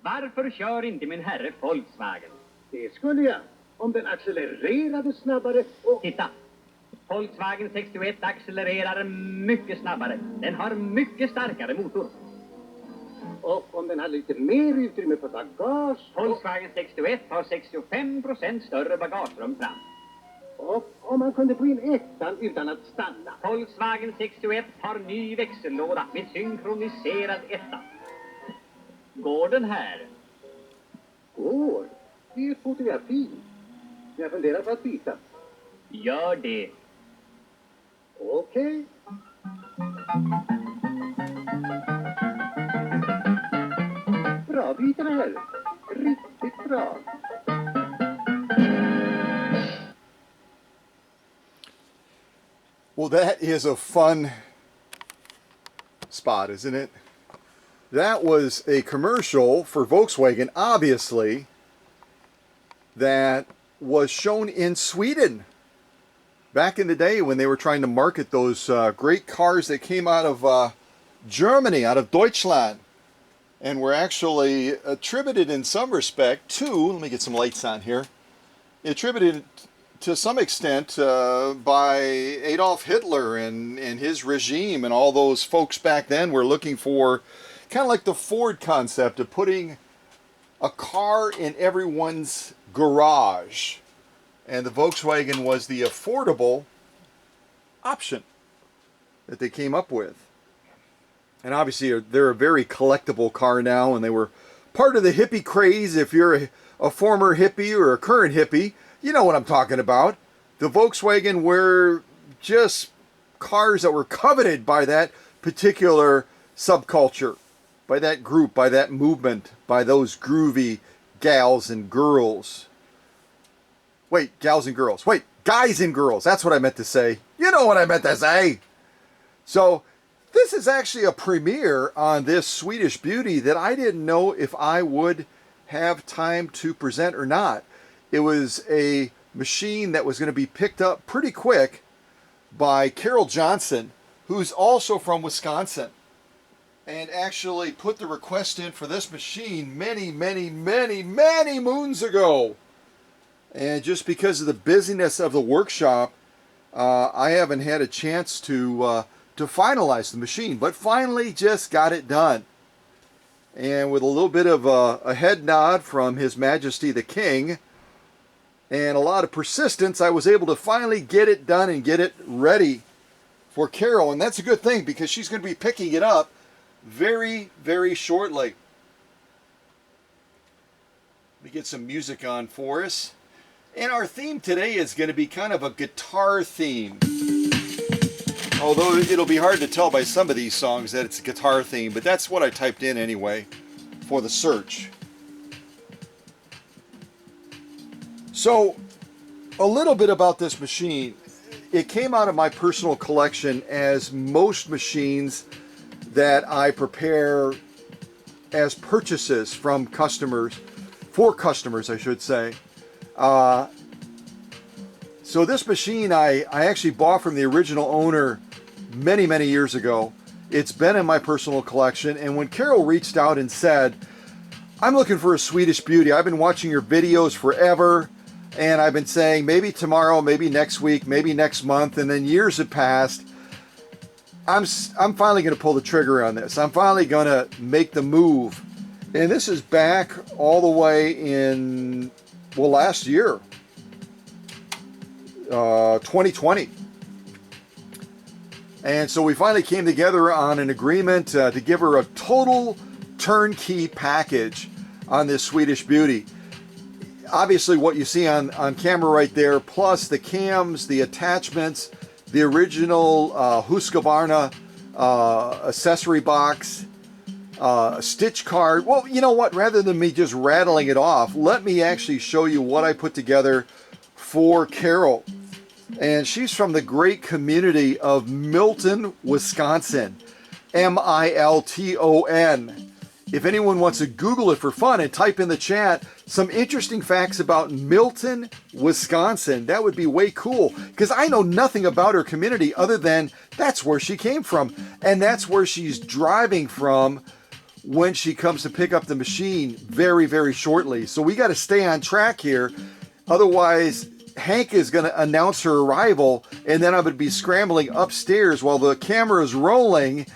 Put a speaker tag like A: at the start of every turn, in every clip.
A: Varför kör inte min herre Volkswagen?
B: Det skulle jag, om den accelererade snabbare och...
A: Titta! Volkswagen 61 accelererar mycket snabbare. Den har mycket starkare motor.
B: Och om den hade lite mer utrymme för bagage...
A: Volkswagen 61 har 65% större bagagerum fram.
B: Och om man kunde få in ettan utan att stanna.
A: Volkswagen 61 har ny växellåda med synkroniserad etta. Går den här?
B: Går. Det är ett fotografi. Jag funderar på att byta.
A: Gör det.
B: Okej. Bra byte det här. Riktigt bra.
C: Well, that is a fun spot, isn't it? That was a commercial for Volkswagen, obviously, that was shown in Sweden back in the day when they were trying to market those great cars that came out of Germany, out of Deutschland, and were actually attributed in some respect to, let me get some lights on here, attributed to some extent by Adolf Hitler and his regime, and all those folks back then were looking for kind of like the Ford concept of putting a car in everyone's garage. And the Volkswagen was the affordable option that they came up with. And obviously they're a very collectible car now, and they were part of the hippie craze. If you're a former hippie or a current hippie, you know what I'm talking about. The Volkswagen were just cars that were coveted by that particular subculture, by that group, by that movement, by those groovy gals and girls. Wait, gals and girls. Wait, guys and girls. That's what I meant to say. You know what I meant to say. So this is actually a premiere on this Swedish beauty that I didn't know if I would have time to present or not. It was a machine that was going to be picked up pretty quick by Carol Johnson, who's also from Wisconsin, and actually put the request in for this machine many moons ago. And just because of the busyness of the workshop, I haven't had a chance to finalize the machine, but finally just got it done. And with a little bit of a head nod from His Majesty the King, and a lot of persistence, I was able to finally get it done and get it ready for Carol. And that's a good thing, because she's going to be picking it up very shortly. Let me get some music on for us. And our theme today is going to be kind of a guitar theme. Although it'll be hard to tell by some of these songs that it's a guitar theme, but that's what I typed in anyway for the search. So, a little bit about this machine. It came out of my personal collection, as most machines that I prepare as purchases from customers, for customers I should say. So this machine I actually bought from the original owner many years ago. It's been in my personal collection, and when Carol reached out and said, I'm looking for a Swedish beauty, I've been watching your videos forever, and I've been saying maybe tomorrow, maybe next week, maybe next month, and then years have passed. I'm finally going to pull the trigger on this. I'm finally going to make the move. And this is back all the way in, well, last year, 2020. And so we finally came together on an agreement to give her a total turnkey package on this Swedish beauty. Obviously what you see on camera right there, plus the cams, the attachments, the original Husqvarna accessory box, stitch card. Well, you know what? Rather than me just rattling it off, let me actually show you what I put together for Carol. And she's from the great community of Milton, Wisconsin. Milton. If anyone wants to Google it for fun and type in the chat some interesting facts about Milton, Wisconsin, that would be way cool, because I know nothing about her community other than that's where she came from, and that's where she's driving from when she comes to pick up the machine very, very shortly. So we got to stay on track here. Otherwise, Hank is going to announce her arrival, and then I would be scrambling upstairs while the camera is rolling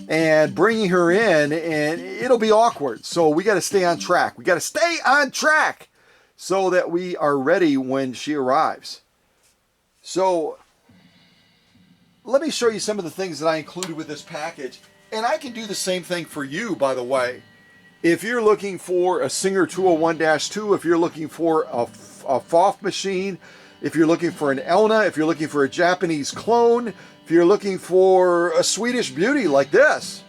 C: and bringing her in, and it'll be awkward. So we got to stay on track. We got to stay on track so that we are ready when she arrives. So let me show you some of the things that I included with this package. And I can do the same thing for you, by the way. If you're looking for a Singer 201-2, if you're looking for a FOF machine, if you're looking for an Elna, if you're looking for a Japanese clone, if you're looking for a Swedish beauty like this,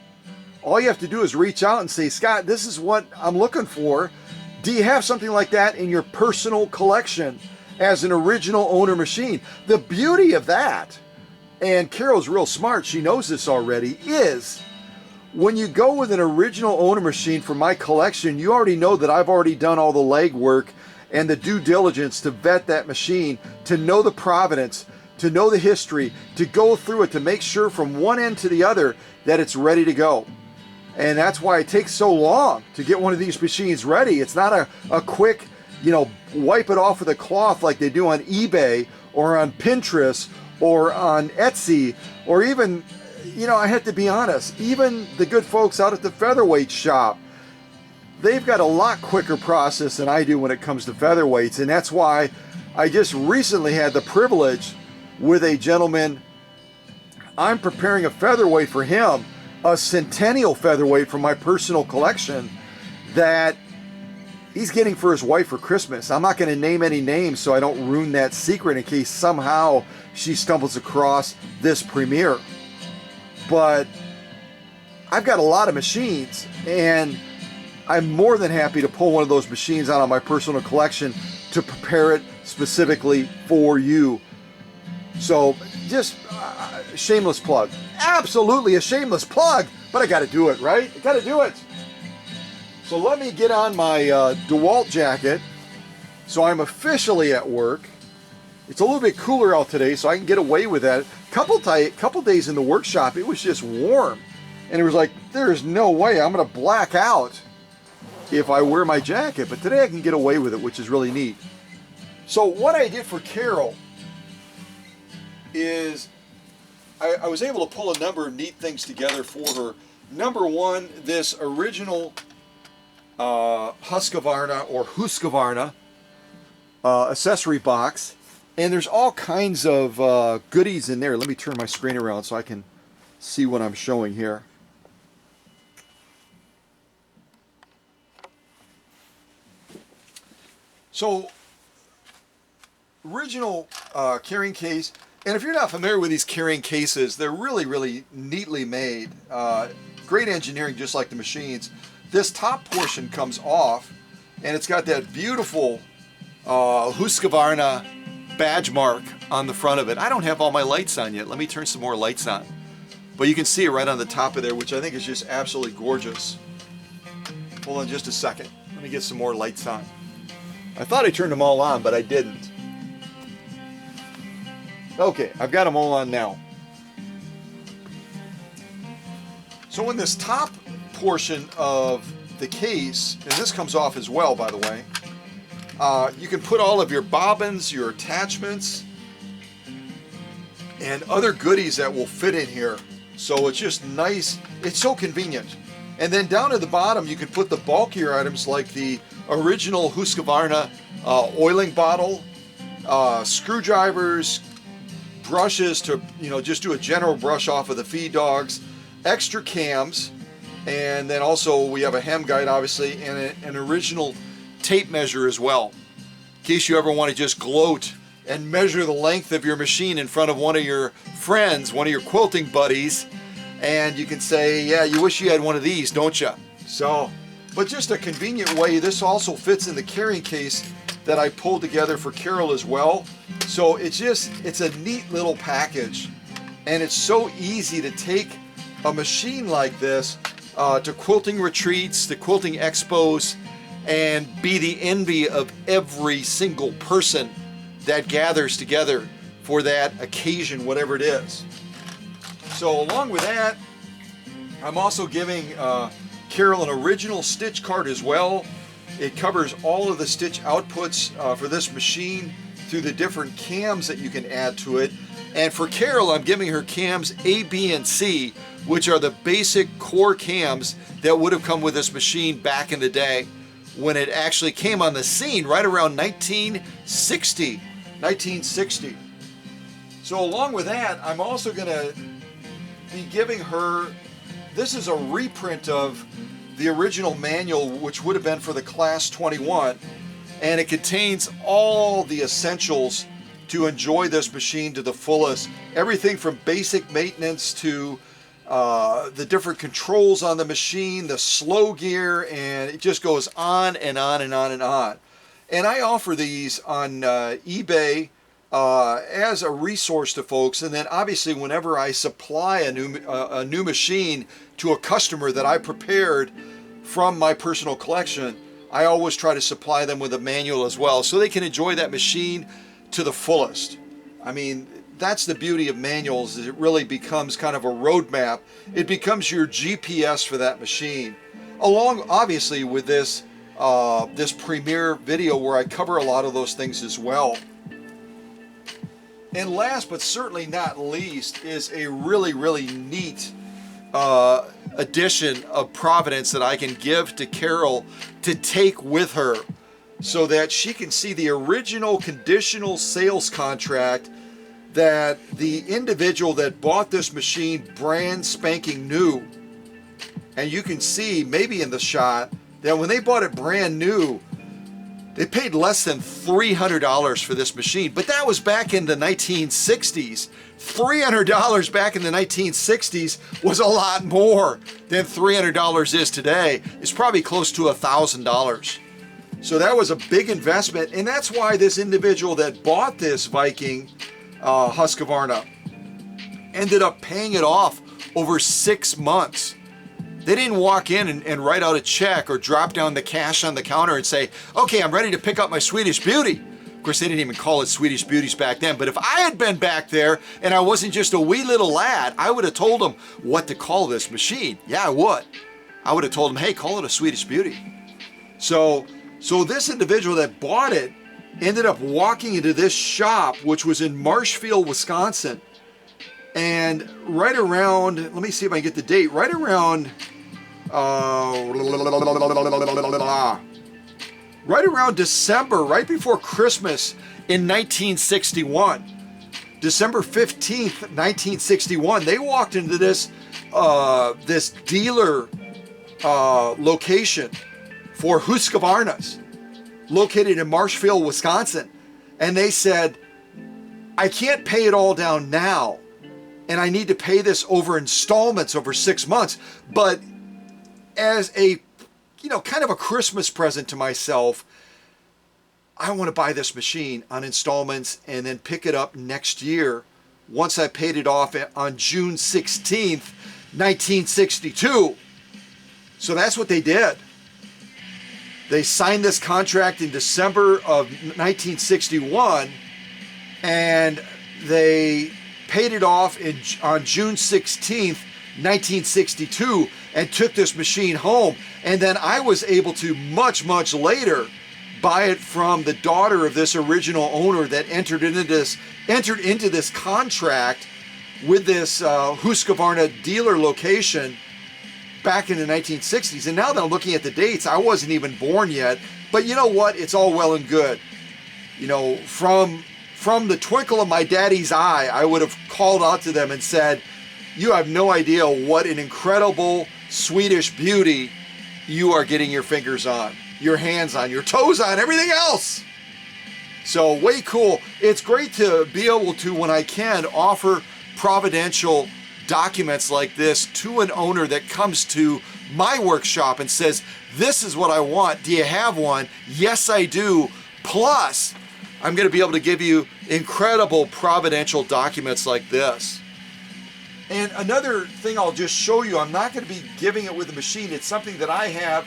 C: all you have to do is reach out and say, Scott, this is what I'm looking for. Do you have something like that in your personal collection as an original owner machine? The beauty of that, and Carol's real smart, she knows this already, is when you go with an original owner machine for my collection, you already know that I've already done all the legwork and the due diligence to vet that machine, to know the provenance, to know the history, to go through it, to make sure from one end to the other that it's ready to go. And that's why it takes so long to get one of these machines ready. It's not a quick, wipe it off with a cloth like they do on eBay or on Pinterest or on Etsy, or even, I have to be honest, even the good folks out at the featherweight shop, they've got a lot quicker process than I do when it comes to featherweights. And that's why I just recently had the privilege with a gentleman. I'm preparing a featherweight for him, a centennial featherweight from my personal collection that he's getting for his wife for Christmas. I'm not going to name any names so I don't ruin that secret in case somehow she stumbles across this premiere. But I've got a lot of machines, and I'm more than happy to pull one of those machines out of my personal collection to prepare it specifically for you. So just shameless plug. Absolutely a shameless plug, but I got to do it, right? I got to do it. So let me get on my DeWalt jacket. So I'm officially at work. It's a little bit cooler out today, so I can get away with that. Couple days in the workshop, it was just warm. And it was like, there's no way I'm going to black out if I wear my jacket. But today I can get away with it, which is really neat. So what I did for Carol is I was able to pull a number of neat things together for her. Number one, this original Husqvarna or Husqvarna accessory box. And there's all kinds of goodies in there. Let me turn my screen around so I can see what I'm showing here. So, original carrying case. And if you're not familiar with these carrying cases, they're really, really neatly made. Great engineering, just like the machines. This top portion comes off, and it's got that beautiful Husqvarna badge mark on the front of it. I don't have all my lights on yet. Let me turn some more lights on. But you can see it right on the top of there, which I think is just absolutely gorgeous. Hold on just a second. Let me get some more lights on. I thought I turned them all on, but I didn't. Okay, I've got them all on now. So in this top portion of the case, and this comes off as well, by the way, you can put all of your bobbins, your attachments, and other goodies that will fit in here. So it's just nice. It's so convenient. And then down at the bottom, you can put the bulkier items like the original Husqvarna oiling bottle, screwdrivers, brushes to just do a general brush off of the feed dogs, extra cams, and then also we have a hem guide, obviously, and an original tape measure as well, in case you ever want to just gloat and measure the length of your machine in front of one of your friends, one of your quilting buddies, and you can say, yeah, you wish you had one of these, don't you? So, but just a convenient way. This also fits in the carrying case that I pulled together for Carol as well. So it's a neat little package, and it's so easy to take a machine like this to quilting retreats, to quilting expos, and be the envy of every single person that gathers together for that occasion, whatever it is. So along with that, I'm also giving Carol an original stitch card as well. It covers all of the stitch outputs for this machine through the different cams that you can add to it. And for Carol, I'm giving her cams A, B, and C, which are the basic core cams that would have come with this machine back in the day when it actually came on the scene right around 1960. So along with that, I'm also going to be giving her, this is a reprint of the original manual, which would have been for the Class 21, and it contains all the essentials to enjoy this machine to the fullest. Everything from basic maintenance to the different controls on the machine, the slow gear, and it just goes on and on and on and on. And I offer these on eBay as a resource to folks, and then obviously whenever I supply a new machine to a customer that I prepared from my personal collection, I always try to supply them with a manual as well so they can enjoy that machine to the fullest. I mean, that's the beauty of manuals, is it really becomes kind of a roadmap. It becomes your GPS for that machine, along obviously with this this premiere video where I cover a lot of those things as well. And last but certainly not least is a really neat edition of Providence that I can give to Carol to take with her so that she can see the original conditional sales contract that the individual that bought this machine brand spanking new. And you can see maybe in the shot that when they bought it brand new, they paid less than $300 for this machine. But that was back in the 1960s. $300 back in the 1960s was a lot more than $300 is today. It's probably close to $1,000. So that was a big investment, and that's why this individual that bought this Viking Husqvarna ended up paying it off over 6 months. They didn't walk in and write out a check or drop down the cash on the counter and say, okay, I'm ready to pick up my Swedish Beauty. Of course, they didn't even call it Swedish Beauties back then, but if I had been back there and I wasn't just a wee little lad, I would have told them what to call this machine. Yeah, I would. I would have told them, hey, call it a Swedish Beauty. So this individual that bought it ended up walking into this shop, which was in Marshfield, Wisconsin. And right around, let me see if I can get the date, right around December, right before Christmas in 1961. December 15th, 1961, they walked into this this dealer location for Husqvarnas, located in Marshfield, Wisconsin. And they said, I can't pay it all down now, and I need to pay this over installments over 6 months. But as a, kind of a Christmas present to myself, I want to buy this machine on installments and then pick it up next year once I paid it off on June 16th, 1962. So that's what they did. They signed this contract in December of 1961, and they paid it off on June 16th, 1962, and took this machine home. And then I was able to much later buy it from the daughter of this original owner that entered into this contract with this Husqvarna dealer location back in the 1960s. And now that I'm looking at the dates, I wasn't even born yet. But you know what? It's all well and good. From the twinkle of my daddy's eye, I would have called out to them and said, you have no idea what an incredible Swedish Beauty you are getting your fingers on, your hands on, your toes on, everything else. So way cool. It's great to be able to, when I can, offer providential documents like this to an owner that comes to my workshop and says, this is what I want. Do you have one? Yes, I do. Plus, I'm going to be able to give you incredible providential documents like this. And another thing I'll just show you, I'm not going to be giving it with the machine. It's something that I have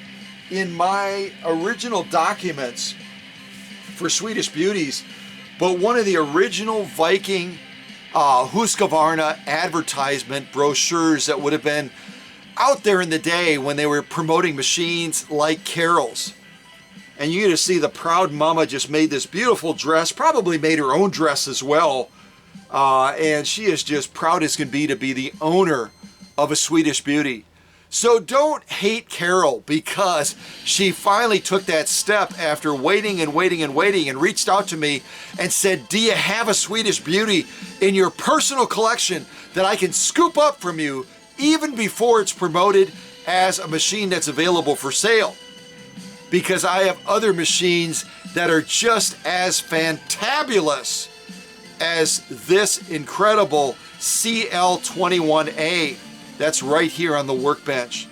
C: in my original documents for Swedish Beauties, but one of the original Viking Husqvarna advertisement brochures that would have been out there in the day when they were promoting machines like Carol's. And you get to see the proud mama just made this beautiful dress, probably made her own dress as well. And she is just proud as can be to be the owner of a Swedish Beauty. So don't hate Carol because she finally took that step after waiting and waiting and waiting and reached out to me and said, do you have a Swedish Beauty in your personal collection that I can scoop up from you even before it's promoted as a machine that's available for sale? Because I have other machines that are just as fantabulous as this incredible CL-21A that's right here on the workbench.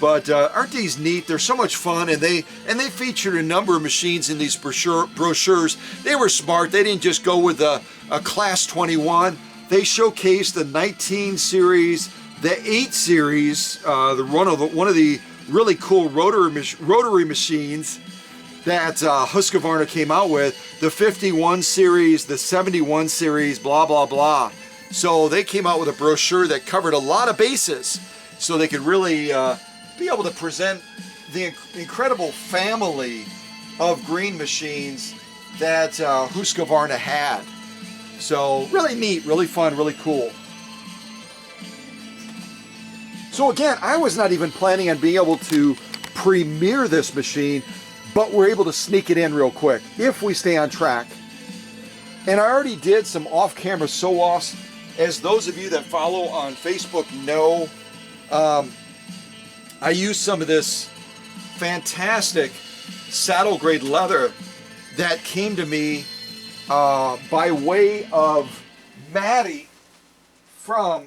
C: But aren't these neat? They're so much fun, and they featured a number of machines in these brochures. They were smart. They didn't just go with a Class 21. They showcased the 19 series, the 8 series, one of the really cool rotary machines that Husqvarna came out with, the 51 series, the 71 series, blah, blah, blah. So they came out with a brochure that covered a lot of bases so they could really be able to present the incredible family of green machines that Husqvarna had. So really neat, really fun, really cool. So again, I was not even planning on being able to premiere this machine, but we're able to sneak it in real quick if we stay on track. And I already did some off-camera sew-offs. As those of you that follow on Facebook know, I used some of this fantastic saddle grade leather that came to me by way of Maddie from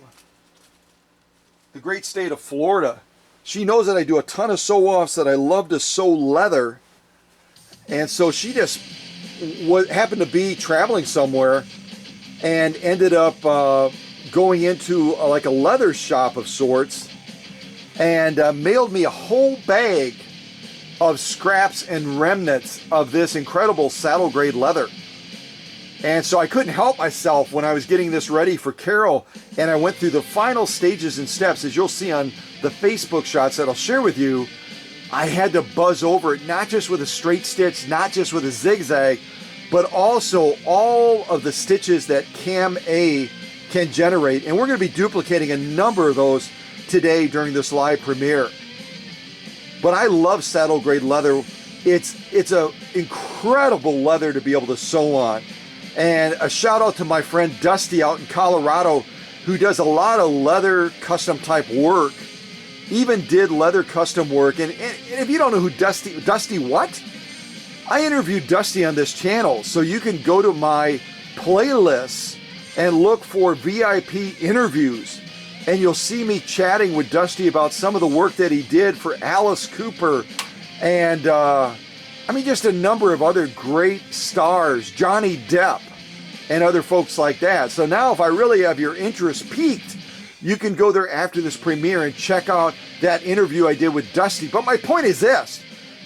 C: the great state of Florida. She knows that I do a ton of sew-offs, that I love to sew leather. And so she just happened to be traveling somewhere and ended up going into like a leather shop of sorts and mailed me a whole bag of scraps and remnants of this incredible saddle grade leather. And so I couldn't help myself when I was getting this ready for Carol, and I went through the final stages and steps, as you'll see on the Facebook shots that I'll share with you. I had to buzz over it, not just with a straight stitch, not just with a zigzag, but also all of the stitches that Cam A can generate. And we're going to be duplicating a number of those today during this live premiere. But I love saddle grade leather. It's an incredible leather to be able to sew on. And a shout out to my friend Dusty out in Colorado, who does a lot of leather custom type work. Even did leather custom work. And if you don't know who Dusty what? I interviewed Dusty on this channel, so you can go to my playlists and look for VIP interviews, and you'll see me chatting with Dusty about some of the work that he did for Alice Cooper, and I mean just a number of other great stars, Johnny Depp, and other folks like that. So now if I really have your interest piqued, you can go there after this premiere and check out that interview I did with Dusty. But my point is this.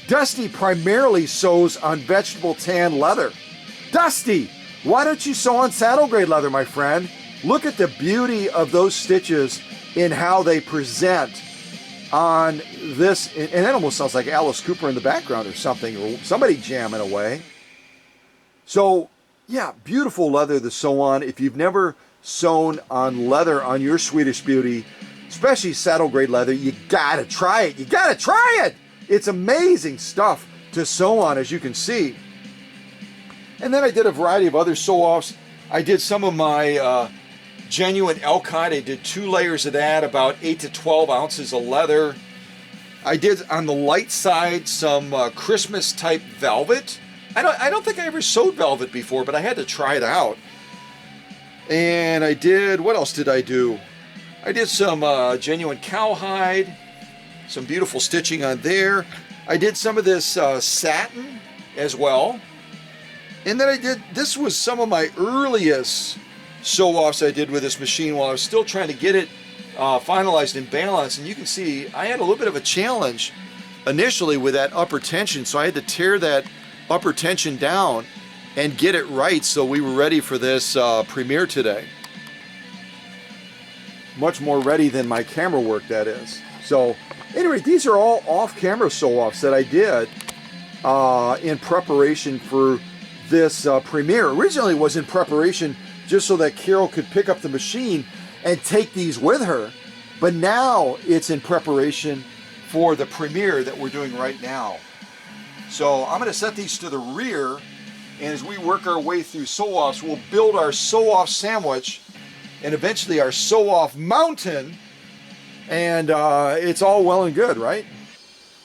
C: Dusty primarily sews on vegetable tan leather. Dusty, why don't you sew on saddle grade leather, my friend? Look at the beauty of those stitches in how they present on this. And that almost sounds like Alice Cooper in the background or something, or somebody jamming away. So, yeah, beautiful leather to sew on. If you've never sewn on leather on your Swedish Beauty, especially saddle grade leather, you gotta try it. You gotta try it! It's amazing stuff to sew on, as you can see. And then I did a variety of other sew-offs. I did some of my genuine elk hide. I did 2 layers of that, about 8 to 12 ounces of leather. I did, on the light side, some Christmas type velvet. I don't think I ever sewed velvet before, but I had to try it out. And I did, what else did I do? I did some genuine cowhide. Some beautiful stitching on there. I did some of this satin as well. And then I did, this was some of my earliest sew-offs I did with this machine while I was still trying to get it finalized and balanced. And you can see I had a little bit of a challenge initially with that upper tension. So I had to tear that upper tension down and get it right so we were ready for this premiere today. Much more ready than my camera work, that is. So anyway, these are all off-camera sew-offs that I did in preparation for this premiere. Originally it was in preparation just so that Carol could pick up the machine and take these with her. But now it's in preparation for the premiere that we're doing right now. So I'm going to set these to the rear, and as we work our way through sew-offs, we'll build our sew-off sandwich and eventually our sew-off mountain, and it's all well and good, right?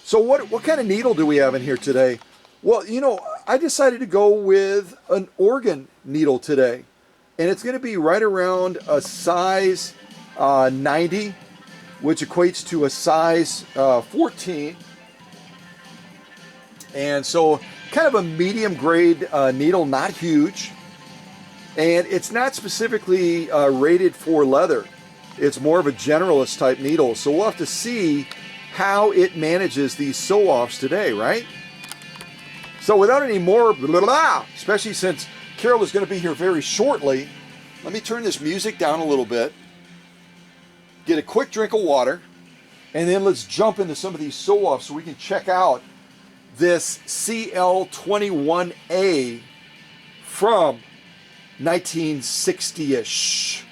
C: So what kind of needle do we have in here today? Well, you know, I decided to go with an organ needle today, and it's going to be right around a size 90, which equates to a size 14. And so kind of a medium grade needle, not huge. And it's not specifically rated for leather. It's more of a generalist type needle. So we'll have to see how it manages these sew-offs today, right? So without any more blah, blah, blah, especially since Carol is going to be here very shortly, let me turn this music down a little bit, get a quick drink of water, and then let's jump into some of these sew-offs so we can check out this CL-21A from 1960-ish.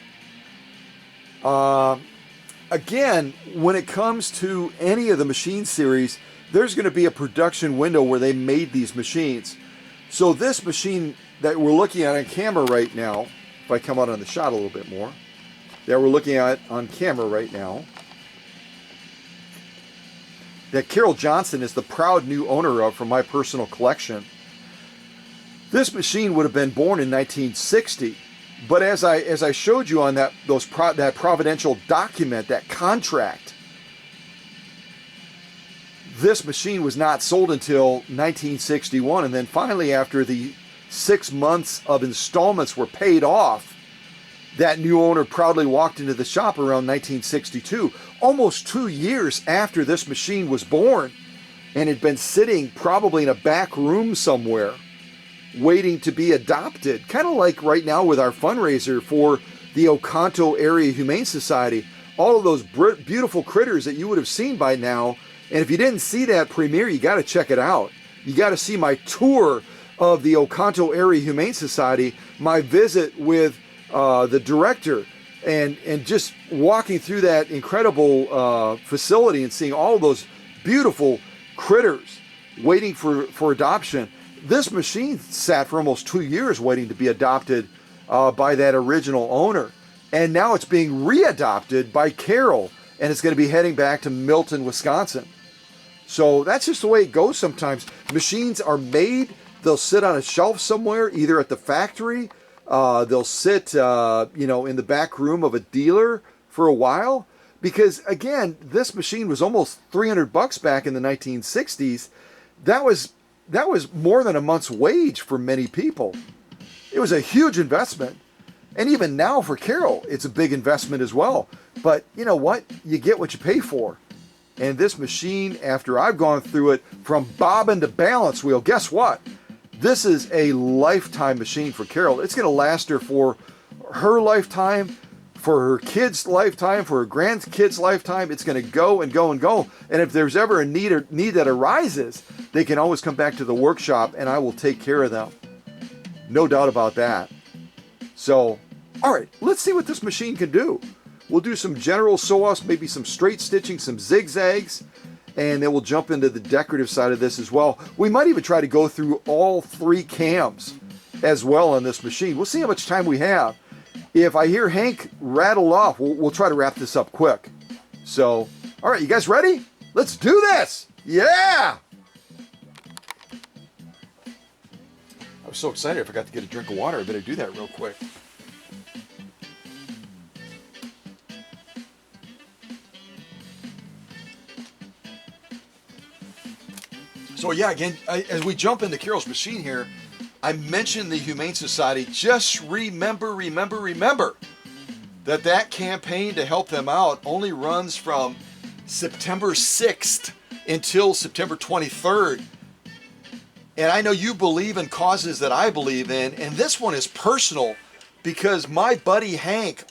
C: Again, when it comes to any of the machine series, there's going to be a production window where they made these machines. So this machine that we're looking at on camera right now, if I come out on the shot a little bit more, that we're looking at on camera right now, that Carol Johnson is the proud new owner of from my personal collection. This machine would have been born in 1960, but as I showed you on that providential document, that contract, this machine was not sold until 1961, and then finally after the 6 months of installments were paid off, that new owner proudly walked into the shop around 1962, almost 2 years after this machine was born, and had been sitting probably in a back room somewhere waiting to be adopted. Kind of like right now with our fundraiser for the Oconto Area Humane Society. All of those beautiful critters that you would have seen by now. And if you didn't see that premiere, you got to check it out. You got to see my tour of the Oconto Area Humane Society, my visit with the director, and just walking through that incredible facility and seeing all those beautiful critters waiting for adoption. This machine sat for almost 2 years waiting to be adopted by that original owner. And now it's being readopted by Carol, and it's going to be heading back to Milton, Wisconsin. So that's just the way it goes sometimes. Machines are made, they'll sit on a shelf somewhere, either at the factory, they'll sit in the back room of a dealer for a while. Because again, this machine was almost $300 back in the 1960s. That was more than a month's wage for many people. It was a huge investment. And even now for Carol, it's a big investment as well. But you know what? You get what you pay for. And this machine, after I've gone through it from bobbin to balance wheel, guess what? This is a lifetime machine for Carol. It's going to last her for her lifetime, for her kids' lifetime, for her grandkids' lifetime. It's going to go and go and go. And if there's ever a need that arises, they can always come back to the workshop and I will take care of them. No doubt about that. So, all right, let's see what this machine can do. We'll do some general sew-offs, maybe some straight stitching, some zigzags, and then we'll jump into the decorative side of this as well. We might even try to go through all 3 cams as well on this machine. We'll see how much time we have. If I hear Hank rattle off, we'll try to wrap this up quick. So, all right, you guys ready? Let's do this! Yeah! I was so excited I forgot to get a drink of water. I better do that real quick. So yeah, again, as we jump into Carol's machine here, I mentioned the Humane Society. Just remember that campaign to help them out only runs from September 6th until September 23rd. And I know you believe in causes that I believe in, and this one is personal because my buddy Hank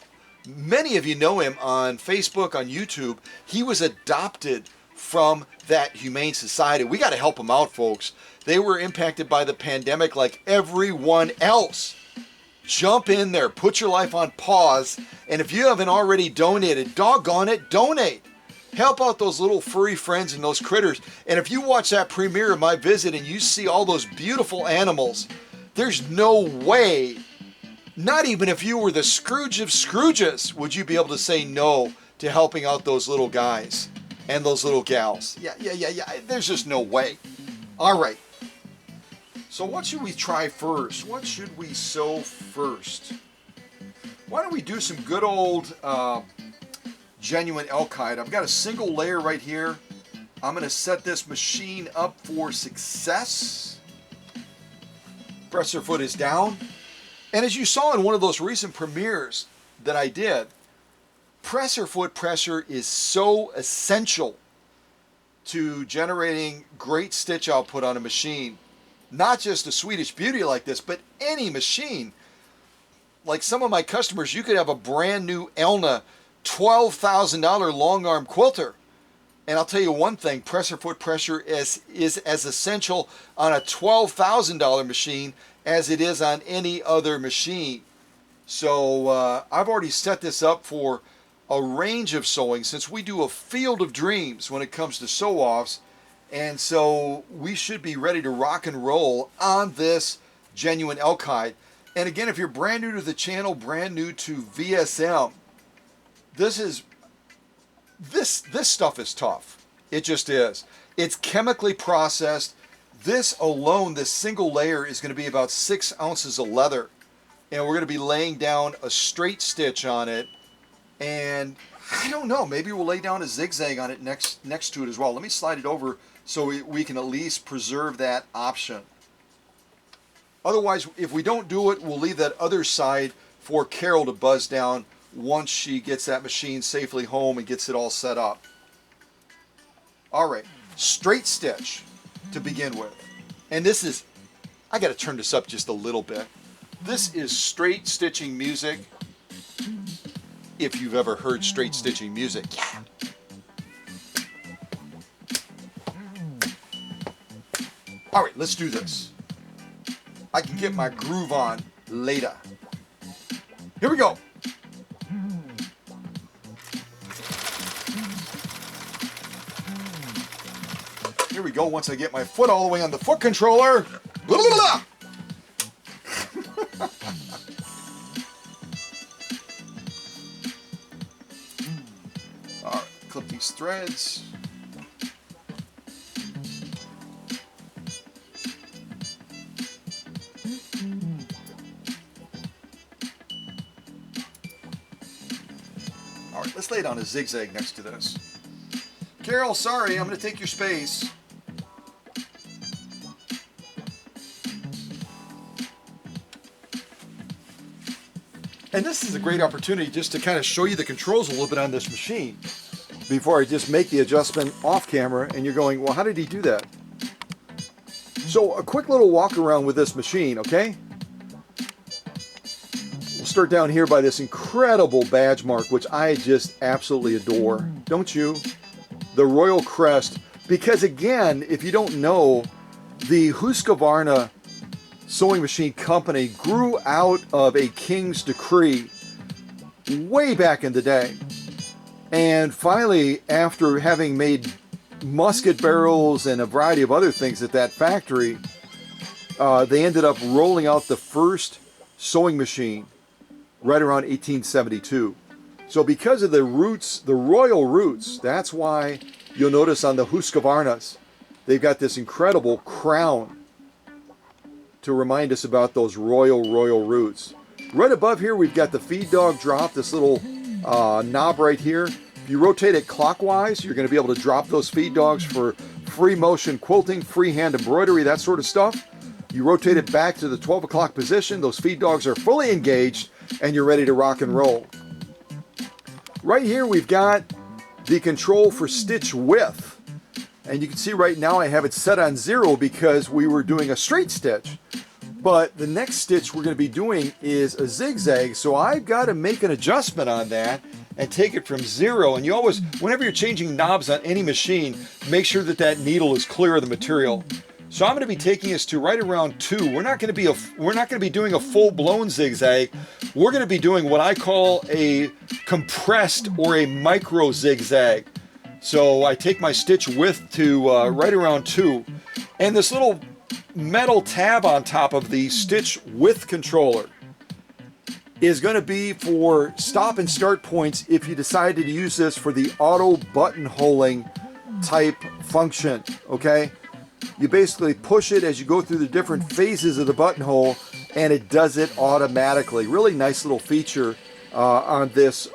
C: Many of you know him on Facebook, on YouTube. He was adopted from that humane society. We got to help them out, folks. They were impacted by the pandemic like everyone else. Jump in there, put your life on pause, and if you haven't already donated, doggone it, donate. Help out those little furry friends and those critters. And if you watch that premiere of my visit and you see all those beautiful animals, there's no way, not even if you were the Scrooge of Scrooges, would you be able to say no to helping out those little guys and those little gals. Yeah. There's just no way. All right. So what should we try first? What should we sew first? Why don't we do some good old genuine elk hide? I've got a single layer right here. I'm going to set this machine up for success. Presser foot is down. And as you saw in one of those recent premieres that I did, presser foot pressure is so essential to generating great stitch output on a machine. Not just a Swedish beauty like this, but any machine. Like some of my customers, you could have a brand new Elna $12,000 long arm quilter. And I'll tell you one thing, presser foot pressure is as essential on a $12,000 machine as it is on any other machine. So I've already set this up for a range of sewing since we do a field of dreams when it comes to sew-offs. And so we should be ready to rock and roll on this genuine elk hide. And again, if you're brand new to the channel, brand new to VSM, this stuff is tough. It just is. It's chemically processed. This alone, this single layer, is going to be about 6 ounces of leather. And we're going to be laying down a straight stitch on it. And I don't know, maybe we'll lay down a zigzag on it next to it as well. Let me slide it over so we can at least preserve that option. Otherwise, if we don't do it, we'll leave that other side for Carol to buzz down once she gets that machine safely home and gets it all set up. All right, straight stitch to begin with. And this is, I got to turn this up just a little bit. This is straight stitching music. If you've ever heard straight stitching music, yeah. All right, let's do this. I can get my groove on later. Here we go. Here we go, once I get my foot all the way on the foot controller. Blah, blah, blah. All right, clip these threads. All right, let's lay down a zigzag next to this. Carol, sorry, I'm going to take your space. And this is a great opportunity just to kind of show you the controls a little bit on this machine before I just make the adjustment off camera and you're going, well, how did he do that? So a quick little walk around with this machine, okay? We'll start down here by this incredible badge mark, which I just absolutely adore. Don't you? The Royal Crest. Because again, if you don't know, the Husqvarna sewing machine company grew out of a king's decree way back in the day. And finally, after having made musket barrels and a variety of other things at that factory, they ended up rolling out the first sewing machine right around 1872. So because of the roots, the royal roots, that's why you'll notice on the Husqvarnas, they've got this incredible crown to remind us about those royal roots. Right above here, we've got the feed dog drop, this little knob right here. If you rotate it clockwise, you're going to be able to drop those feed dogs for free motion quilting, freehand embroidery, that sort of stuff. You rotate it back to the 12 o'clock position, those feed dogs are fully engaged, and you're ready to rock and roll. Right here, we've got the control for stitch width. And you can see right now I have it set on 0 because we were doing a straight stitch. But the next stitch we're going to be doing is a zigzag, so I've got to make an adjustment on that and take it from 0. And you always, whenever you're changing knobs on any machine, make sure that that needle is clear of the material. So I'm going to be taking us to right around 2. We're not going to be doing a full-blown zigzag. We're going to be doing what I call a compressed or a micro zigzag. So I take my stitch width to right around 2, and this little metal tab on top of the stitch width controller is going to be for stop and start points if you decided to use this for the auto buttonholing type function. Okay, you basically push it as you go through the different phases of the buttonhole, and it does it automatically. Really nice little feature on this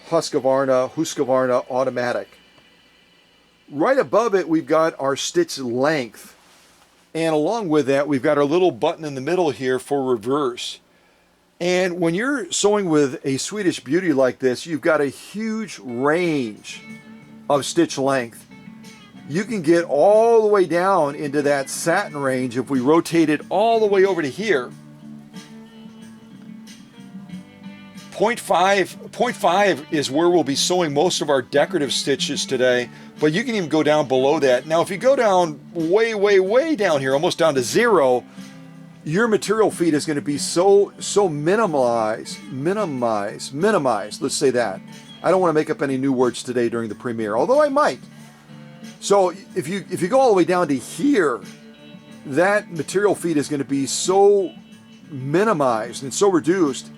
C: Husqvarna automatic. Right above it, we've got our stitch length. And along with that, we've got our little button in the middle here for reverse. And when you're sewing with a Swedish Beauty like this, you've got a huge range of stitch length. You can get all the way down into that satin range if we rotate it all the way over to here. 0.5 is where we'll be sewing most of our decorative stitches today, but you can even go down below that. Now, if you go down way down here, almost down to 0, your material feed is going to be so minimized, let's say that. I don't want to make up any new words today during the premiere, although I might. So if you go all the way down to here, that material feed is going to be so minimized and so reduced,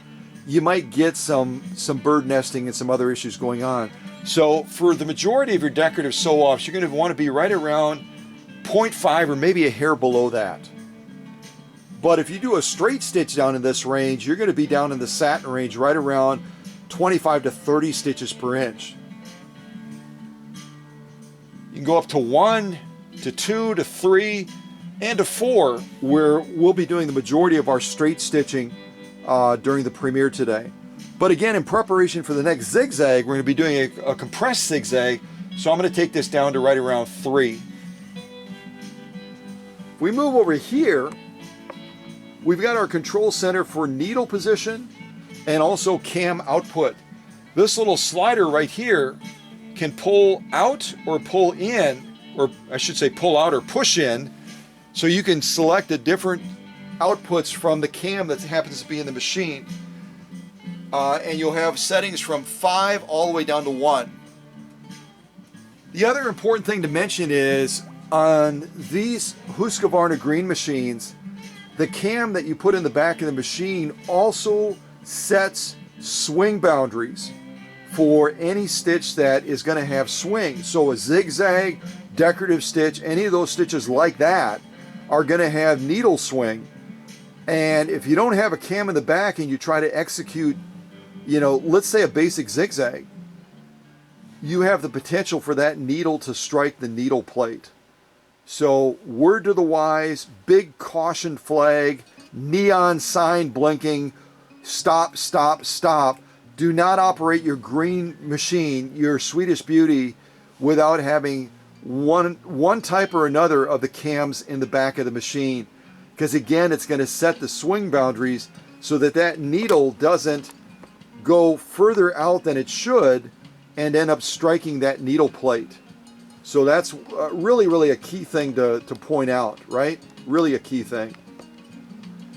C: you might get some bird nesting and some other issues going on. So for the majority of your decorative sew-offs, you're going to want to be right around 0.5 or maybe a hair below that. But if you do a straight stitch down in this range, you're going to be down in the satin range right around 25 to 30 stitches per inch. You can go up to 1 to 2 to 3 and to 4, where we'll be doing the majority of our straight stitching during the premiere today. But again, in preparation for the next zigzag, we're going to be doing a compressed zigzag, so I'm going to take this down to right around 3. If we move over here, we've got our control center for needle position and also cam output. This little slider right here can pull out or pull in, or I should say pull out or push in, so you can select the different outputs from the cam that happens to be in the machine. And you'll have settings from 5 all the way down to 1. The other important thing to mention is on these Husqvarna green machines, the cam that you put in the back of the machine also sets swing boundaries for any stitch that is going to have swing. So a zigzag, decorative stitch, any of those stitches like that are going to have needle swing. And if you don't have a cam in the back and you try to execute, let's say a basic zigzag, you have the potential for that needle to strike the needle plate. So word to the wise, big caution flag, neon sign blinking, stop, stop, stop. Do not operate your green machine, your Swedish Beauty, without having one type or another of the cams in the back of the machine. Because again, it's going to set the swing boundaries so that that needle doesn't go further out than it should and end up striking that needle plate. So that's really a key thing to point out, right? Really a key thing.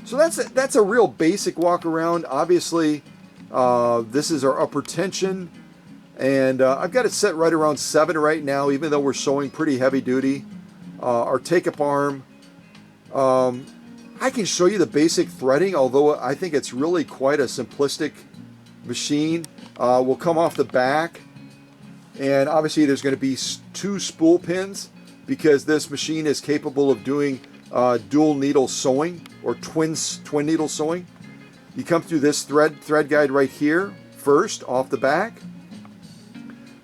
C: So that's a real basic walk around. Obviously, this is our upper tension, and I've got it set right around 7 right now, even though we're sewing pretty heavy duty. Our take-up arm, I can show you the basic threading, although I think it's really quite a simplistic machine. Will come off the back, and obviously there's going to be 2 spool pins because this machine is capable of doing dual needle sewing or twin needle sewing. You come through this thread guide right here first off the back,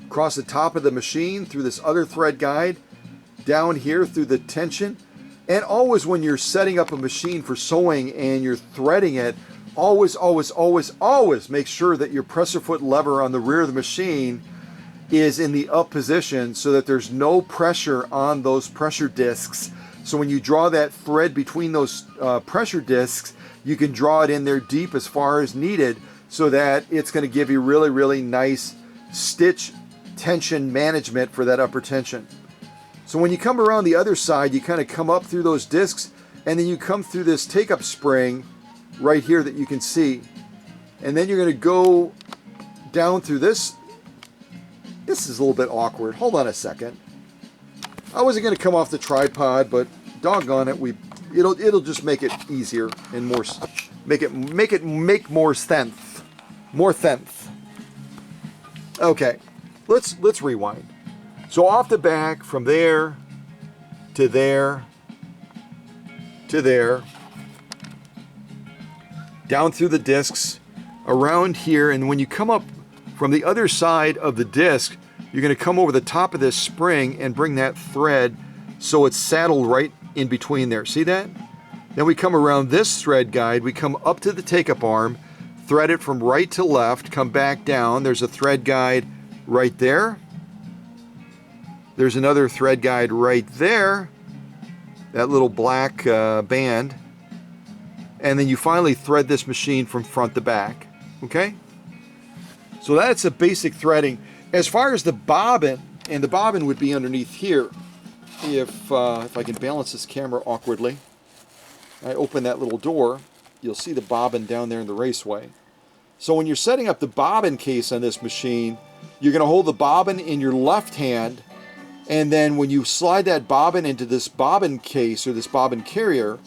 C: across the top of the machine through this other thread guide, down here through the tension. And always when you're setting up a machine for sewing and you're threading it, always make sure that your presser foot lever on the rear of the machine is in the up position so that there's no pressure on those pressure discs So when you draw that thread between those pressure discs, you can draw it in there deep as far as needed, so that it's going to give you really, really nice stitch tension management for that upper tension. So when you come around the other side, you kind of come up through those discs, and then you come through this take-up spring right here that you can see. And then you're going to go down through this. This is a little bit awkward. Hold on a second. I wasn't going to come off the tripod, but doggone it, it'll just make it easier and more, make more sense. More sense. Okay, let's rewind. So off the back, from there to there to there, down through the discs, around here, and when you come up from the other side of the disc, you're going to come over the top of this spring and bring that thread so it's saddled right in between there. See that? Then we come around this thread guide, we come up to the take-up arm, thread it from right to left, come back down. There's a thread guide right there. There's another thread guide right there, that little black band. And then you finally thread this machine from front to back. Okay? So that's a basic threading. As far as the bobbin, and the bobbin would be underneath here. If I can balance this camera awkwardly, I open that little door, you'll see the bobbin down there in the raceway. So when you're setting up the bobbin case on this machine, you're going to hold the bobbin in your left hand, and then when you slide that bobbin into this bobbin case or this bobbin carrier,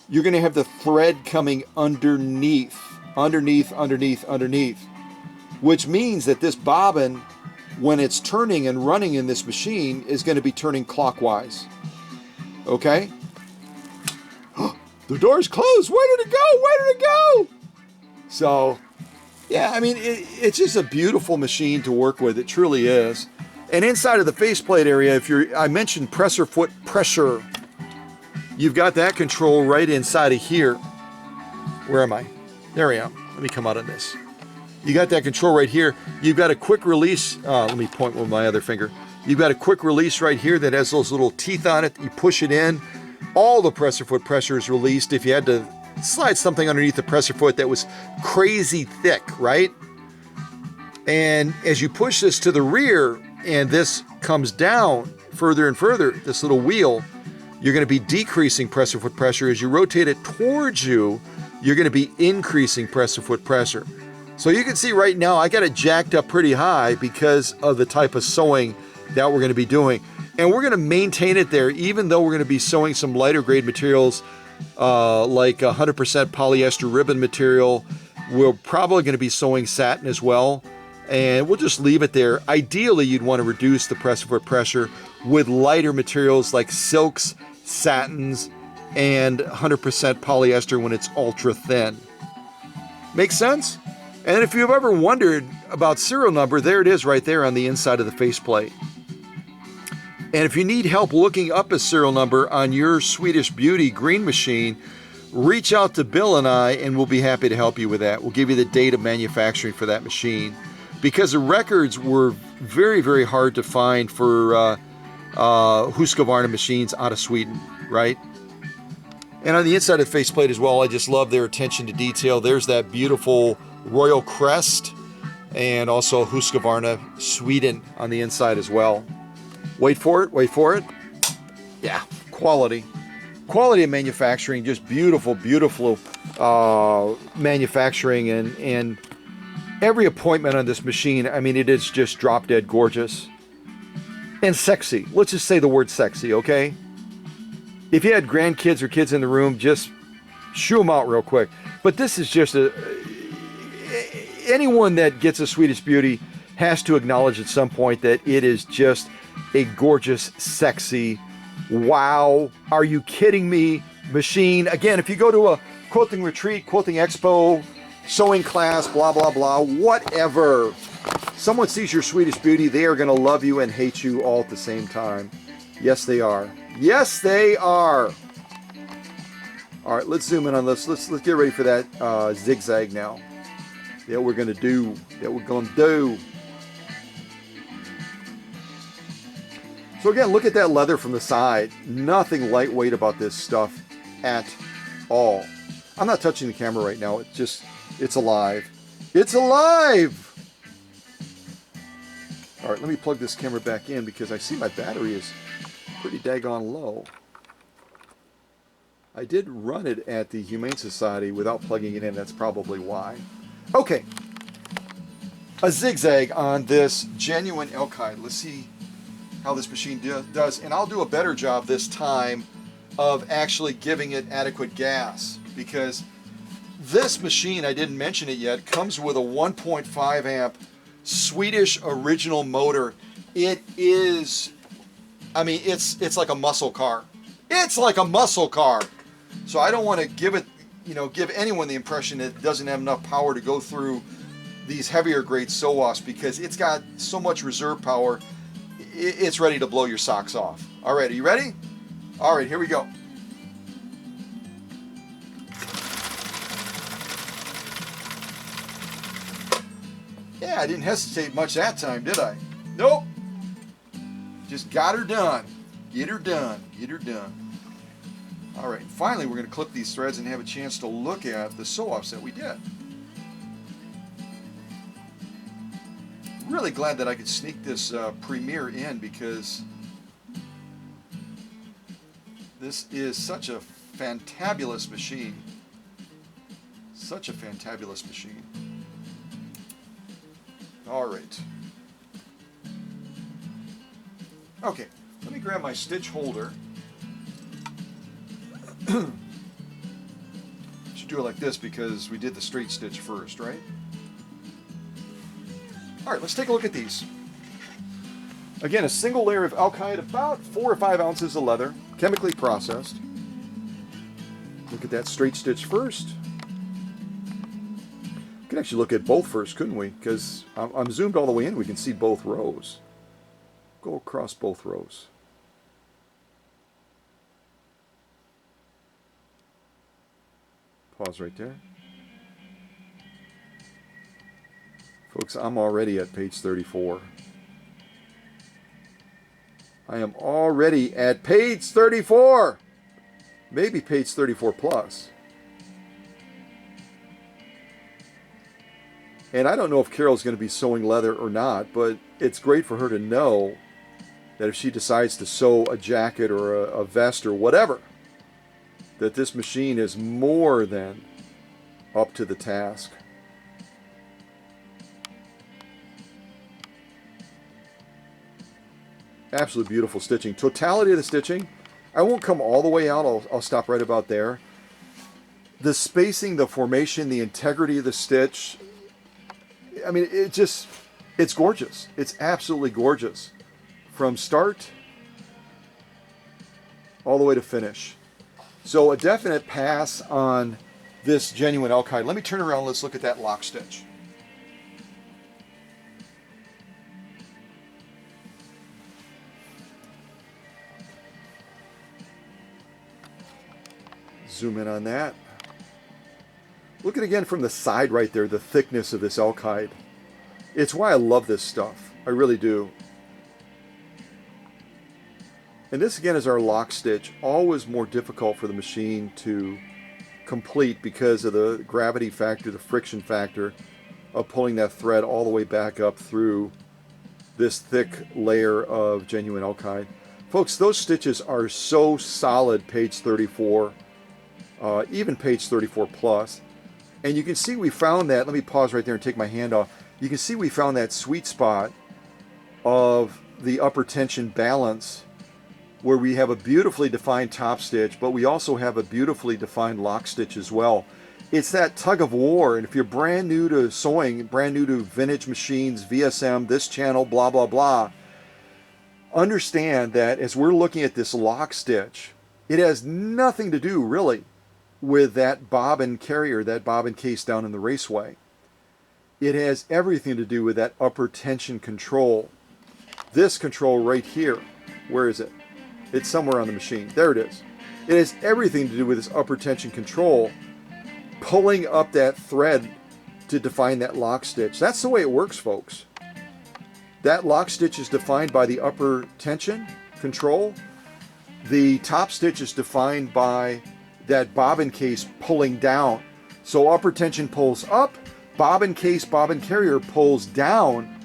C: you're going to have the thread coming underneath, which means that this bobbin, when it's turning and running in this machine, is going to be turning clockwise. Okay? The door's closed. Where did it go? Where did it go? So, yeah, I mean, it's just a beautiful machine to work with. It truly is. And inside of the faceplate area, I mentioned presser foot pressure. You've got that control right inside of here. Where am I? There I am. Let me come out of this. You got that control right here. You've got a quick release. Let me point with my other finger. You've got a quick release right here that has those little teeth on it. You push it in. All the presser foot pressure is released. If you had to slide something underneath the presser foot that was crazy thick, right? And as you push this to the rear and this comes down further and further, this little wheel, you're going to be decreasing presser foot pressure. As you rotate it towards you, you're going to be increasing presser foot pressure. So you can see right now I got it jacked up pretty high because of the type of sewing that we're going to be doing. And we're going to maintain it there, even though we're going to be sewing some lighter grade materials like 100% polyester ribbon material. We're probably going to be sewing satin as well. And we'll just leave it there. Ideally, you'd want to reduce the presser foot pressure with lighter materials like silks, satins, and 100% polyester when it's ultra thin. Make sense? And if you've ever wondered about serial number, there it is right there on the inside of the faceplate. And if you need help looking up a serial number on your Swedish Beauty green machine, reach out to Bill and I, and we'll be happy to help you with that. We'll give you the date of manufacturing for that machine. Because the records were very, very hard to find for Husqvarna machines out of Sweden, right? And on the inside of the faceplate as well, I just love their attention to detail. There's that beautiful royal crest, and also Husqvarna Sweden on the inside as well. Wait for it, wait for it. Yeah, quality. Quality of manufacturing, just beautiful, beautiful manufacturing, and every appointment on this machine, I mean, it is just drop dead gorgeous. And sexy. Let's just say the word sexy, okay? If you had grandkids or kids in the room, just shoo them out real quick. But this is just anyone that gets a Swedish Beauty has to acknowledge at some point that it is just a gorgeous, sexy, wow, are you kidding me machine. Again, if you go to a quilting retreat, quilting expo, sewing class, blah, blah, blah, whatever, someone sees your Swedish Beauty, they are going to love you and hate you all at the same time. Yes, they are. Yes, they are. All right, let's zoom in on this. Let's get ready for that zigzag now. That we're going to do. So again, look at that leather from the side. Nothing lightweight about this stuff at all. I'm not touching the camera right now. It's alive. It's alive! All right, let me plug this camera back in because I see my battery is pretty daggone low. I did run it at the Humane Society without plugging it in. That's probably why. Okay. A zigzag on this genuine elk hide. Let's see how this machine does. And I'll do a better job this time of actually giving it adequate gas, because this machine, I didn't mention it yet, comes with a 1.5 amp Swedish original motor. It is, I mean, it's like a muscle car. It's like a muscle car. So I don't want to give it, give anyone the impression that it doesn't have enough power to go through these heavier grade Sowas, because it's got so much reserve power. It's ready to blow your socks off. All right, are you ready? All right, here we go. Yeah, I didn't hesitate much that time, did I? Nope. Just got her done. Get her done. Get her done. All right, finally we're going to clip these threads and have a chance to look at the sew-offs that we did. Really glad that I could sneak this premiere in, because this is such a fantabulous machine. Such a fantabulous machine. All right. Okay, let me grab my stitch holder. Should do it like this because we did the straight stitch first, right? All right, let's take a look at these. Again, a single layer of elk hide, about 4 or 5 ounces of leather, chemically processed. Look at that straight stitch first. We could actually look at both first, couldn't we? Because I'm zoomed all the way in, we can see both rows. Go across both rows. Pause right there. Folks, I'm already at page 34. I am already at page 34! Maybe page 34 plus. And I don't know if Carol's going to be sewing leather or not, but it's great for her to know that if she decides to sew a jacket or a vest or whatever, that this machine is more than up to the task. Absolutely beautiful stitching. Totality of the stitching, I won't come all the way out. I'll stop right about there. The spacing, the formation, the integrity of the stitch, I mean, it's gorgeous. It's absolutely gorgeous. From start all the way to finish. So a definite pass on this genuine elk hide. Let me turn around. Let's look at that lock stitch. Zoom in on that. Look at again from the side right there, the thickness of this elk hide. It's why I love this stuff. I really do. And this again is our lock stitch. Always more difficult for the machine to complete because of the gravity factor, the friction factor of pulling that thread all the way back up through this thick layer of genuine elk hide. Folks, those stitches are so solid, page 34, even page 34 plus. And you can see we found that, let me pause right there and take my hand off. You can see we found that sweet spot of the upper tension balance where we have a beautifully defined top stitch, but we also have a beautifully defined lock stitch as well. It's that tug of war, and if you're brand new to sewing, brand new to vintage machines, VSM, this channel, blah, blah, blah, understand that as we're looking at this lock stitch, it has nothing to do really with that bobbin carrier, that bobbin case down in the raceway. It has everything to do with that upper tension control. This control right here, where is it? It's somewhere on the machine. There it is. It has everything to do with this upper tension control, pulling up that thread to define that lock stitch. That's the way it works, folks. That lock stitch is defined by the upper tension, control, the top stitch is defined by that bobbin case pulling down. So upper tension pulls up, bobbin case, bobbin carrier pulls down,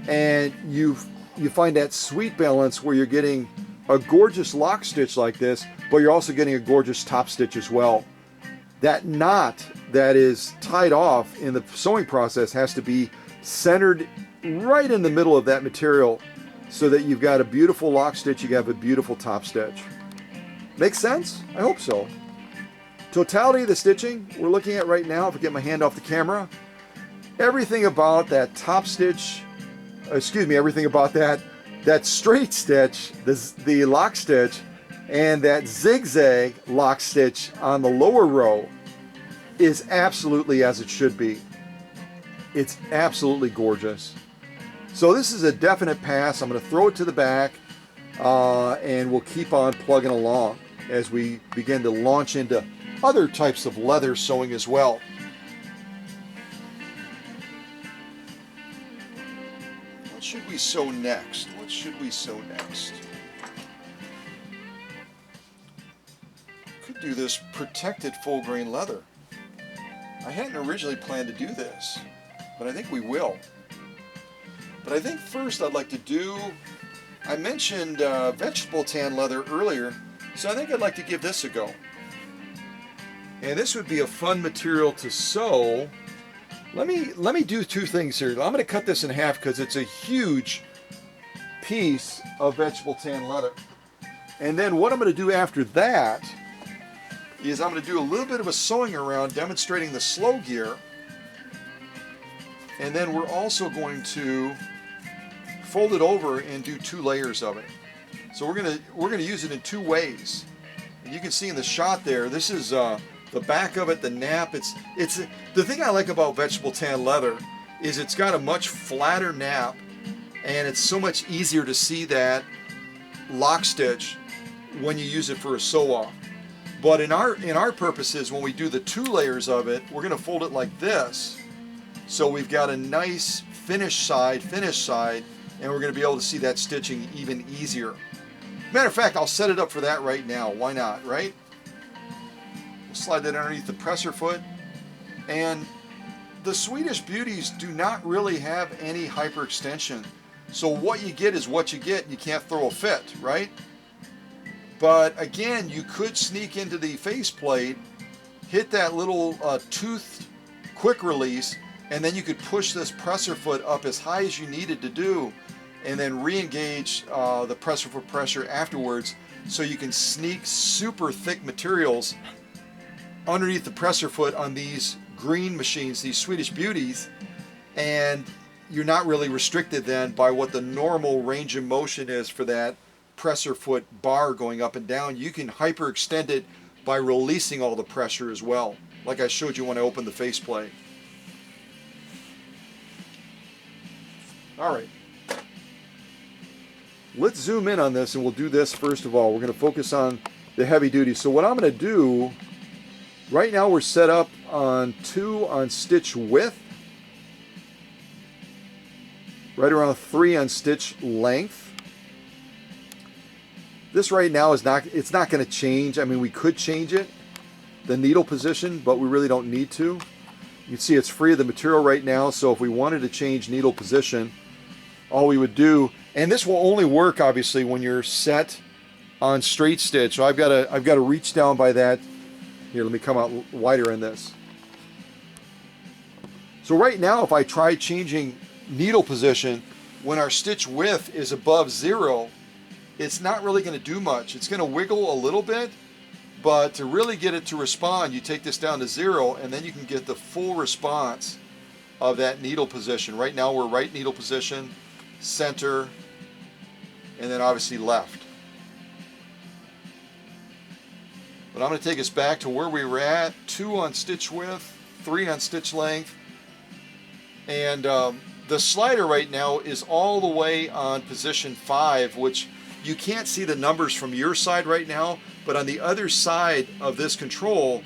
C: and you find that sweet balance where you're getting a gorgeous lock stitch like this, but you're also getting a gorgeous top stitch as well. That knot that is tied off in the sewing process has to be centered right in the middle of that material so that you've got a beautiful lock stitch, you have a beautiful top stitch. Makes sense? I hope so. Totality of the stitching we're looking at right now, if I get my hand off the camera, everything about that top stitch, everything about that straight stitch, the lock stitch, and that zigzag lock stitch on the lower row is absolutely as it should be. It's absolutely gorgeous. So this is a definite pass. I'm going to throw it to the back, and we'll keep on plugging along as we begin to launch into other types of leather sewing as well. What should we sew next? What should we sew next? Could do this protected full grain leather. I hadn't originally planned to do this, but I think we will. But I think first I'd like to do, I mentioned vegetable tan leather earlier, so I think I'd like to give this a go. And this would be a fun material to sew. Let me do two things here. I'm going to cut this in half because it's a huge piece of vegetable tan leather. And then what I'm going to do after that is I'm going to do a little bit of a sewing around demonstrating the slow gear. And then we're also going to fold it over and do 2 layers of it. So we're going to use it in 2 ways. And you can see in the shot there, this is the back of it, the nap. It's the thing I like about vegetable tan leather is it's got a much flatter nap, and it's so much easier to see that lock stitch when you use it for a sew off. But in our purposes, when we do the 2 layers of it, we're going to fold it like this, so we've got a nice finish side, and we're going to be able to see that stitching even easier. Matter of fact, I'll set it up for that right now. Why not, right? We'll slide that underneath the presser foot. And the Swedish beauties do not really have any hyperextension. So what you get is what you get. You can't throw a fit, right? But again, you could sneak into the faceplate, hit that little toothed quick release, and then you could push this presser foot up as high as you needed to do, and then re-engage the presser foot pressure afterwards, so you can sneak super thick materials underneath the presser foot on these green machines, these Swedish beauties, and you're not really restricted then by what the normal range of motion is for that presser foot bar going up and down. You can hyperextend it by releasing all the pressure as well, like I showed you when I opened the faceplate. All right, let's zoom in on this, and we'll do this first of all. We're going to focus on the heavy duty. So what I'm going to do, right now we're set up on 2 on stitch width, right around 3 on stitch length. This right now is it's not going to change. I mean, we could change it, the needle position, but we really don't need to. You can see it's free of the material right now, so if we wanted to change needle position, all we would do, and this will only work obviously when you're set on straight stitch. So I've got to reach down by that. Here, let me come out wider in this. So right now, if I try changing needle position when our stitch width is above 0, it's not really going to do much. It's going to wiggle a little bit, but to really get it to respond, you take this down to 0, and then you can get the full response of that needle position. Right now we're right needle position, center, and then obviously left. But I'm going to take us back to where we were at, 2 on stitch width, 3 on stitch length, and the slider right now is all the way on position 5, which you can't see the numbers from your side right now, but on the other side of this control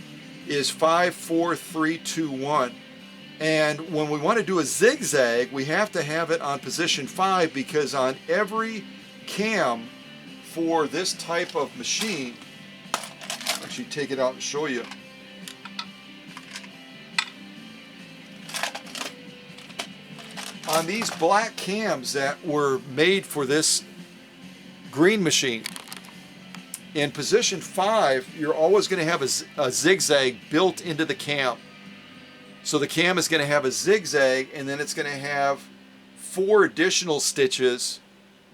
C: is 5, 4, 3, 2, 1. And when we want to do a zigzag, we have to have it on position 5, because on every cam for this type of machine, I'll actually take it out and show you. On these black cams that were made for this green machine, in position 5, you're always going to have a zigzag built into the cam. So the cam is going to have a zigzag, and then it's going to have 4 additional stitches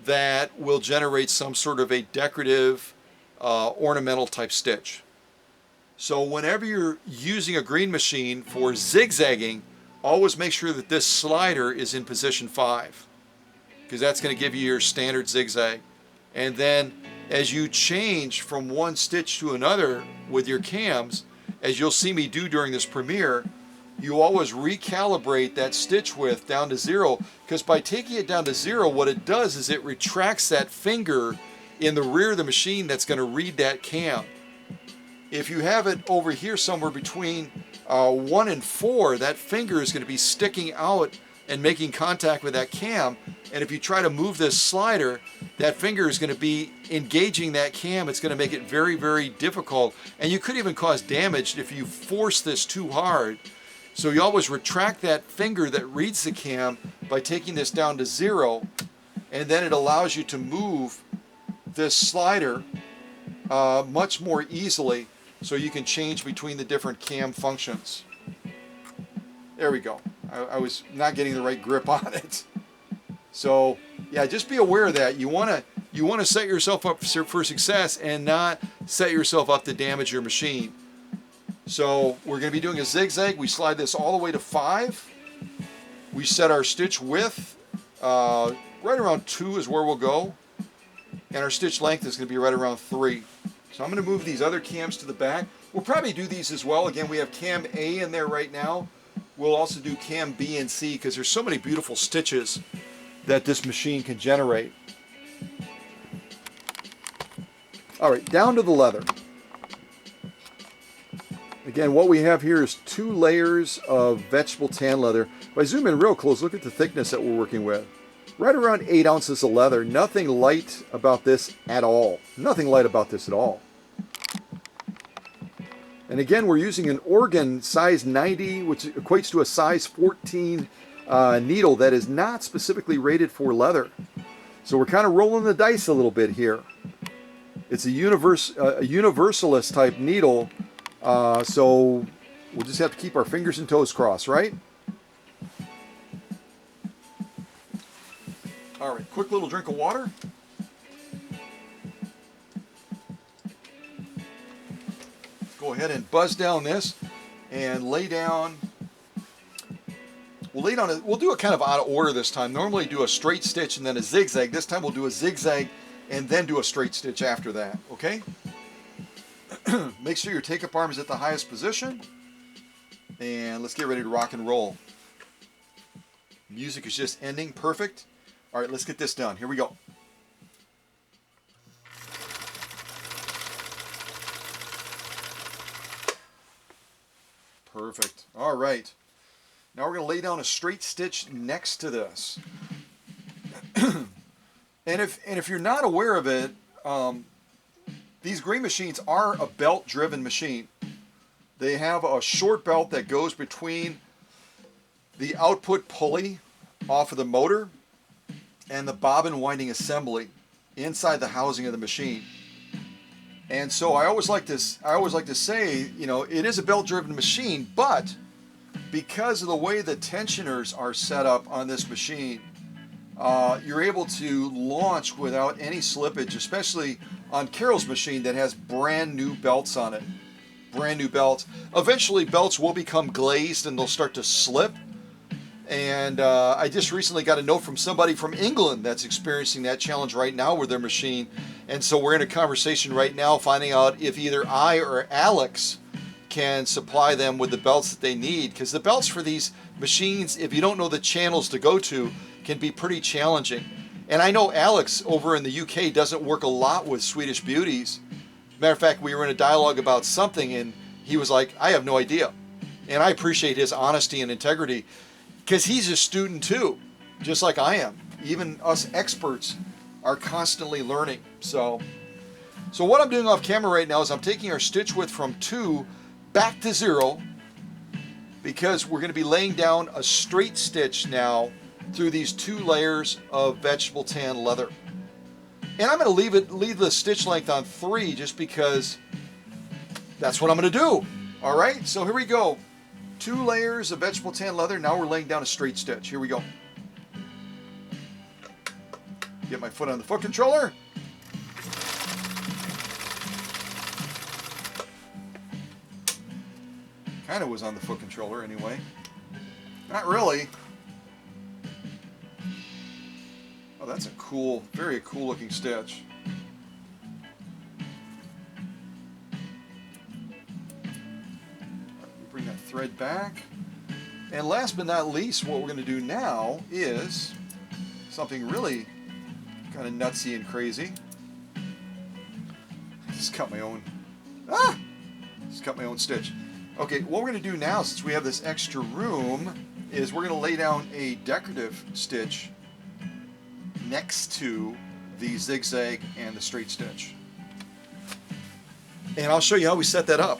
C: that will generate some sort of a decorative ornamental type stitch. So whenever you're using a green machine for zigzagging, always make sure that this slider is in position 5, because that's going to give you your standard zigzag. And then as you change from one stitch to another with your cams, as you'll see me do during this premiere, you always recalibrate that stitch width down to 0, because by taking it down to 0, what it does is it retracts that finger in the rear of the machine that's going to read that cam. If you have it over here somewhere between 1 and 4, that finger is going to be sticking out and making contact with that cam. And if you try to move this slider, that finger is going to be engaging that cam. It's going to make it very, very difficult. And you could even cause damage if you force this too hard. So you always retract that finger that reads the cam by taking this down to 0. And then it allows you to move this slider much more easily, so you can change between the different cam functions. There we go. I was not getting the right grip on it. So yeah, just be aware of that. You want to set yourself up for success and not set yourself up to damage your machine. So we're going to be doing a zigzag. We slide this all the way to 5. We set our stitch width right around 2 is where we'll go, and our stitch length is going to be right around 3. So I'm going to move these other cams to the back. We'll probably do these as well. Again, we have cam A in there right now. We'll also do cam B and C, because there's so many beautiful stitches that this machine can generate. All right, down to the leather. Again, what we have here is 2 layers of vegetable tan leather. If I zoom in real close, look at the thickness that we're working with. Right around 8 ounces of leather. Nothing light about this at all. Nothing light about this at all. And again, we're using an organ size 90, which equates to a size 14 needle that is not specifically rated for leather. So we're kind of rolling the dice a little bit here. It's a universalist type needle, so we'll just have to keep our fingers and toes crossed, right? All right, quick little drink of water. Go ahead and buzz down this and lay down. We'll do it kind of out of order this time. Normally do a straight stitch and then a zigzag. This time we'll do a zigzag and then do a straight stitch after that, okay? Make sure your take-up arm is at the highest position. And let's get ready to rock and roll. Music is just ending, perfect. All right, let's get this done. Here we go. Perfect. All right. Now we're going to lay down a straight stitch next to this. And if you're not aware of it, these green machines are a belt-driven machine. They have a short belt that goes between the output pulley off of the motor and the bobbin winding assembly inside the housing of the machine. And so I always like to say, you know, it is a belt-driven machine, but because of the way the tensioners are set up on this machine, you're able to launch without any slippage, especially on Carol's machine that has brand new belts on it. Brand new belts. Eventually belts will become glazed and they'll start to slip. And I just recently got a note from somebody from England that's experiencing that challenge right now with their machine. And so we're in a conversation right now finding out if either I or Alex can supply them with the belts that they need. Because the belts for these machines, if you don't know the channels to go to, can be pretty challenging. And I know Alex over in the UK doesn't work a lot with Swedish beauties. Matter of fact, we were in a dialogue about something and he was like, I have no idea. And I appreciate his honesty and integrity, because he's a student too, just like I am. Even us experts are constantly learning. So what I'm doing off camera right now is I'm taking our stitch width from 2 back to 0, because we're going to be laying down a straight stitch now through these 2 layers of vegetable tan leather. And I'm going to leave the stitch length on 3 just because that's what I'm going to do. All right, so here we go. 2 layers of vegetable tan leather. Now we're laying down a straight stitch. Here we go. Get my foot on the foot controller. Kind of was on the foot controller anyway. Not really. Oh, that's a cool, very cool looking stitch. Bring that thread back. And last but not least, what we're going to do now is something really kind of nutsy and crazy. Just cut my own. Just cut my own stitch. Okay, what we're going to do now, since we have this extra room, is we're going to lay down a decorative stitch next to the zigzag and the straight stitch. And I'll show you how we set that up.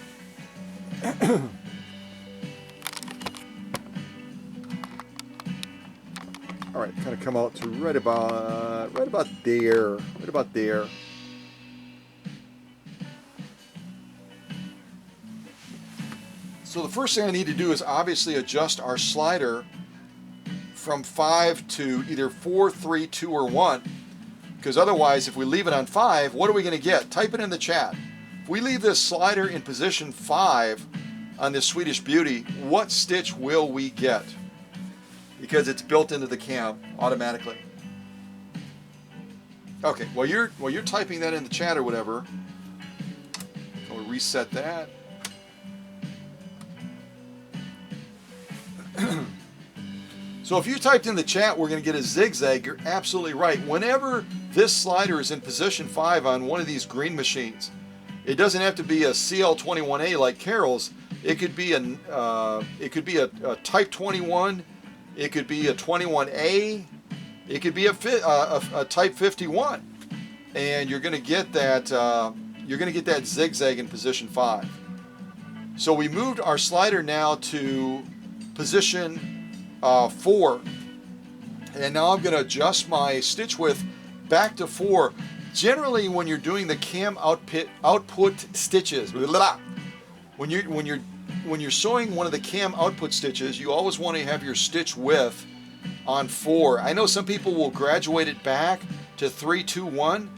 C: All right, kind of come out to right about there, right about there. So the first thing I need to do is obviously adjust our slider from 5 to either 4, 3, 2, or 1. Because otherwise, if we leave it on 5, what are we going to get? Type it in the chat. If we leave this slider in position 5 on this Swedish Beauty, what stitch will we get? Because it's built into the cam automatically. Okay, while you're typing that in the chat or whatever, we'll reset that. So if you typed in the chat, we're going to get a zigzag, you're absolutely right. Whenever this slider is in position 5 on one of these green machines, it doesn't have to be a CL-21A like Carol's. It could be a Type 21. It could be a 21A. It could be a Type 51, and you're going to get that. You're going to get that zigzag in position 5. So we moved our slider now to position 4, and now I'm going to adjust my stitch width back to 4. Generally, when you're doing the cam output stitches, when you're sewing one of the cam output stitches, you always want to have your stitch width on 4. I know some people will graduate it back to 3, 2, 1,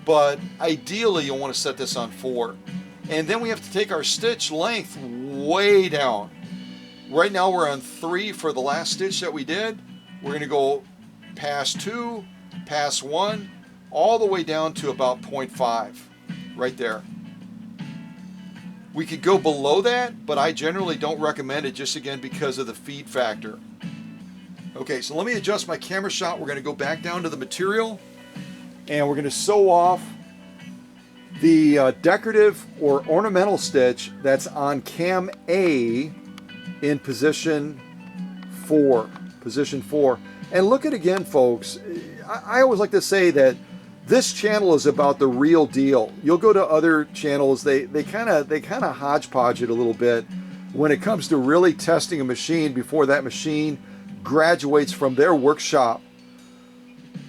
C: but ideally you'll want to set this on 4. And then we have to take our stitch length way down. Right now we're on 3 for the last stitch that we did. We're going to go past 2, past 1, all the way down to about 0.5, right there. We could go below that, but I generally don't recommend it, just again because of the feed factor. Okay, so let me adjust my camera shot. We're going to go back down to the material, and we're going to sew off the decorative or ornamental stitch that's on cam A in position 4. Position 4. And look at again, folks, I always like to say that this channel is about the real deal. You'll go to other channels, they kind of hodgepodge it a little bit when it comes to really testing a machine before that machine graduates from their workshop.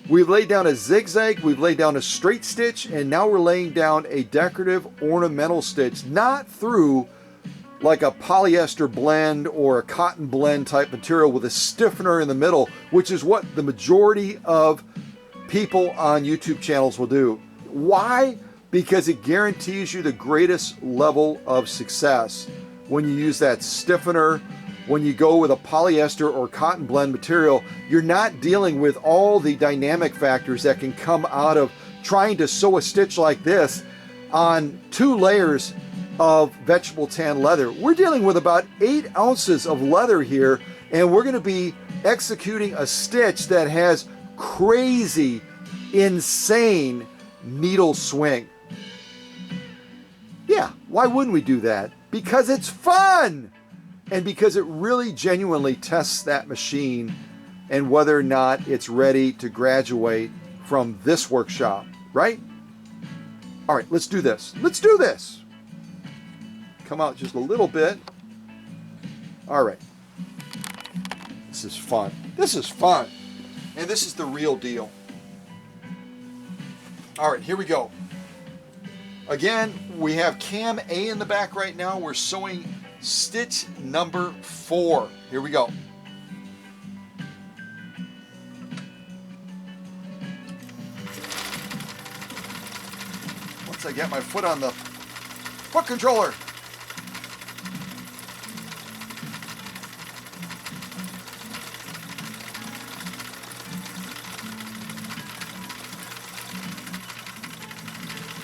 C: We've laid down a zigzag, we've laid down a straight stitch, and now we're laying down a decorative ornamental stitch, not through like a polyester blend or a cotton blend type material with a stiffener in the middle, which is what the majority of people on YouTube channels will do. Why? Because it guarantees you the greatest level of success when you use that stiffener. When you go with a polyester or cotton blend material, you're not dealing with all the dynamic factors that can come out of trying to sew a stitch like this on 2 layers of vegetable tan leather. We're dealing with about 8 ounces of leather here, and we're going to be executing a stitch that has crazy, insane needle swing. Yeah, why wouldn't we do that? Because it's fun! And because it really genuinely tests that machine and whether or not it's ready to graduate from this workshop, right? All right, let's do this. Let's do this. Come out just a little bit. All right. This is fun. This is fun. And this is the real deal. All right, here we go. Again, we have cam A in the back right now. We're sewing stitch number 4. Here we go. Once I get my foot on the foot controller.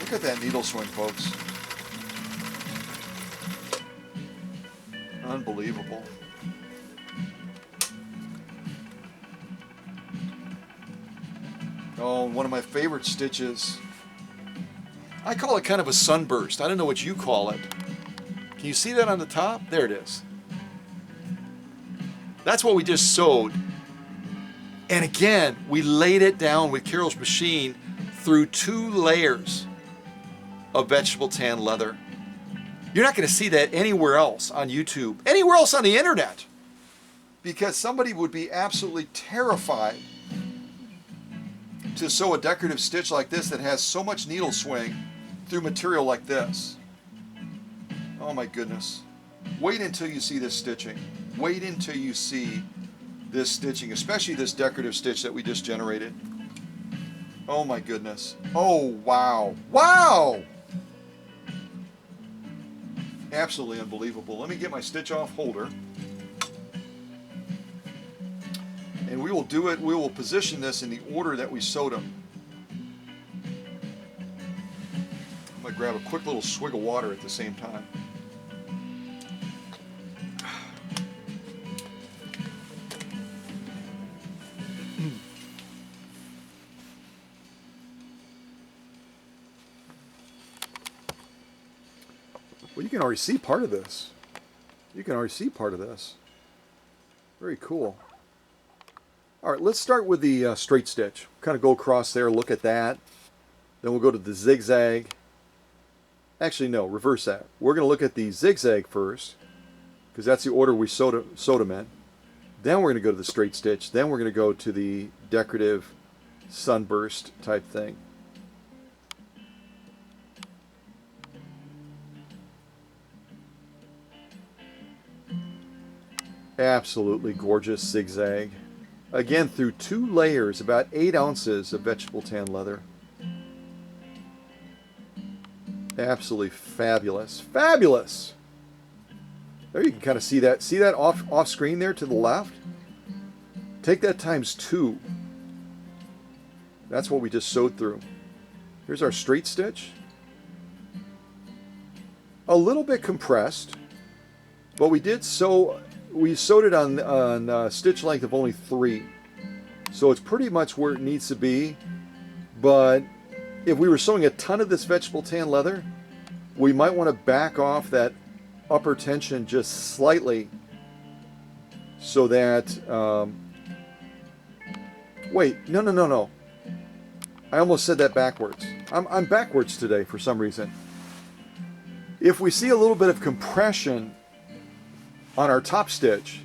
C: Look at that needle swing, folks. Unbelievable. Oh, one of my favorite stitches. I call it kind of a sunburst. I don't know what you call it. Can you see that on the top? There it is. That's what we just sewed. And again, we laid it down with Carol's machine through 2 layers of vegetable tan leather. You're not going to see that anywhere else on YouTube, anywhere else on the internet, because somebody would be absolutely terrified to sew a decorative stitch like this that has so much needle swing through material like this. Oh my goodness. Wait until you see this stitching. Wait until you see this stitching, especially this decorative stitch that we just generated. Oh my goodness. Oh wow. Wow! Absolutely unbelievable. Let me get my stitch off holder. And we will do it, we will position this in the order that we sewed them. I'm going to grab a quick little swig of water at the same time. Well, you can already see part of this. You can already see part of this. Very cool. All right, let's start with the straight stitch. Kind of go across there, look at that. Then we'll go to the zigzag. Actually, no, reverse that. We're going to look at the zigzag first, because that's the order we sewed them in. Then we're going to go to the straight stitch. Then we're going to go to the decorative sunburst type thing. Absolutely gorgeous zigzag. Again, through 2 layers, about 8 ounces of vegetable tan leather. Absolutely fabulous. Fabulous! There you can kind of see that. See that off screen there to the left? Take that times 2. That's what we just sewed through. Here's our straight stitch. A little bit compressed, but we did sew. We sewed it on stitch length of only 3. So it's pretty much where it needs to be. But if we were sewing a ton of this vegetable tan leather, we might want to back off that upper tension just slightly so that... wait, no. I almost said that backwards. I'm backwards today for some reason. If we see a little bit of compression on our top stitch,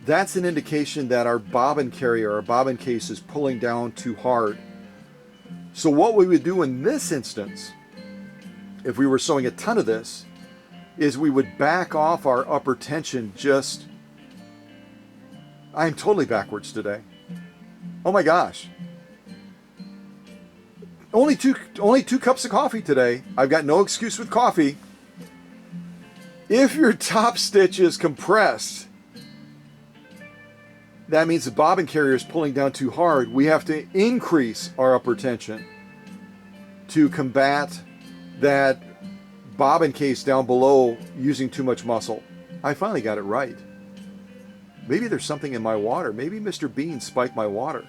C: that's an indication that our bobbin carrier, our bobbin case, is pulling down too hard. So what we would do in this instance, if we were sewing a ton of this, is we would back off our upper tension just... I'm totally backwards today. Oh my gosh. Only two cups of coffee today. I've got no excuse with coffee. If your top stitch is compressed, that means the bobbin carrier is pulling down too hard. We have to increase our upper tension to combat that bobbin case down below using too much muscle. I finally got it right. Maybe there's something in my water. Maybe Mr. Bean spiked my water.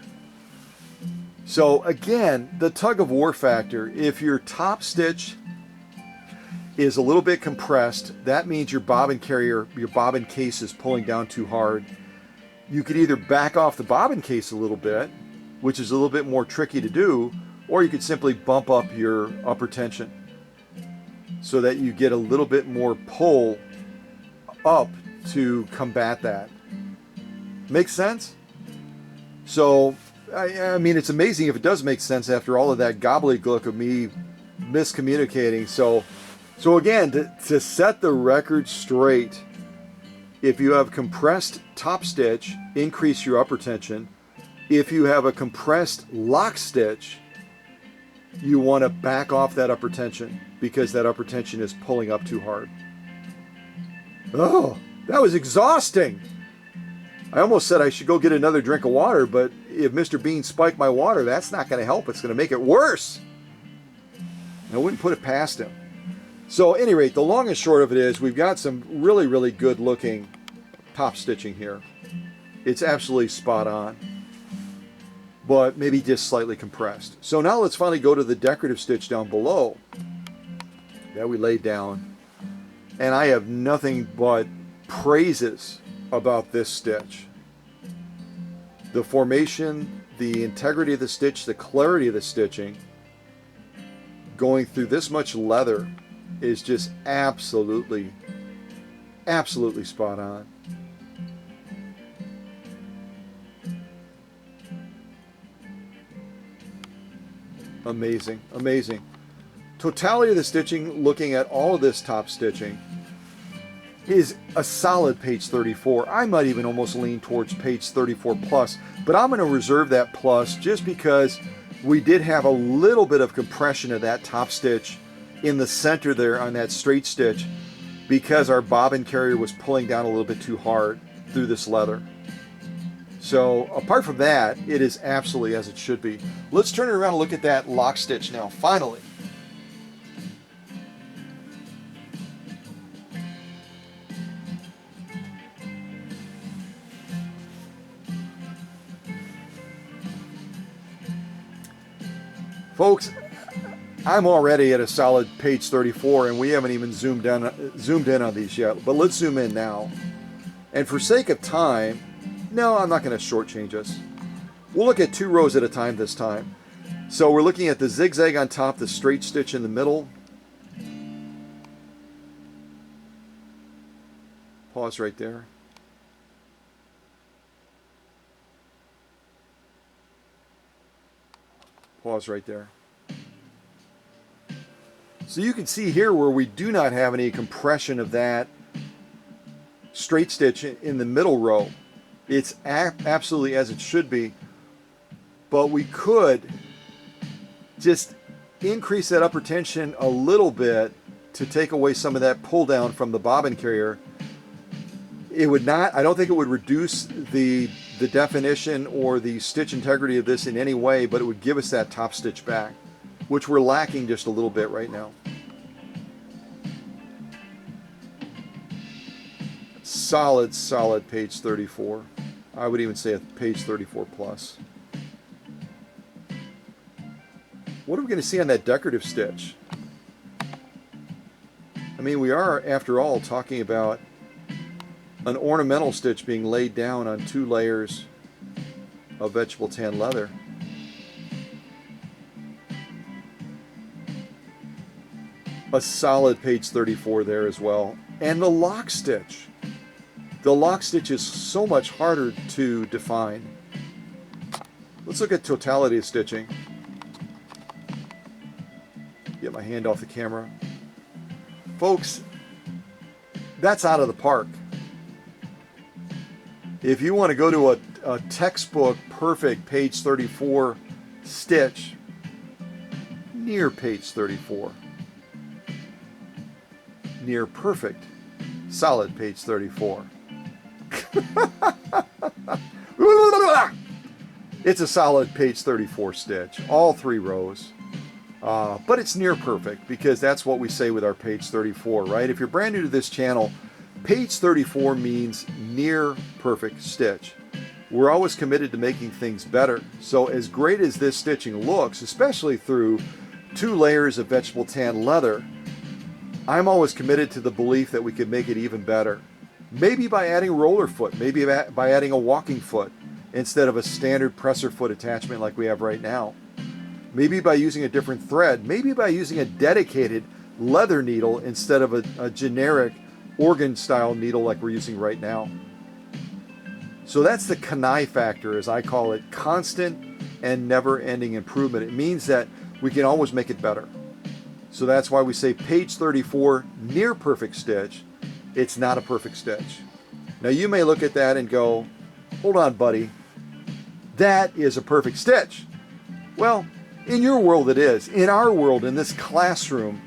C: So again, the tug of war factor, if your top stitch is a little bit compressed, that means your bobbin carrier, your bobbin case is pulling down too hard. You could either back off the bobbin case a little bit, which is a little bit more tricky to do, or you could simply bump up your upper tension so that you get a little bit more pull up to combat that. Makes sense? So, I mean, it's amazing if it does make sense after all of that gobbledygook of me miscommunicating. So again, to set the record straight, if you have compressed top stitch, increase your upper tension. If you have a compressed lock stitch, you want to back off that upper tension because that upper tension is pulling up too hard. Oh, that was exhausting. I almost said I should go get another drink of water, but if Mr. Bean spiked my water, that's not going to help. It's going to make it worse. I wouldn't put it past him. So at any rate, the long and short of it is we've got some really, really good looking top stitching here. It's absolutely spot on, but maybe just slightly compressed. So now let's finally go to the decorative stitch down below that we laid down. And I have nothing but praises about this stitch. The formation, the integrity of the stitch, the clarity of the stitching, going through this much leather is just absolutely, absolutely spot on. Amazing, amazing. Totality of the stitching, looking at all of this top stitching, is a solid page 34. I might even almost lean towards page 34 plus, but I'm going to reserve that plus just because we did have a little bit of compression of that top stitch in the center there on that straight stitch because our bobbin carrier was pulling down a little bit too hard through this leather. So apart from that, it is absolutely as it should be. Let's turn it around and look at that lock stitch now, finally. Folks, I'm already at a solid page 34 and we haven't even zoomed in on these yet, but let's zoom in now. And for sake of time, no, I'm not going to shortchange us. We'll look at 2 rows at a time this time. So we're looking at the zigzag on top, the straight stitch in the middle. Pause right there. Pause right there. So you can see here where we do not have any compression of that straight stitch in the middle row. It's absolutely as it should be, but we could just increase that upper tension a little bit to take away some of that pull down from the bobbin carrier. It would not, I don't think it would reduce the definition or the stitch integrity of this in any way, but it would give us that top stitch back, which we're lacking just a little bit right now. Solid, solid page 34. I would even say a page 34 plus. What are we going to see on that decorative stitch? I mean, we are, after all, talking about an ornamental stitch being laid down on 2 layers of vegetable tan leather. A solid page 34 there as well. And the lock stitch. The lock stitch is so much harder to define. Let's look at totality of stitching. Get my hand off the camera. Folks, that's out of the park. If you want to go to a textbook perfect page 34 stitch, near page 34. Near perfect, solid page 34. It's a solid page 34 stitch, all 3 rows. But it's near perfect because that's what we say with our page 34, right? If you're brand new to this channel, page 34 means near perfect stitch. We're always committed to making things better. So as great as this stitching looks, especially through 2 layers of vegetable tan leather, I'm always committed to the belief that we could make it even better. Maybe by adding roller foot, maybe by adding a walking foot, instead of a standard presser foot attachment like we have right now. Maybe by using a different thread, maybe by using a dedicated leather needle instead of a generic organ style needle like we're using right now. So that's the Kanai factor, as I call it, constant and never-ending improvement. It means that we can always make it better. So that's why we say page 34, near perfect stitch. It's not a perfect stitch. Now you may look at that and go, hold on, buddy, that is a perfect stitch. Well, in your world it is. In our world, in this classroom,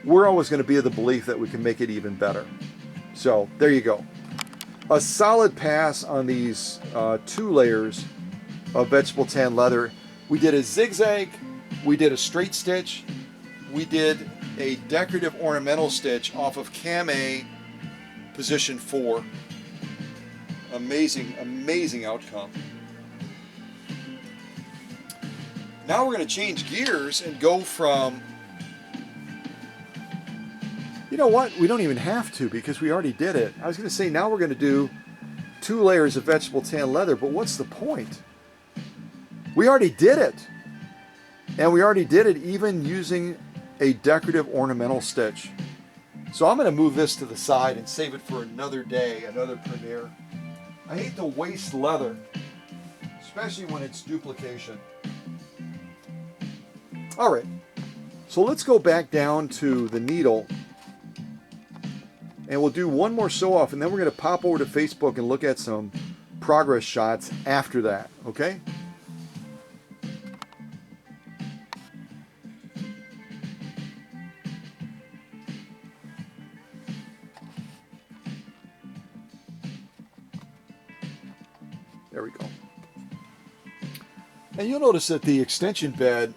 C: we're always going to be of the belief that we can make it even better. So there you go. A solid pass on these 2 layers of vegetable tan leather. We did a zigzag, we did a straight stitch, we did a decorative ornamental stitch off of Cam A position 4. Amazing, amazing outcome. Now we're going to change gears and go from, you know what, we don't even have to because we already did it. I was going to say now we're going to do 2 layers of vegetable tan leather, but what's the point? We already did it. And we already did it even using a decorative ornamental stitch. So I'm going to move this to the side and save it for another day, another premiere. I hate to waste leather, especially when it's duplication. All right, so let's go back down to the needle and we'll do one more sew off and then we're going to pop over to Facebook and look at some progress shots after that, okay? There we go. And you'll notice that the extension bed,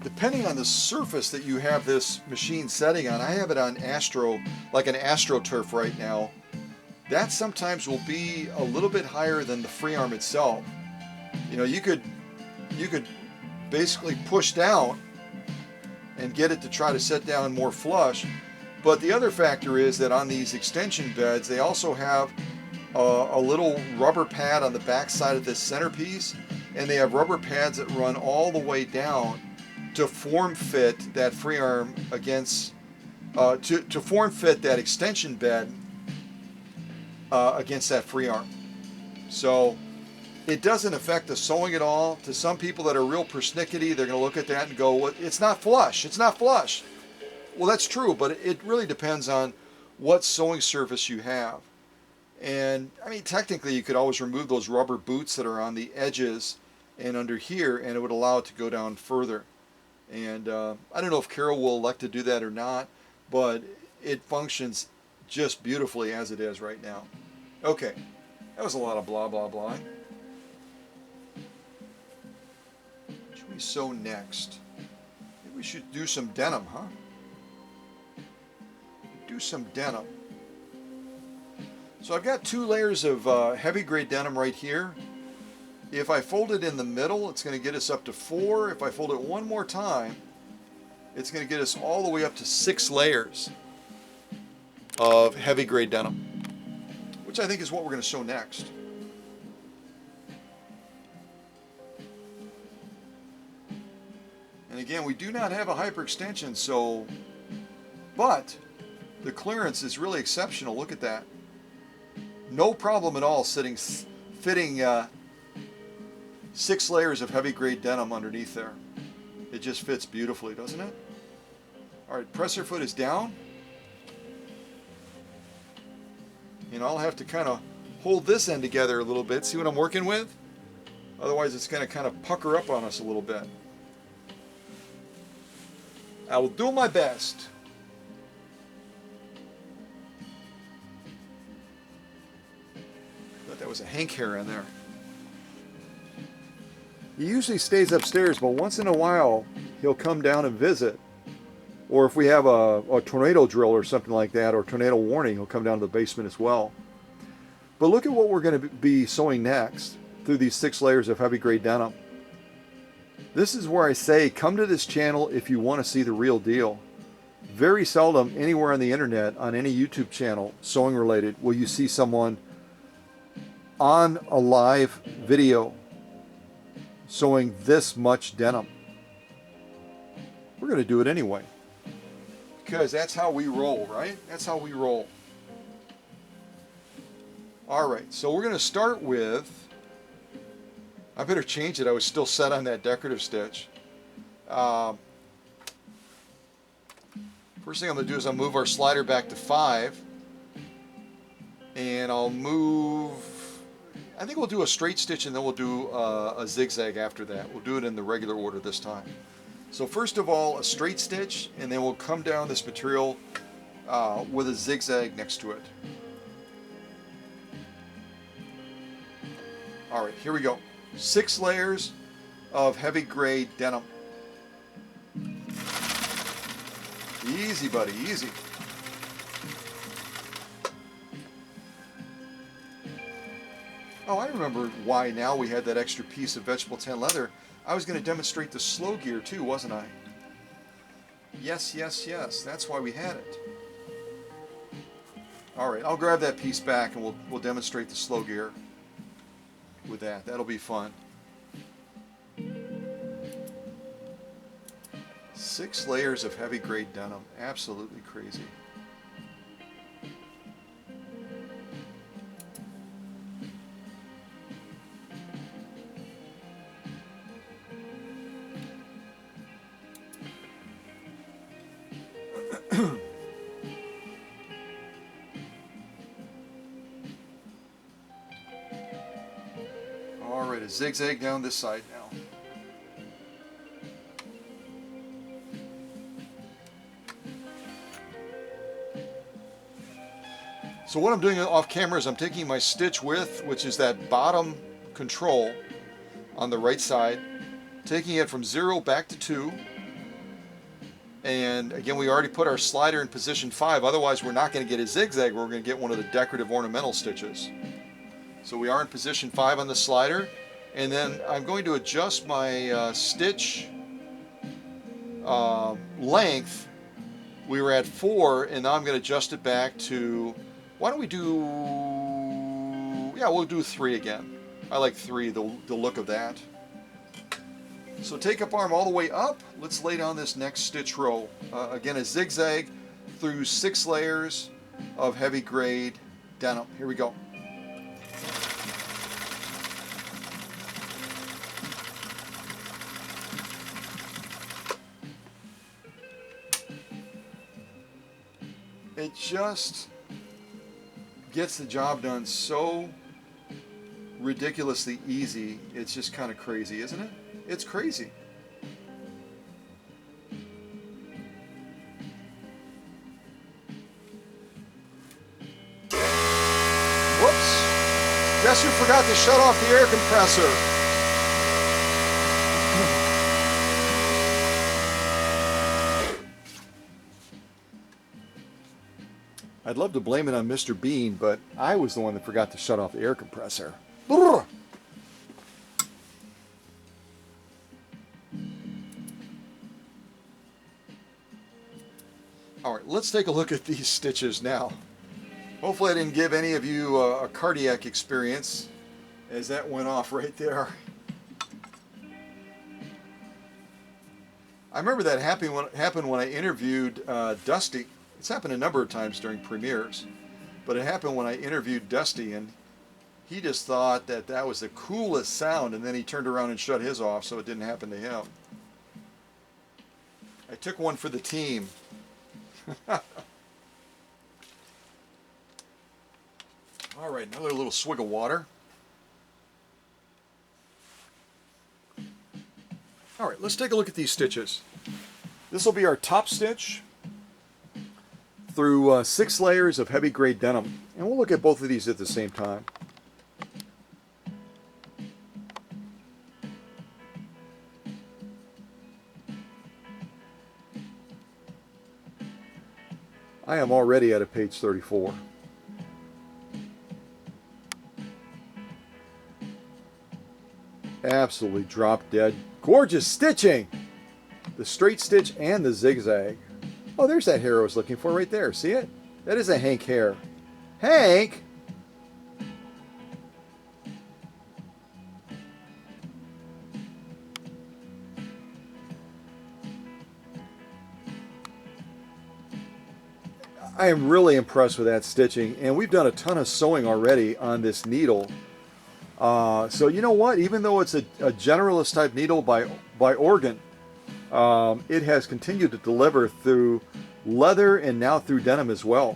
C: depending on the surface that you have this machine setting on, I have it on Astro, like an AstroTurf right now. That sometimes will be a little bit higher than the free arm itself. You know, you could basically push down and get it to try to set down more flush. But the other factor is that on these extension beds, they also have a little rubber pad on the back side of this centerpiece, and they have rubber pads that run all the way down to form fit that free arm against, to form fit that extension bed against that free arm. So it doesn't affect the sewing at all. To some people that are real persnickety, they're going to look at that and go, well, it's not flush, it's not flush. Well, that's true, but it really depends on what sewing surface you have. And I mean, technically you could always remove those rubber boots that are on the edges and under here, and it would allow it to go down further. And I don't know if Carol will elect to do that or not, but it functions just beautifully as it is right now. Okay, that was a lot of blah blah blah. What should we sew next? Maybe we should do some denim, huh? Do some denim. So I've got 2 layers of heavy grade denim right here. If I fold it in the middle, it's going to get us up to 4. If I fold it one more time, it's going to get us all the way up to 6 layers of heavy grade denim, which I think is what we're going to sew next. And again, we do not have a hyperextension, so, but the clearance is really exceptional. Look at that. No problem at all fitting 6 layers of heavy grade denim underneath there. It just fits beautifully, doesn't it? All right, presser foot is down. And I'll have to kind of hold this end together a little bit, see what I'm working with? Otherwise it's going to kind of pucker up on us a little bit. I will do my best. Thought that was a Hank hair in there. He usually stays upstairs, but once in a while he'll come down and visit. Or if we have a tornado drill or something like that, or tornado warning, he'll come down to the basement as well. But look at what we're going to be sewing next through these 6 layers of heavy grade denim. This is where I say, come to this channel if you want to see the real deal. Very seldom anywhere on the internet, on any YouTube channel, sewing related, will you see someone on a live video showing this much denim. We're going to do it anyway. Because that's how we roll, right? That's how we roll. Alright, so we're going to start with... I better change it. I was still set on that decorative stitch. First thing I'm going to do is I'll move our slider back to 5. And I'll move... I think we'll do a straight stitch and then we'll do a zigzag after that. We'll do it in the regular order this time. So first of all, a straight stitch, and then we'll come down this material with a zigzag next to it. Alright, here we go. 6 layers of heavy grade denim. Easy, buddy, easy. Oh, I remember why now we had that extra piece of vegetable tan leather. I was going to demonstrate the slow gear too, wasn't I? Yes, yes, yes. That's why we had it. Alright, I'll grab that piece back and we'll demonstrate the slow gear with that. That'll be fun. 6 layers of heavy grade denim. Absolutely crazy. Alright, a zigzag down this side now. So what I'm doing off camera is I'm taking my stitch width, which is that bottom control on the right side, taking it from 0 back to 2. And again, we already put our slider in position 5, otherwise we're not going to get a zigzag, we're going to get one of the decorative ornamental stitches. So we are in position 5 on the slider, and then I'm going to adjust my stitch length. We were at 4, and now I'm going to adjust it back to, why don't we do, yeah, we'll do 3 again. I like 3, the look of that. So take up arm all the way up. Let's lay down this next stitch row. Again, a zigzag through 6 layers of heavy grade denim. Here we go. It just gets the job done so ridiculously easy. It's just kind of crazy, isn't it? It's crazy. Whoops! Guess who forgot to shut off the air compressor? I'd love to blame it on Mr. Bean, but I was the one that forgot to shut off the air compressor. Brrr. Alright, let's take a look at these stitches now. Hopefully I didn't give any of you a cardiac experience as that went off right there. I remember that happened when I interviewed Dusty. It's happened a number of times during premieres, but it happened when I interviewed Dusty, and he just thought that that was the coolest sound, and then he turned around and shut his off so it didn't happen to him. I took one for the team. All right, another little swig of water. All right, let's take a look at these stitches. This will be our top stitch through 6 layers of heavy grade denim, and we'll look at both of these at the same time. I am already at page 34. Absolutely drop dead gorgeous stitching! The straight stitch and the zigzag. Oh, there's that hair I was looking for right there. See it? That is a Hank hair. Hank! I am really impressed with that stitching, and we've done a ton of sewing already on this needle. So you know what? Even though it's a generalist type needle by organ, it has continued to deliver through leather and now through denim as well.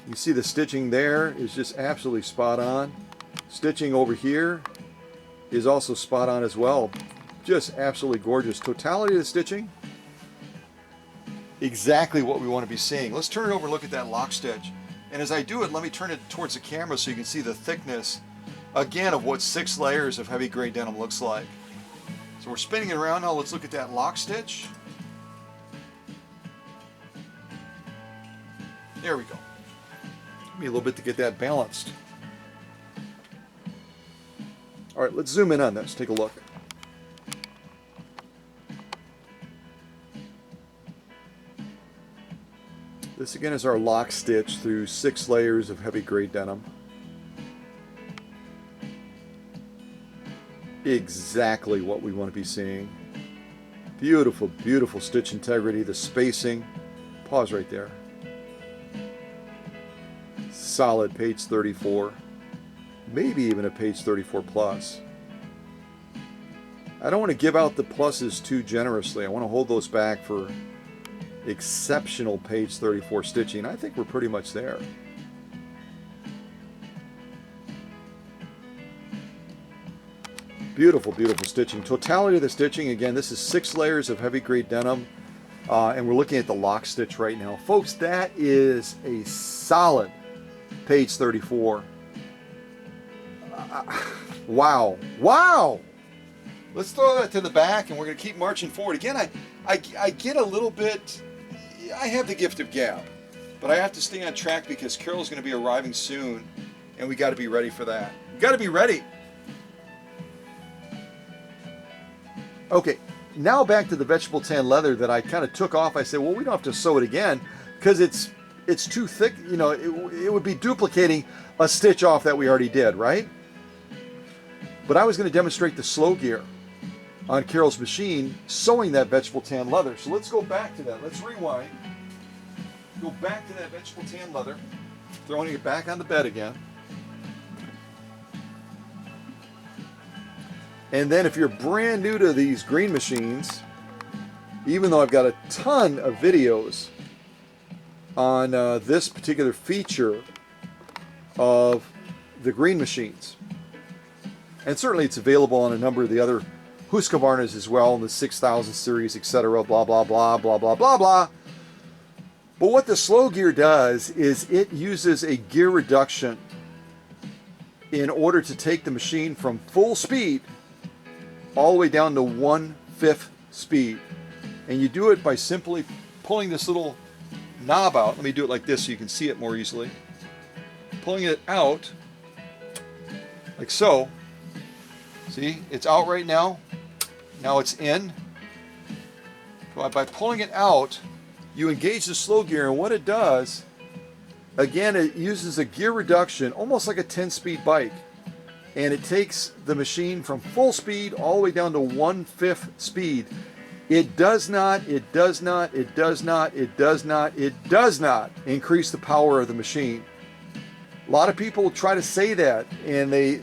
C: You see the stitching there is just absolutely spot on. Stitching over here is also spot on as well. Just absolutely gorgeous. Totality of the stitching, exactly what we want to be seeing. Let's turn it over and look at that lock stitch. And as I do it, let me turn it towards the camera so you can see the thickness, again, of what 6 layers of heavy gray denim looks like. So we're spinning it around now. Let's look at that lock stitch. There we go. Give me a little bit to get that balanced. All right, let's zoom in on this. Take a look. This again is our lock stitch through 6 layers of heavy gray denim. Exactly what we want to be seeing. Beautiful, beautiful stitch integrity, the spacing. Pause right there. Solid page 34. Maybe even a page 34 plus. I don't want to give out the pluses too generously. I want to hold those back for exceptional page 34 stitching. I think we're pretty much there. Beautiful, beautiful stitching. Totality of the stitching, again, this is 6 layers of heavy grade denim, and we're looking at the lock stitch right now. Folks, that is a solid page 34. Wow. Wow! Let's throw that to the back, and we're going to keep marching forward. Again, I get a little bit, I have the gift of gab, but I have to stay on track because Carol's going to be arriving soon, and we got to be ready for that. We got to be ready. Okay, now back to the vegetable tan leather that I kind of took off. I said, well, we don't have to sew it again because it's too thick. You know, it would be duplicating a stitch off that we already did, right? But I was going to demonstrate the slow gear on Carol's machine sewing that vegetable tan leather. So let's go back to that. Let's rewind. Go back to that vegetable tan leather. Throwing it back on the bed again. And then if you're brand new to these green machines, even though I've got a ton of videos on this particular feature of the green machines, and certainly it's available on a number of the other Husqvarnas as well, in the 6000 series, etc., blah, blah, blah, blah, blah, blah, blah. But what the slow gear does is it uses a gear reduction in order to take the machine from full speed all the way down to 1/5 speed. And you do it by simply pulling this little knob out. Let me do it like this so you can see it more easily. Pulling it out like so. See, it's out right now. Now it's in. By pulling it out, you engage the slow gear, and what it does, again, it uses a gear reduction, almost like a 10-speed bike. And it takes the machine from full speed all the way down to 1/5 speed. It does not increase the power of the machine. A lot of people try to say that, and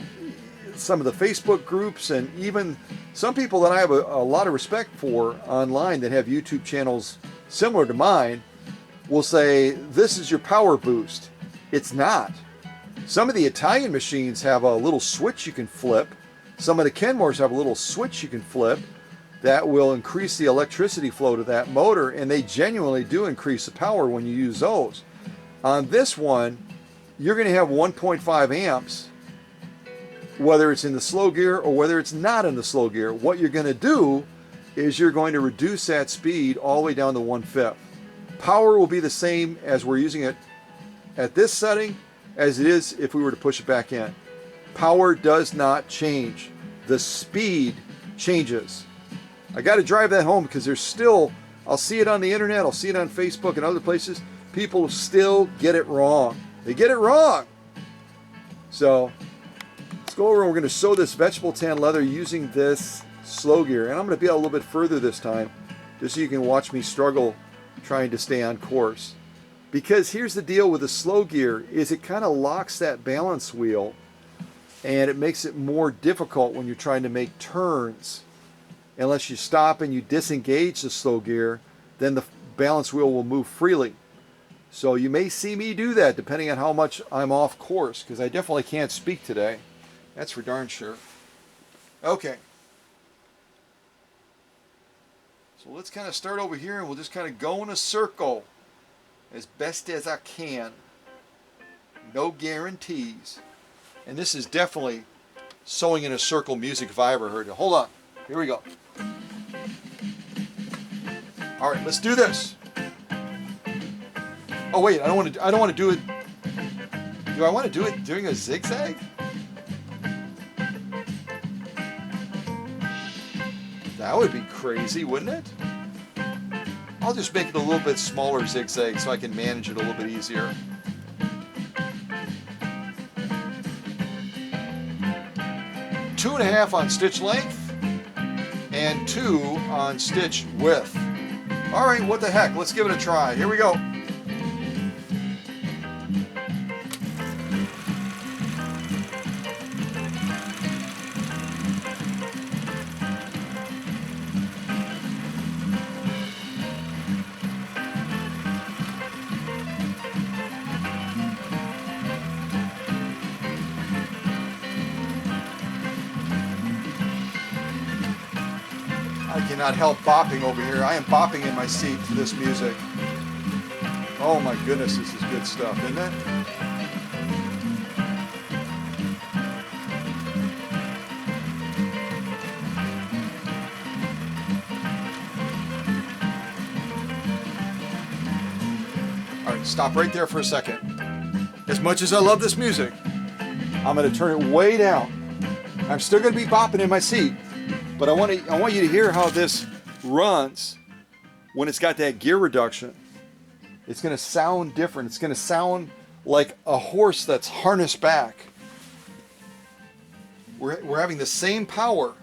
C: some of the Facebook groups and even some people that I have a lot of respect for online that have YouTube channels similar to mine will say, this is your power boost. It's not. Some of the Italian machines have a little switch you can flip. Some of the Kenmores have a little switch you can flip that will increase the electricity flow to that motor, and they genuinely do increase the power when you use those. On this one, you're going to have 1.5 amps, whether it's in the slow gear or whether it's not in the slow gear. What you're going to do is you're going to reduce that speed all the way down to 1/5. Power will be the same as we're using it at this setting as it is if we were to push it back in. Power does not change. The speed changes. I got to drive that home because there's still, I'll see it on the internet, I'll see it on Facebook and other places, people still get it wrong. They get it wrong. So let's go over and we're going to sew this vegetable tan leather using this slow gear. And I'm going to be a little bit further this time just so you can watch me struggle trying to stay on course. Because here's the deal with the slow gear is it kind of locks that balance wheel, and it makes it more difficult when you're trying to make turns. Unless you stop and you disengage the slow gear, then the balance wheel will move freely. So you may see me do that depending on how much I'm off course, because I definitely can't speak today. That's for darn sure. Okay. So let's kind of start over here and we'll just kind of go in a circle as best as I can. No guarantees. And this is definitely sewing in a circle music if I ever heard it. Hold on. Here we go. All right, let's do this. Oh wait, I don't want to do it. Do I want to do it during a zigzag? That would be crazy, wouldn't it? I'll just make it a little bit smaller zigzag so I can manage it a little bit easier. Two and a half on stitch length and 2 on stitch width. All right, what the heck? Let's give it a try. Here we go. I cannot help bopping over here. I am bopping in my seat to this music. Oh my goodness, this is good stuff, isn't it? All right, stop right there for a second. As much as I love this music, I'm going to turn it way down. I'm still going to be bopping in my seat. But I want you to hear how this runs when it's got that gear reduction. It's going to sound different. It's going to sound like a horse that's harnessed back. We're having the same power,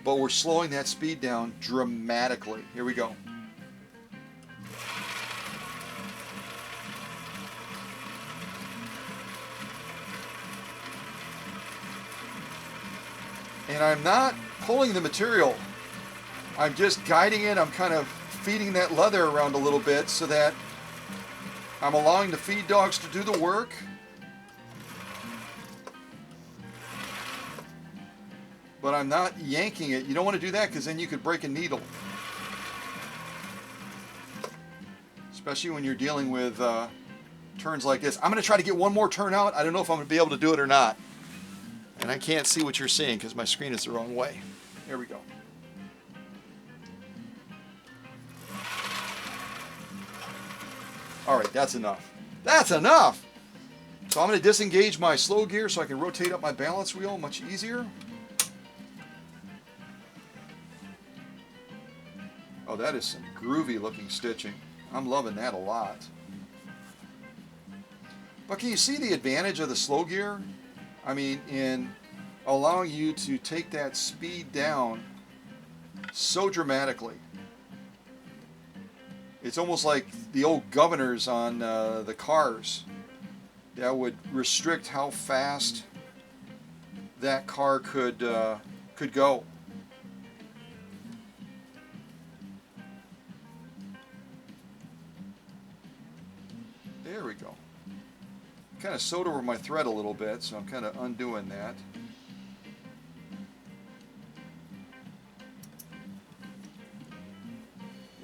C: but we're slowing that speed down dramatically. Here we go. And I'm not pulling the material. I'm just guiding it. I'm kind of feeding that leather around a little bit so that I'm allowing the feed dogs to do the work. But I'm not yanking it. You don't want to do that because then you could break a needle. Especially when you're dealing with turns like this. I'm going to try to get one more turn out. I don't know if I'm going to be able to do it or not. And I can't see what you're seeing because my screen is the wrong way. Here we go. All right, that's enough. That's enough! So I'm going to disengage my slow gear so I can rotate up my balance wheel much easier. Oh, that is some groovy looking stitching. I'm loving that a lot. But can you see the advantage of the slow gear? I mean, in allowing you to take that speed down so dramatically. It's almost like the old governors on the cars that would restrict how fast that car could go. There we go. Kind of sewed over my thread a little bit, so I'm kind of undoing that.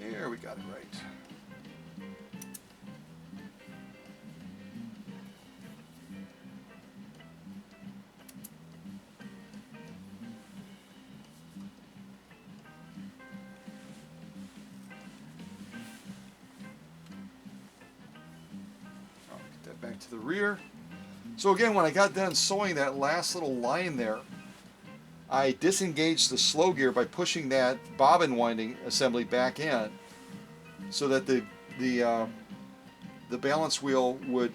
C: There, we got it right. Back to the rear. So again, when I got done sewing that last little line there, I disengaged the slow gear by pushing that bobbin winding assembly back in so that the balance wheel would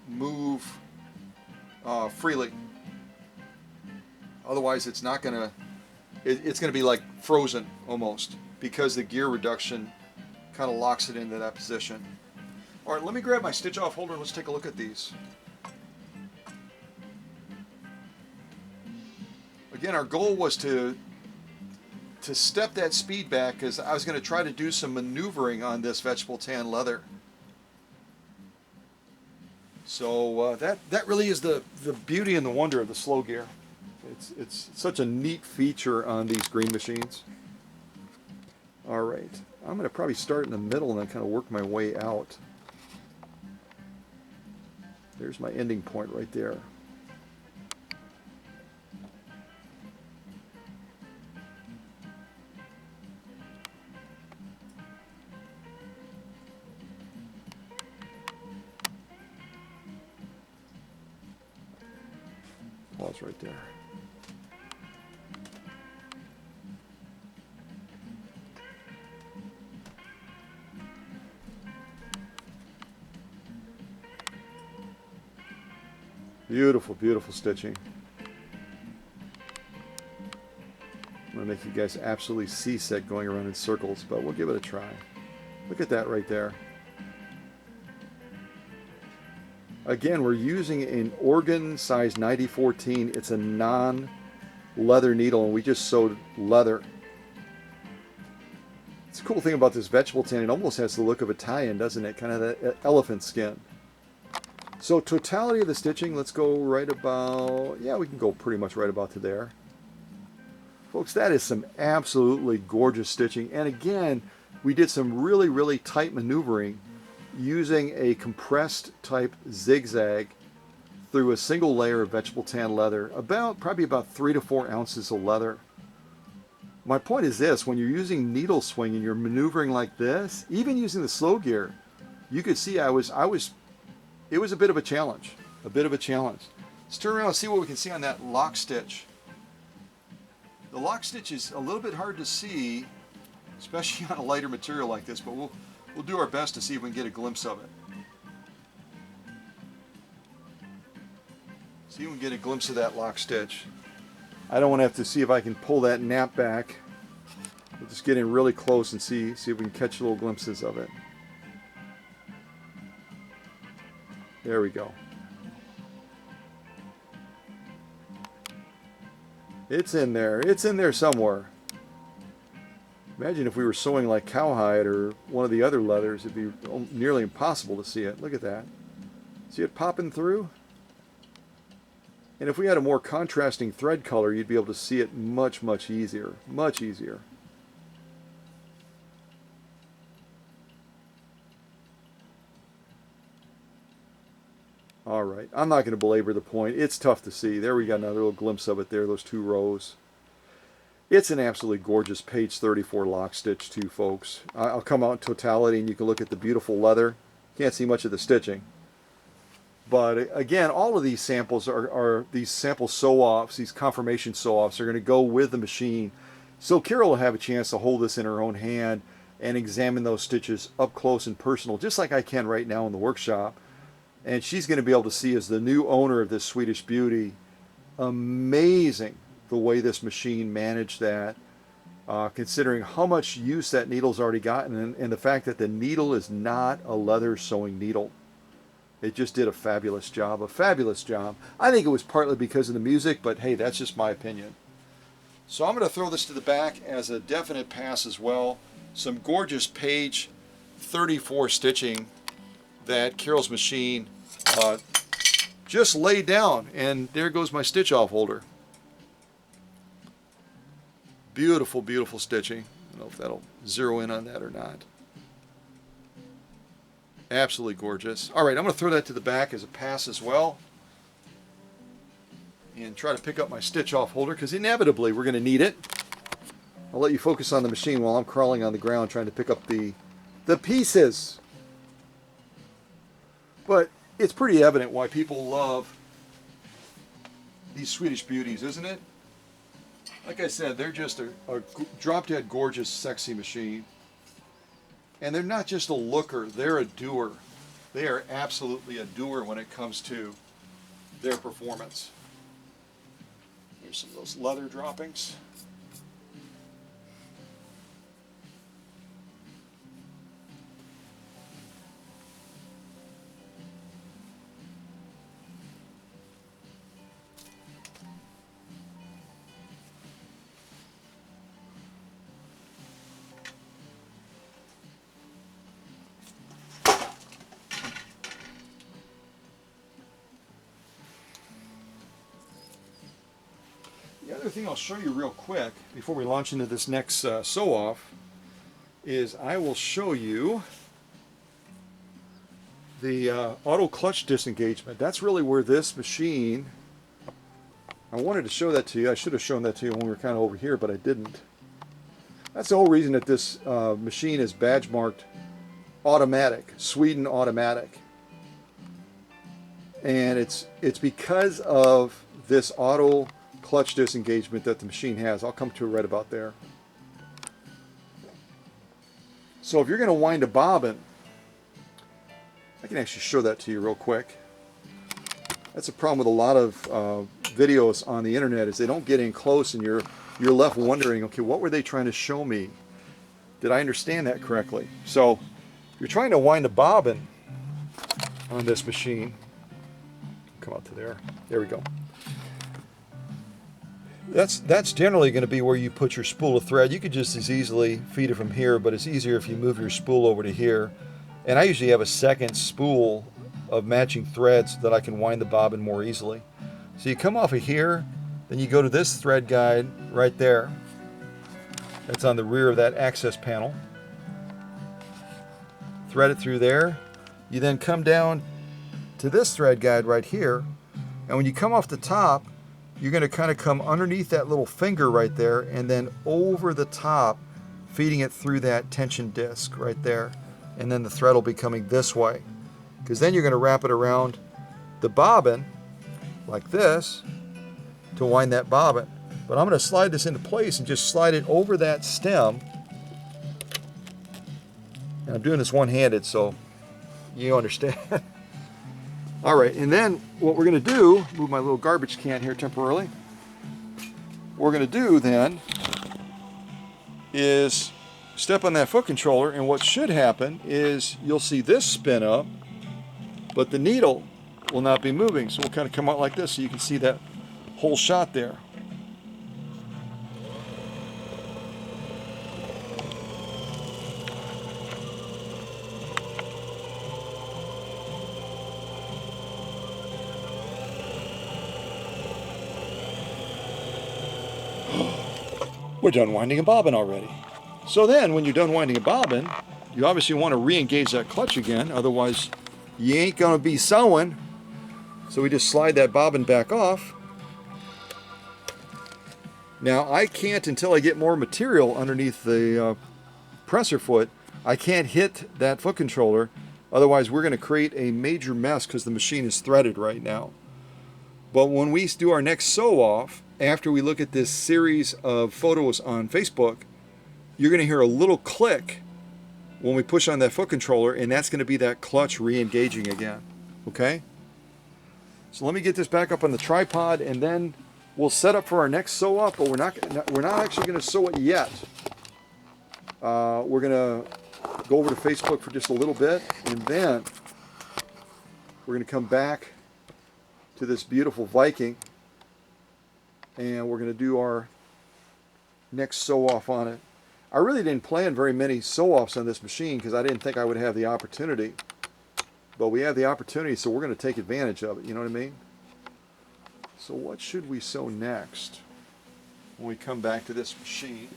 C: move freely. Otherwise it's not gonna, it's gonna be like frozen almost because the gear reduction kind of locks it into that position. All right, let me grab my stitch off holder and let's take a look at these. Again, our goal was to step that speed back because I was going to try to do some maneuvering on this vegetable tan leather. So that really is the beauty and the wonder of the slow gear. It's such a neat feature on these green machines. All right, I'm going to probably start in the middle and then kind of work my way out. There's my ending point right there. Pause right there. Beautiful, beautiful stitching. I'm going to make you guys absolutely seasick going around in circles, but we'll give it a try. Look at that right there. Again, we're using an organ size 9014. It's a non-leather needle, and we just sewed leather. It's a cool thing about this vegetable tan. It almost has the look of a tie-in, doesn't it? Kind of that elephant skin. So totality of the stitching, let's go right about, yeah, we can go pretty much right about to there. Folks, that is some absolutely gorgeous stitching. And again, we did some really, really tight maneuvering using a compressed type zigzag through a single layer of vegetable tan leather, probably about 3 to 4 ounces of leather. My point is this: when you're using needle swing and you're maneuvering like this, even using the slow gear, you could see it was a bit of a challenge, Let's turn around and see what we can see on that lock stitch. The lock stitch is a little bit hard to see, especially on a lighter material like this, but we'll do our best to see if we can get a glimpse of it. See if we can get a glimpse of that lock stitch. I don't want to have to see if I can pull that nap back. We'll just get in really close and see if we can catch little glimpses of it. There we go. It's in there. It's in there somewhere. Imagine if we were sewing like cowhide or one of the other leathers, it'd be nearly impossible to see it. Look at that. See it popping through? And if we had a more contrasting thread color, you'd be able to see it much, much easier. Much easier. All right, I'm not going to belabor the point. It's tough to see. There we got another little glimpse of it there, those 2 rows. It's an absolutely gorgeous page 34 lock stitch too, folks. I'll come out in totality and you can look at the beautiful leather. Can't see much of the stitching. But again, all of these samples are these sample sew-offs, these confirmation sew-offs are going to go with the machine. So Carol will have a chance to hold this in her own hand and examine those stitches up close and personal, just like I can right now in the workshop. And she's going to be able to see, as the new owner of this Swedish beauty, amazing the way this machine managed that, considering how much use that needle's already gotten, and the fact that the needle is not a leather sewing needle. It just did a fabulous job, I think it was partly because of the music, but hey, that's just my opinion. So I'm going to throw this to the back as a definite pass as well. Some gorgeous page 34 stitching that Carol's machine just laid down, and there goes my stitch off holder. Beautiful, beautiful stitching. I don't know if that'll zero in on that or not. Absolutely gorgeous. All right, I'm going to throw that to the back as a pass as well, and try to pick up my stitch off holder, because inevitably we're going to need it. I'll let you focus on the machine while I'm crawling on the ground trying to pick up the pieces. But it's pretty evident why people love these Swedish beauties, isn't it? Like I said, they're just a drop-dead gorgeous, sexy machine. And they're not just a looker, they're a doer. They are absolutely a doer when it comes to their performance. Here's some of those leather droppings. other thing I'll show you real quick before we launch into this next sew-off is I will show you the auto clutch disengagement. That's really where this machine, I wanted to show that to you. I should have shown that to you when we were kind of over here, but I didn't. That's the whole reason that this machine is badge marked automatic, Sweden automatic. And it's because of this auto clutch disengagement that the machine has. I'll come to it right about there. So if you're going to wind a bobbin, I can actually show that to you real quick. That's a problem with a lot of videos on the internet, is they don't get in close and you're left wondering, okay, what were they trying to show me? Did I understand that correctly? So if you're trying to wind a bobbin on this machine, come out to there. There we go. That's generally going to be where you put your spool of thread. You could just as easily feed it from here, but it's easier if you move your spool over to here. And I usually have a second spool of matching threads so that I can wind the bobbin more easily. So you come off of here, then you go to this thread guide right there. That's on the rear of that access panel. Thread it through there. You then come down to this thread guide right here, and when you come off the top, you're going to kind of come underneath that little finger right there and then over the top, feeding it through that tension disc right there. And then the thread will be coming this way, because then you're going to wrap it around the bobbin like this to wind that bobbin. But I'm going to slide this into place and just slide it over that stem. And I'm doing this one-handed so you understand. All right, and then what we're going to do, move my little garbage can here temporarily. What we're going to do then is step on that foot controller, and what should happen is you'll see this spin up, but the needle will not be moving. So we'll kind of come out like this so you can see that whole shot there. We're done winding a bobbin already. So then when you're done winding a bobbin, you obviously want to re-engage that clutch again, otherwise you ain't going to be sewing. So we just slide that bobbin back off. Now I can't, until I get more material underneath the presser foot, I can't hit that foot controller, otherwise we're going to create a major mess because the machine is threaded right now. But when we do our next sew off, after we look at this series of photos on Facebook, you're going to hear a little click when we push on that foot controller, and that's going to be that clutch re-engaging again. Okay? So let me get this back up on the tripod, and then we'll set up for our next sew off, but we're not actually going to sew it yet. We're going to go over to Facebook for just a little bit, and then we're going to come back to this beautiful Viking, and we're going to do our next sew off on it. I really didn't plan very many sew offs on this machine because I didn't think I would have the opportunity, but we have the opportunity, so we're going to take advantage of it, you know what I mean? So what should we sew next when we come back to this machine?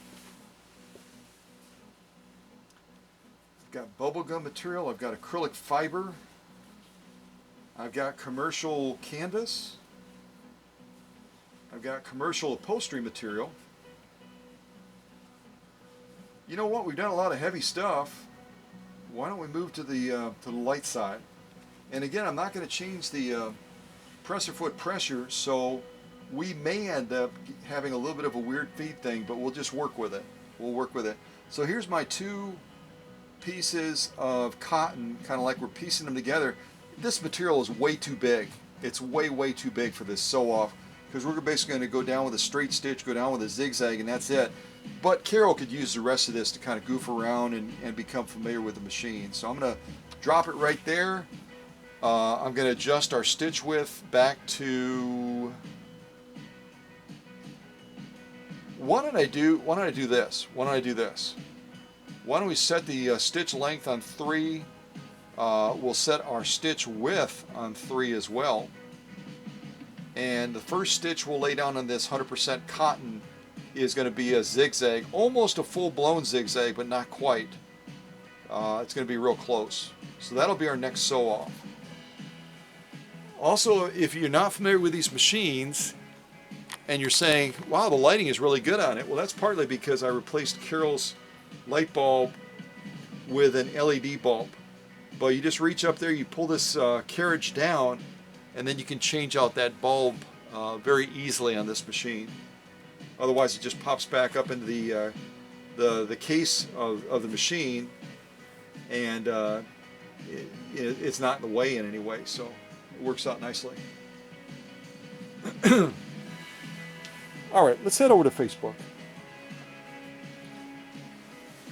C: I've got bubblegum material, I've got acrylic fiber, I've got commercial canvas, I've got commercial upholstery material. You know what? We've done a lot of heavy stuff. Why don't we move to the light side? And again, I'm not going to change the presser foot pressure, so we may end up having a little bit of a weird feed thing, but we'll just work with it. We'll work with it. So here's my two pieces of cotton, kind of like we're piecing them together. This material is way too big. It's way too big for this sew off, because we're basically going to go down with a straight stitch, go down with a zigzag, and that's it. But Carol could use the rest of this to kind of goof around and become familiar with the machine. So I'm going to drop it right there. I'm going to adjust our stitch width back to... Why don't I do this? Why don't we set the stitch length on 3? We'll set our stitch width on 3 as well. And the first stitch we'll lay down on this 100% cotton is going to be a zigzag, almost a full-blown zigzag, but not quite. It's going to be real close. So that'll be our next sew off. Also, if you're not familiar with these machines and you're saying, wow, the lighting is really good on it, well, that's partly because I replaced Carol's light bulb with an LED bulb. But you just reach up there, you pull this carriage down, and then you can change out that bulb very easily on this machine. Otherwise, it just pops back up into the case of the machine, and it's not in the way in any way, so it works out nicely. All right, let's head over to Facebook.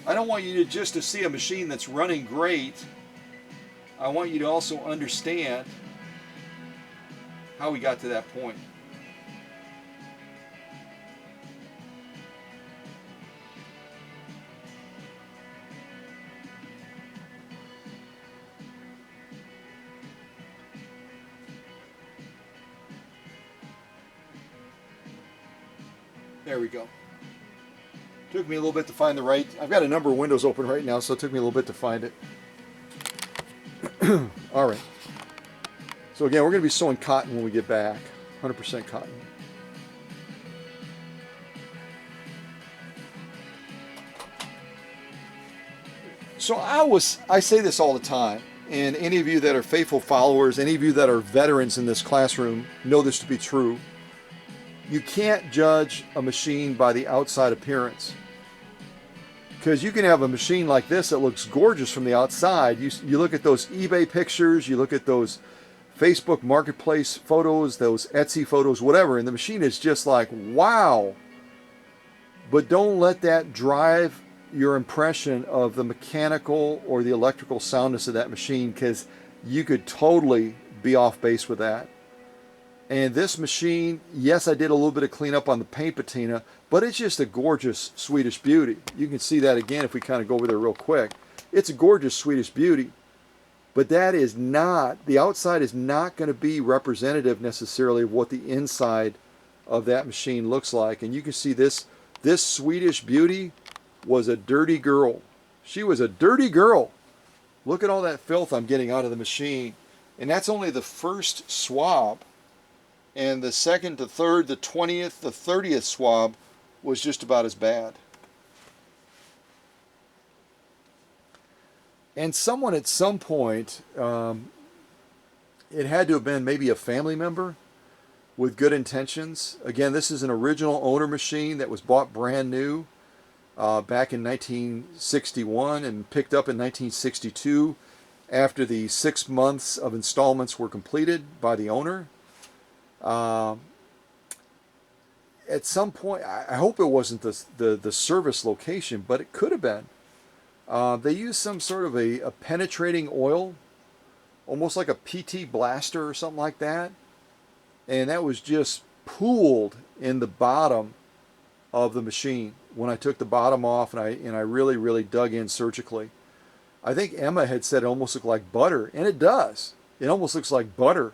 C: I don't want you just to see a machine that's running great. I want you to also understand how we got to that point. There we go. Took me a little bit to find the right. I've got a number of windows open right now, so it took me a little bit to find it. All right. So again, we're going to be sewing cotton when we get back. 100% cotton. So I say this all the time, and any of you that are faithful followers, any of you that are veterans in this classroom know this to be true. You can't judge a machine by the outside appearance. Because you can have a machine like this that looks gorgeous from the outside. You look at those eBay pictures, you look at those Facebook Marketplace photos, those Etsy photos, whatever, and the machine is just like, wow. But don't let that drive your impression of the mechanical or the electrical soundness of that machine, because you could totally be off base with that. And this machine, yes, I did a little bit of cleanup on the paint patina, but it's just a gorgeous Swedish beauty. You can see that again if we kind of go over there real quick. It's a gorgeous Swedish beauty, but that is not, the outside is not going to be representative necessarily of what the inside of that machine looks like. And you can see this Swedish beauty was a dirty girl. She was a dirty girl. Look at all that filth I'm getting out of the machine. And that's only the first swab. And the second, the third, the 20th, the 30th swab was just about as bad. And someone at some point, it had to have been maybe a family member with good intentions. Again, this is an original owner machine that was bought brand new back in 1961 and picked up in 1962 after the 6 months of installments were completed by the owner. At some point, I hope it wasn't the service location, but it could have been. They used some sort of a penetrating oil, almost like a PT blaster or something like that, and that was just pooled in the bottom of the machine when I took the bottom off, and I really dug in surgically. I think Emma had said it almost looked like butter, and it does. It almost looks like butter.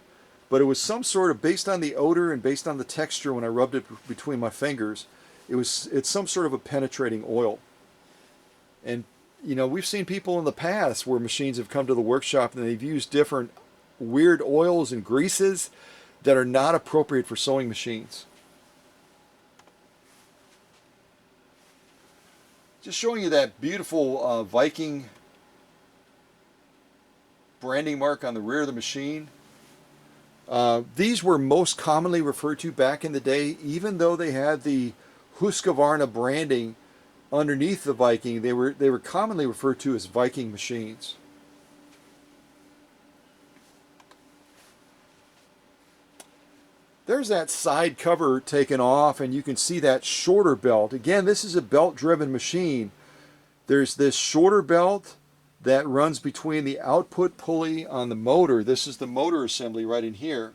C: But it was some sort of, based on the odor and based on the texture when I rubbed it between my fingers, it's some sort of a penetrating oil. And, you know, we've seen people in the past where machines have come to the workshop and they've used different weird oils and greases that are not appropriate for sewing machines. Just showing you that beautiful Viking branding mark on the rear of the machine. These were most commonly referred to back in the day, even though they had the Husqvarna branding underneath the Viking, they were commonly referred to as Viking machines. There's that side cover taken off, and you can see that shorter belt. Again, this is a belt-driven machine. There's this shorter belt that runs between the output pulley on the motor. This is the motor assembly right in here.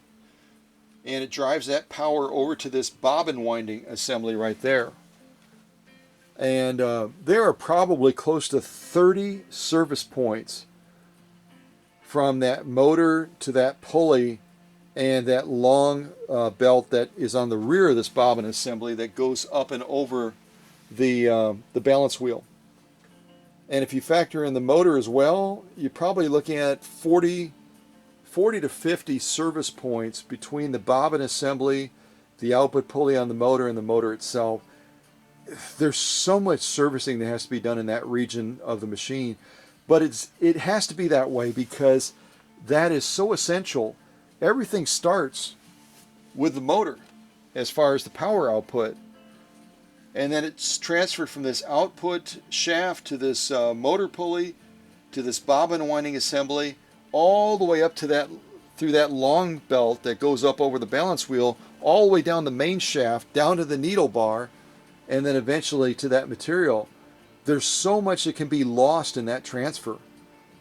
C: And it drives that power over to this bobbin winding assembly right there. And there are probably close to 30 service points from that motor to that pulley and that long belt that is on the rear of this bobbin assembly that goes up and over the balance wheel. And if you factor in the motor as well, you're probably looking at 40 to 50 service points between the bobbin assembly, the output pulley on the motor, and the motor itself. There's so much servicing that has to be done in that region of the machine, but it has to be that way because that is so essential. Everything starts with the motor as far as the power output, and then it's transferred from this output shaft to this motor pulley to this bobbin winding assembly, all the way up to that, through that long belt that goes up over the balance wheel, all the way down the main shaft, down to the needle bar, and then eventually to that material. There's so much that can be lost in that transfer.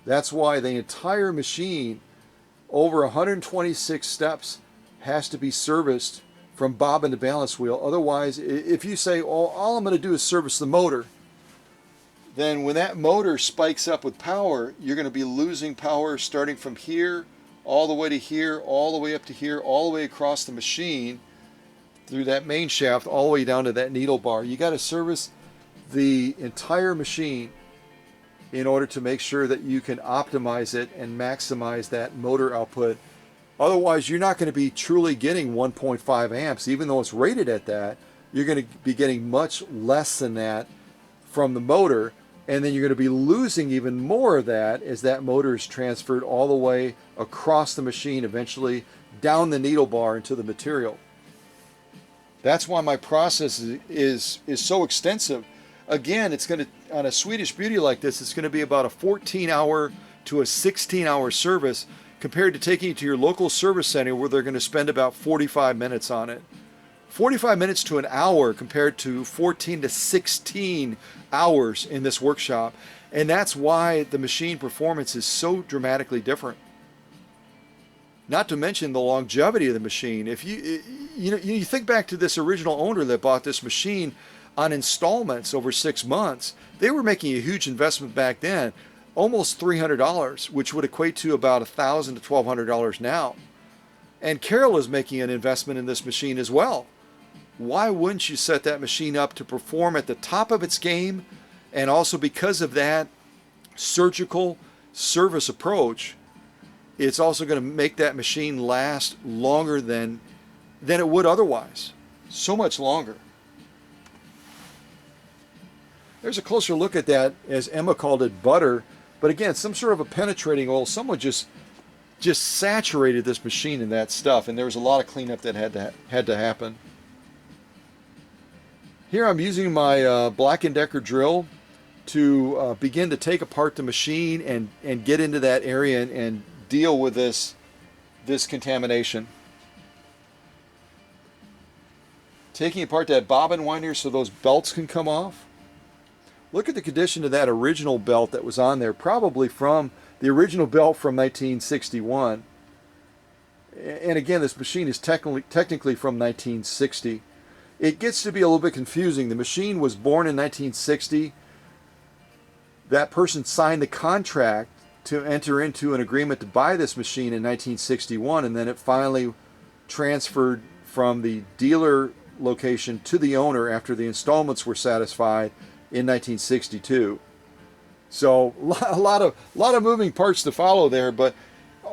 C: That's why the entire machine, over 126 steps, has to be serviced from bobbin to balance wheel. Otherwise, if you say, oh, all I'm going to do is service the motor, then when that motor spikes up with power, you're going to be losing power starting from here, all the way to here, all the way up to here, all the way across the machine, through that main shaft, all the way down to that needle bar. You got to service the entire machine in order to make sure that you can optimize it and maximize that motor output. Otherwise, you're not going to be truly getting 1.5 amps. Even though it's rated at that, you're going to be getting much less than that from the motor, and then you're going to be losing even more of that as that motor is transferred all the way across the machine, eventually down the needle bar into the material. That's why my process is so extensive. Again, it's going to, on a Swedish beauty like this, it's going to be about a 14-hour to a 16-hour service, compared to taking it to your local service center where they're going to spend about 45 minutes on it. 45 minutes to an hour compared to 14 to 16 hours in this workshop. And that's why the machine performance is so dramatically different. Not to mention the longevity of the machine. If you think back to this original owner that bought this machine on installments over 6 months, they were making a huge investment back then, almost $300, which would equate to about $1,000 to $1,200 now. And Carol is making an investment in this machine as well. Why wouldn't you set that machine up to perform at the top of its game? And also, because of that surgical service approach, it's also going to make that machine last longer than it would otherwise. So much longer. There's a closer look at that, as Emma called it, butter. But again, some sort of a penetrating oil. Someone just saturated this machine in that stuff, and there was a lot of cleanup that had to happen. Here I'm using my Black & Decker drill to begin to take apart the machine and get into that area and deal with this contamination. Taking apart that bobbin winder so those belts can come off. Look at the condition of that original belt that was on there, probably from the original belt from 1961. And again, this machine is technically from 1960. It gets to be a little bit confusing. The machine was born in 1960. That person signed the contract to enter into an agreement to buy this machine in 1961, and then it finally transferred from the dealer location to the owner after the installments were satisfied in 1962. So a lot of moving parts to follow there, but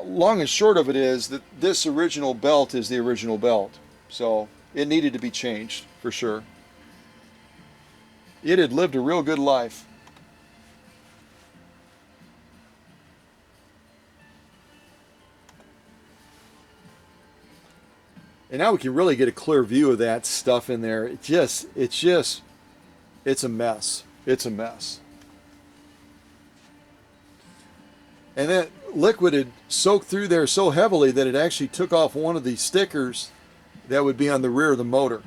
C: long and short of it is that this original belt is the original belt. So it needed to be changed for sure. It had lived a real good life. And now we can really get a clear view of that stuff in there. It's a mess. It's a mess. And that liquid had soaked through there so heavily that it actually took off one of the stickers that would be on the rear of the motor.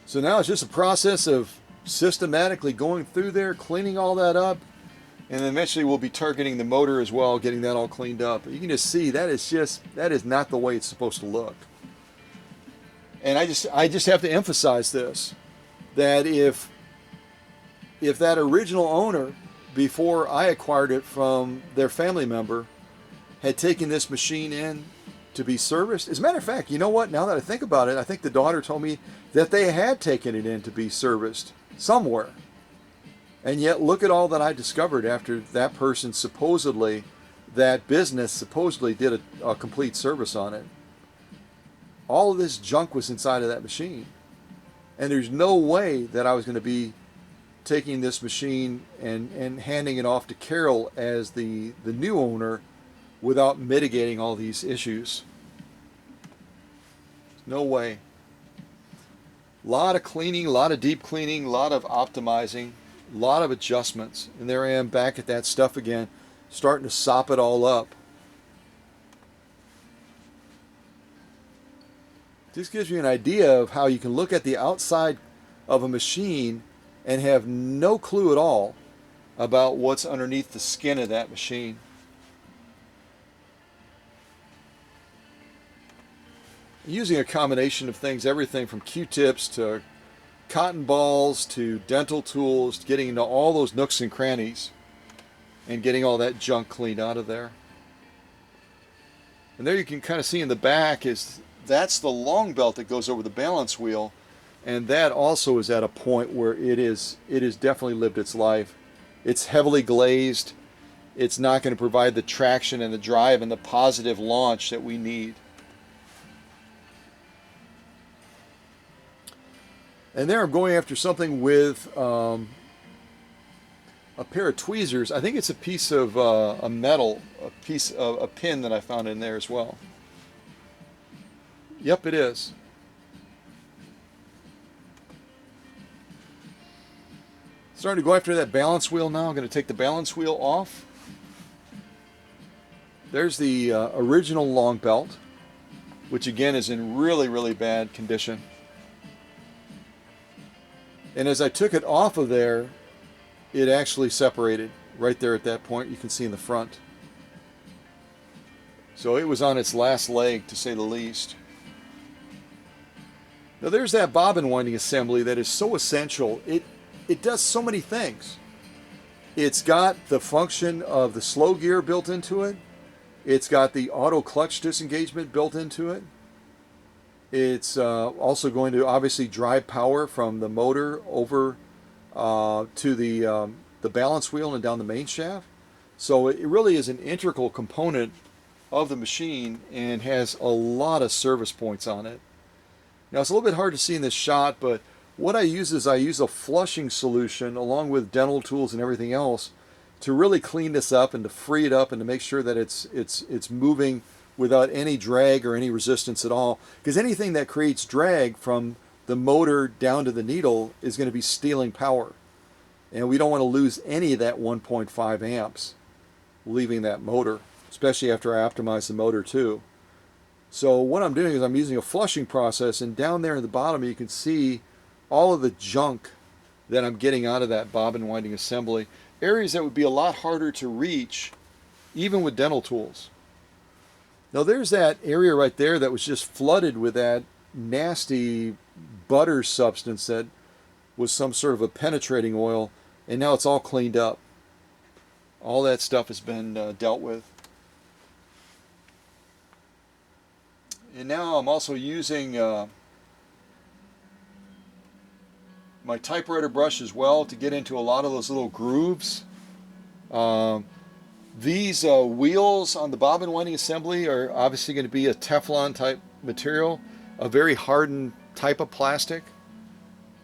C: So now it's just a process of systematically going through there, cleaning all that up, and then eventually we'll be targeting the motor as well, getting that all cleaned up. You can just see that is not the way it's supposed to look. And I just have to emphasize this, that if that original owner before I acquired it from their family member, had taken this machine in to be serviced. As a matter of fact, you know what? Now that I think about it, I think the daughter told me that they had taken it in to be serviced somewhere. And yet, look at all that I discovered after that person supposedly, that business supposedly did a complete service on it. All of this junk was inside of that machine. And there's no way that I was going to be taking this machine and handing it off to Carol as the new owner without mitigating all these issues. No way. A lot of cleaning, a lot of deep cleaning, a lot of optimizing, a lot of adjustments. And there I am back at that stuff again, starting to sop it all up. This gives you an idea of how you can look at the outside of a machine and have no clue at all about what's underneath the skin of that machine. Using a combination of things, everything from Q-tips to cotton balls to dental tools, getting into all those nooks and crannies and getting all that junk cleaned out of there. And there you can kind of see in the back that's the long belt that goes over the balance wheel, and that also is at a point where it is definitely lived its life. It's heavily glazed. It's not going to provide the traction and the drive and the positive launch that we need. And there I'm going after something with a pair of tweezers. I think it's a piece of a metal, a piece of a pin that I found in there as well. Yep, it is. Starting to go after that balance wheel now. I'm going to take the balance wheel off. There's the original long belt, which again is in really, really bad condition. And as I took it off of there, it actually separated right there at that point. You can see in the front. So it was on its last leg, to say the least. Now there's that bobbin winding assembly that is so essential. It does so many things. It's got the function of the slow gear built into it. It's got the auto clutch disengagement built into it. It's also going to obviously drive power from the motor over to the balance wheel and down the main shaft. So it really is an integral component of the machine and has a lot of service points on it. Now it's a little bit hard to see in this shot, but what I use is I use a flushing solution along with dental tools and everything else to really clean this up and to free it up and to make sure that it's moving without any drag or any resistance at all. Because anything that creates drag from the motor down to the needle is going to be stealing power. And we don't want to lose any of that 1.5 amps leaving that motor, especially after I optimize the motor too. So what I'm doing is I'm using a flushing process, and down there in the bottom you can see all of the junk that I'm getting out of that bobbin winding assembly. Areas that would be a lot harder to reach even with dental tools. Now there's that area right there that was just flooded with that nasty butter substance that was some sort of a penetrating oil, and now it's all cleaned up. All that stuff has been dealt with. And now I'm also using my typewriter brush as well to get into a lot of those little grooves. These wheels on the bobbin winding assembly are obviously going to be a Teflon type material, a very hardened type of plastic,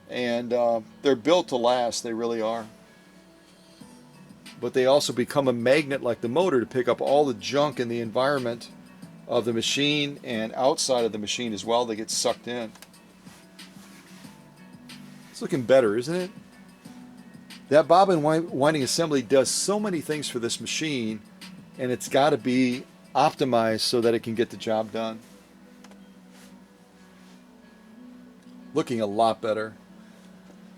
C: and they're built to last, they really are. But they also become a magnet like the motor to pick up all the junk in the environment of the machine and outside of the machine as well. They get sucked in. It's looking better, isn't it? That bobbin winding assembly does so many things for this machine, and it's got to be optimized so that it can get the job done. Looking a lot better.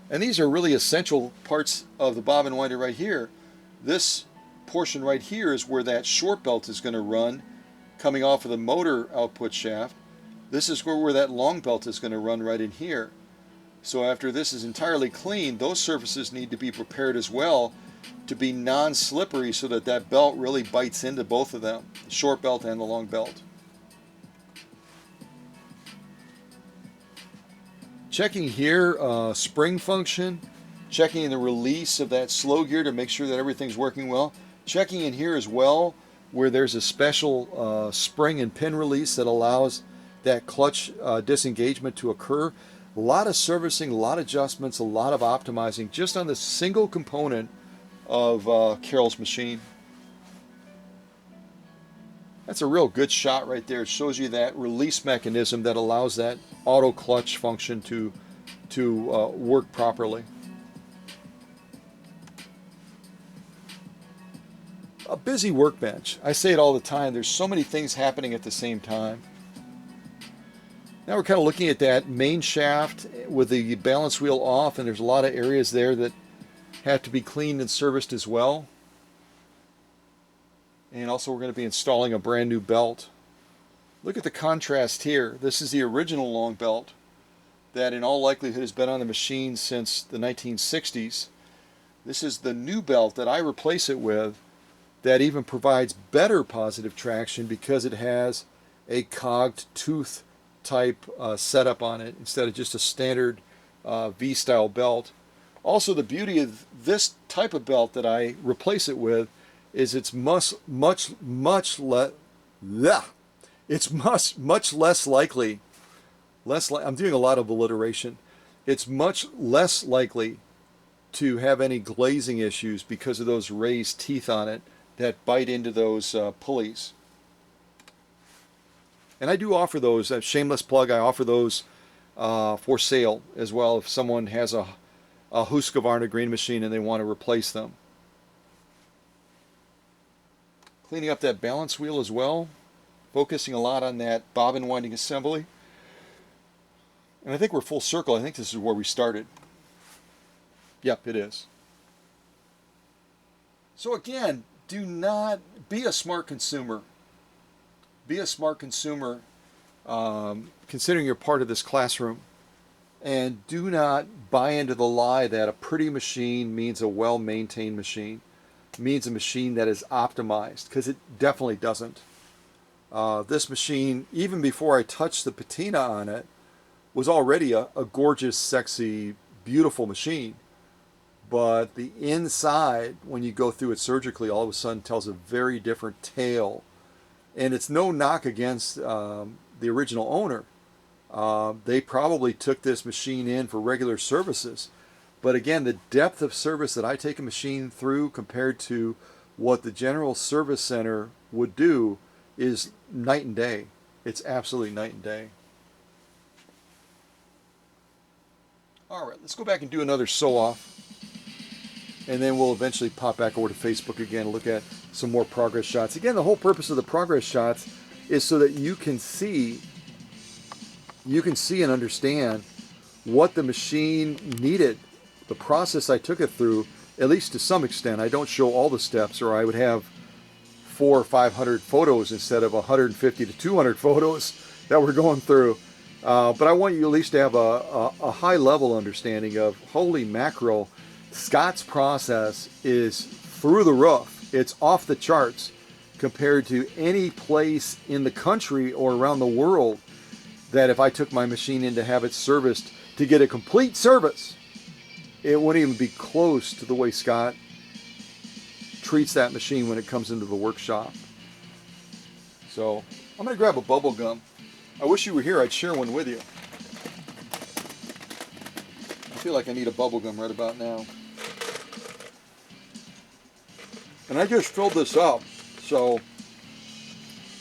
C: And these are really essential parts of the bobbin winder right here. This portion right here is where that short belt is going to run, coming off of the motor output shaft. This is where that long belt is going to run right in here. So after this is entirely clean, those surfaces need to be prepared as well to be non-slippery so that that belt really bites into both of them, the short belt and the long belt. Checking here, spring function, checking the release of that slow gear to make sure that everything's working well. Checking in here as well where there's a special spring and pin release that allows that clutch disengagement to occur. A lot of servicing, a lot of adjustments, a lot of optimizing just on the single component of Carol's machine. That's a real good shot right there. It shows you that release mechanism that allows that auto clutch function to work properly. A busy workbench. I say it all the time. There's so many things happening at the same time. Now we're kind of looking at that main shaft with the balance wheel off, and there's a lot of areas there that have to be cleaned and serviced as well. And also we're going to be installing a brand new belt. Look at the contrast here. This is the original long belt that in all likelihood has been on the machine since the 1960s. This is the new belt that I replace it with that even provides better positive traction because it has a cogged tooth type setup on it instead of just a standard V-style belt. Also, the beauty of this type of belt that I replace it with is it's much less likely. I'm doing a lot of alliteration. It's much less likely to have any glazing issues because of those raised teeth on it that bite into those pulleys. And I do offer those, a shameless plug, I offer those for sale as well if someone has a Husqvarna green machine and they want to replace them. Cleaning up that balance wheel as well, focusing a lot on that bobbin winding assembly. And I think we're full circle. I think this is where we started. Yep, it is. So again, do not be a smart consumer. Be a smart consumer, considering you're part of this classroom. And do not buy into the lie that a pretty machine means a well-maintained machine, means a machine that is optimized, because it definitely doesn't. This machine, even before I touched the patina on it, was already a gorgeous, sexy, beautiful machine. But the inside, when you go through it surgically, all of a sudden tells a very different tale. And it's no knock against the original owner. They probably took this machine in for regular services. But again, the depth of service that I take a machine through compared to what the general service center would do is night and day. It's absolutely night and day. All right, let's go back and do another sew-off. And then we'll eventually pop back over to Facebook again and look at some more progress shots. Again, the whole purpose of the progress shots is so that you can see and understand what the machine needed, the process I took it through, at least to some extent. I don't show all the steps, or I would have 400 or 500 photos instead of 150 to 200 photos that we're going through. But I want you at least to have a high level understanding of, holy mackerel, Scott's process is through the roof. It's off the charts compared to any place in the country or around the world that if I took my machine in to have it serviced to get a complete service, it wouldn't even be close to the way Scott treats that machine when it comes into the workshop. So I'm going to grab a bubble gum. I wish you were here. I'd share one with you. I feel like I need a bubble gum right about now. And I just filled this up, so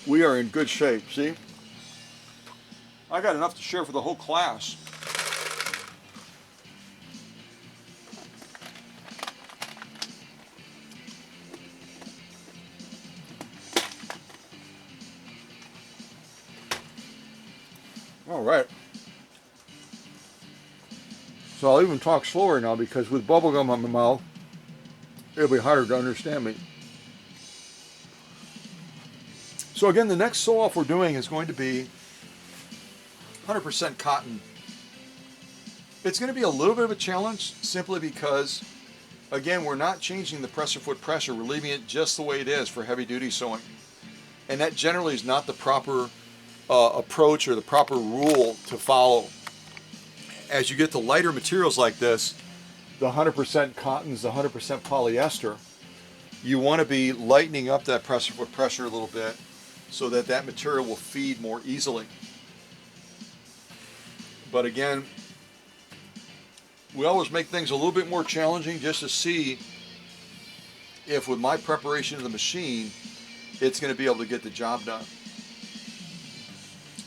C: we are in good shape. See? I got enough to share for the whole class. All right. So I'll even talk slower now because with bubble gum on my mouth, it'll be harder to understand me. So again, the next sew-off we're doing is going to be 100% cotton. It's going to be a little bit of a challenge simply because, again, we're not changing the presser foot pressure. We're leaving it just the way it is for heavy duty sewing. And that generally is not the proper approach or the proper rule to follow. As you get to lighter materials like this, the 100% cottons, the 100% polyester, you want to be lightening up that presser foot pressure a little bit so that that material will feed more easily. But again, we always make things a little bit more challenging just to see if with my preparation of the machine, it's going to be able to get the job done.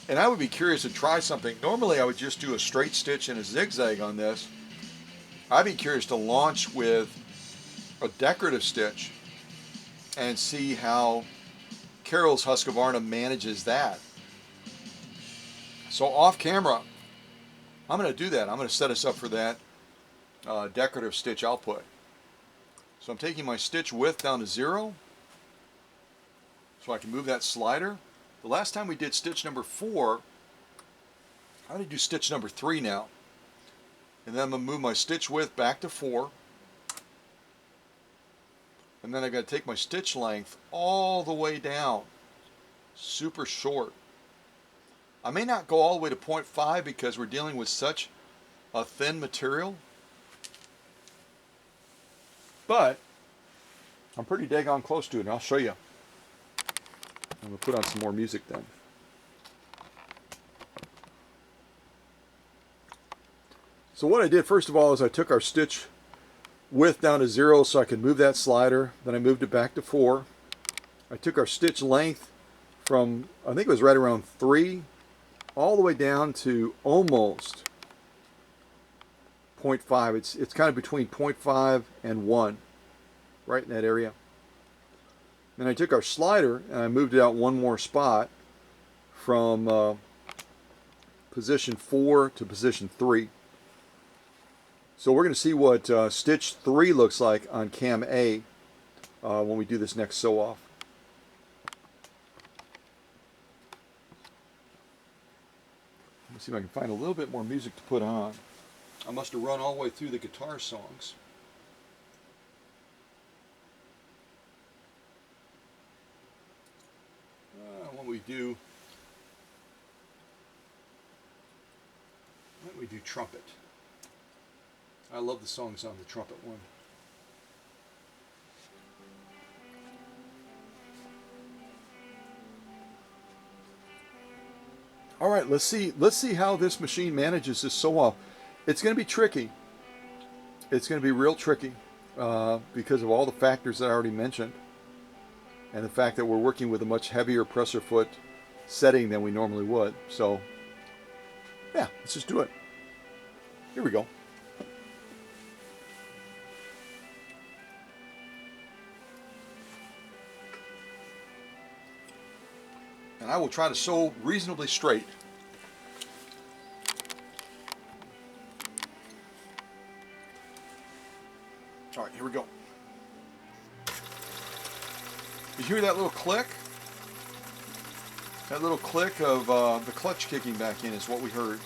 C: And I would be curious to try something. Normally I would just do a straight stitch and a zigzag on this. I'd be curious to launch with a decorative stitch and see how Carol's Husqvarna manages that. So off camera, I'm going to do that. I'm going to set us up for that decorative stitch output. So I'm taking my stitch width down to 0 so I can move that slider. The last time we did stitch number 4, I'm going to do stitch number 3 now. And then I'm going to move my stitch width back to 4. And then I've got to take my stitch length all the way down, super short. I may not go all the way to 0.5 because we're dealing with such a thin material. But I'm pretty daggone close to it, and I'll show you. I'm going to put on some more music then. So what I did first of all is I took our stitch width down to 0 so I could move that slider. Then I moved it back to 4. I took our stitch length from, I think it was right around 3, all the way down to almost 0.5. It's kind of between 0.5 and 1, right in that area. Then I took our slider and I moved it out one more spot from position 4 to position 3. So we're going to see what stitch 3 looks like on cam A when we do this next sew off. Let me see if I can find a little bit more music to put on. I must have run all the way through the guitar songs. Why don't we do trumpet? I love the songs on the trumpet one. All right, let's see how this machine manages this sew off. It's going to be tricky. It's going to be real tricky because of all the factors that I already mentioned, and the fact that we're working with a much heavier presser foot setting than we normally would. So, yeah, let's just do it. Here we go. And I will try to sew reasonably straight. All right, here we go. Did you hear that little click? That little click of the clutch kicking back in is what we heard.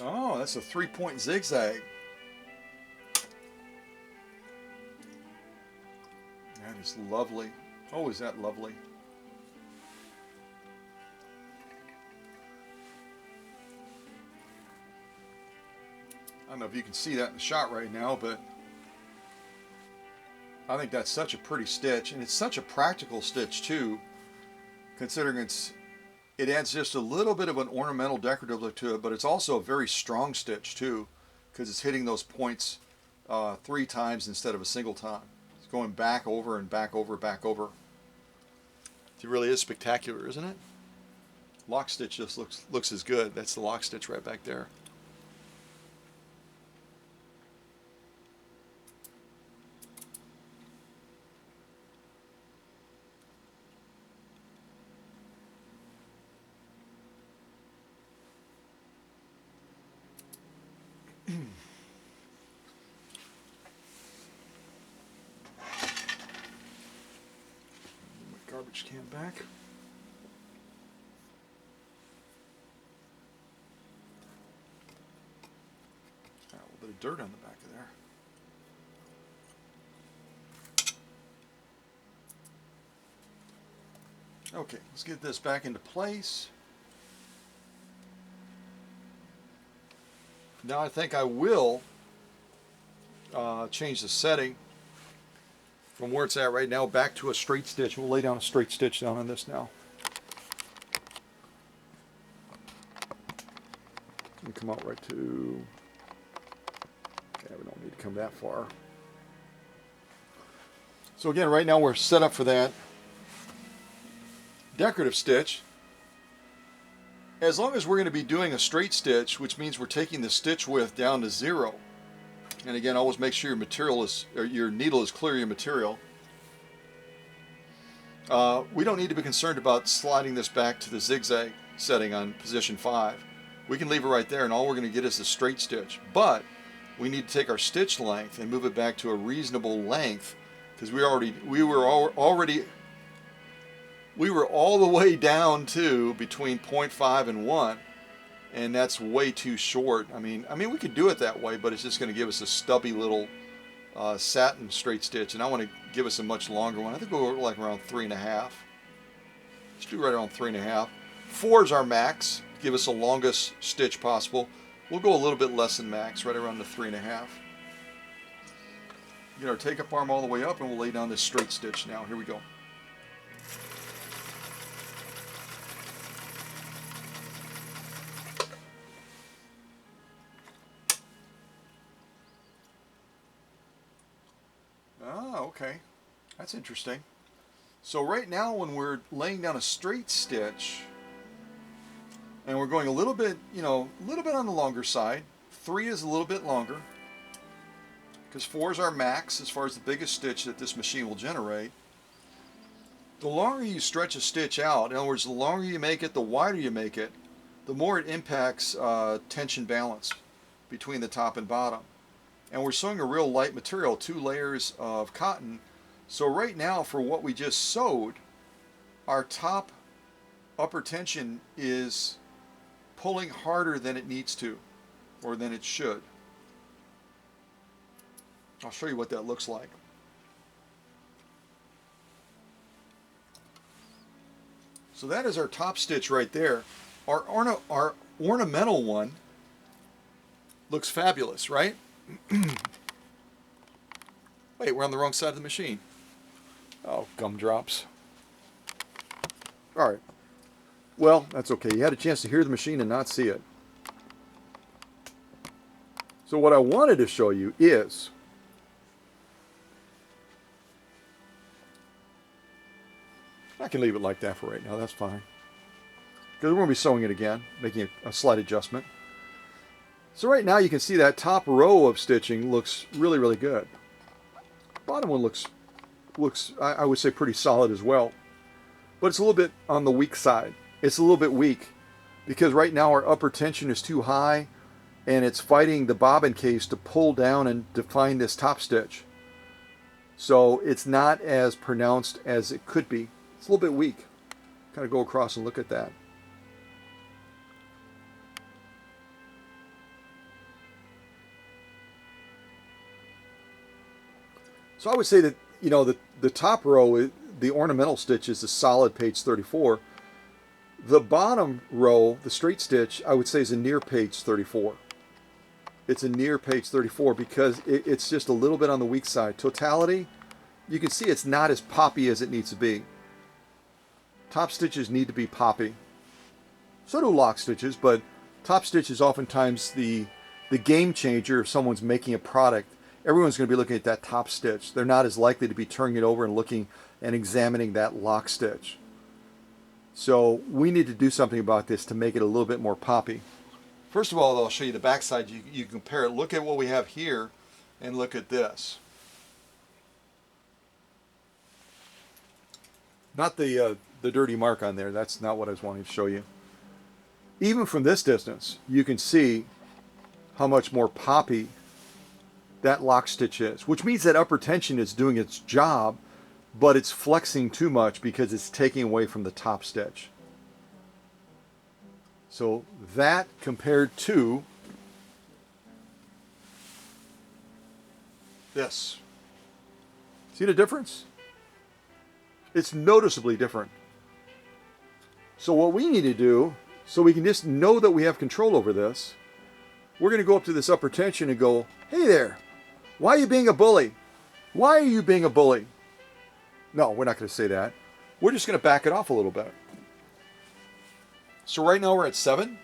C: Oh, that's a 3-point zigzag. That is lovely. Oh, is that lovely. I don't know if you can see that in the shot right now, but I think that's such a pretty stitch, and it's such a practical stitch too, considering it adds just a little bit of an ornamental decorative look to it, but it's also a very strong stitch too, because it's hitting those points 3 times instead of a single time. It's going back over and back over, back over. It really is spectacular, isn't it? Lock stitch just looks as good. That's the lock stitch right back there. garbage can back. Got a little bit of dirt on the back of there. Okay, let's get this back into place. Now I think I will change the setting from where it's at right now back to a straight stitch. We'll lay down a straight stitch down on this now. And come out right to, okay, we don't need to come that far. So again, right now we're set up for that decorative stitch. As long as we're going to be doing a straight stitch, which means we're taking the stitch width down to 0. And again, always make sure your material is, or your needle is clear of your material. We don't need to be concerned about sliding this back to the zigzag setting on position 5. We can leave it right there, and all we're going to get is a straight stitch. But we need to take our stitch length and move it back to a reasonable length, because we were all the way down to between 0.5 and 1, and that's way too short. I mean we could do it that way, but it's just going to give us a stubby little satin straight stitch, and I want to give us a much longer one. I think we'll go like around 3.5. Let's do right around 3.5. 4 is our max. Give us the longest stitch possible. We'll go a little bit less than max, right around the 3.5. Get our take-up arm all the way up, and we'll lay down this straight stitch now. Here we go. Okay, that's interesting. So right now when we're laying down a straight stitch and we're going a little bit, a little bit on the longer side, 3 is a little bit longer because 4 is our max as far as the biggest stitch that this machine will generate. The longer you stretch a stitch out, in other words, the longer you make it, the wider you make it, the more it impacts tension balance between the top and bottom. And we're sewing a real light material, 2 layers of cotton. So right now, for what we just sewed, our top upper tension is pulling harder than it needs to, or than it should. I'll show you what that looks like. So that is our top stitch right there. Our ornamental one looks fabulous, right? Wait, we're on the wrong side of the machine. Oh, gumdrops. Alright. Well, that's okay. You had a chance to hear the machine and not see it. So what I wanted to show you is I can leave it like that for right now. That's fine. Because we're going to be sewing it again, making a slight adjustment. So right now you can see that top row of stitching looks really, really good. Bottom one looks I would say pretty solid as well. But it's a little bit on the weak side. It's a little bit weak because right now our upper tension is too high and it's fighting the bobbin case to pull down and define this top stitch. So it's not as pronounced as it could be. It's a little bit weak. Kind of go across and look at that. So I would say that, the top row, the ornamental stitch is a solid page 34. The bottom row, the straight stitch, I would say is a near page 34. It's a near page 34 because it's just a little bit on the weak side. Totality, you can see it's not as poppy as it needs to be. Top stitches need to be poppy. So do lock stitches, but top stitch is oftentimes the game changer if someone's making a product. Everyone's going to be looking at that top stitch. They're not as likely to be turning it over and looking and examining that lock stitch. So we need to do something about this to make it a little bit more poppy. First of all, I'll show you the back side. You compare it. Look at what we have here and look at this. Not the dirty mark on there. That's not what I was wanting to show you. Even from this distance, you can see how much more poppy that lock stitch is, which means that upper tension is doing its job but it's flexing too much because it's taking away from the top stitch. So that compared to this. See the difference? It's noticeably different. So what we need to do, so we can just know that we have control over this, we're going to go up to this upper tension and go, hey there, why are you being a bully? Why are you being a bully? No, we're not going to say that. We're just going to back it off a little bit. So right now we're at 7.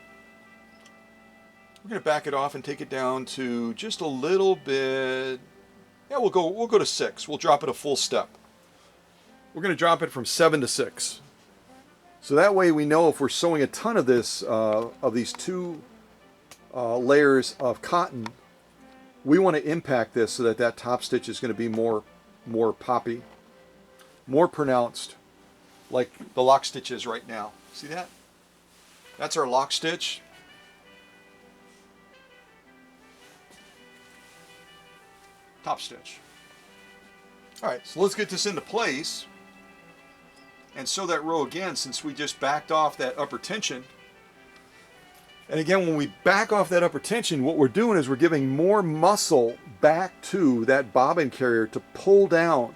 C: We're going to back it off and take it down to just a little bit. Yeah, we'll go to 6. We'll drop it a full step. We're going to drop it from 7 to 6. So that way we know if we're sewing a ton of this, of these 2 layers of cotton, we want to impact this so that that top stitch is going to be more poppy, more pronounced, like the lock stitch is right now. See that? That's our lock stitch. Top stitch. All right, so let's get this into place and sew that row again, since we just backed off that upper tension. And again, when we back off that upper tension, what we're doing is we're giving more muscle back to that bobbin carrier to pull down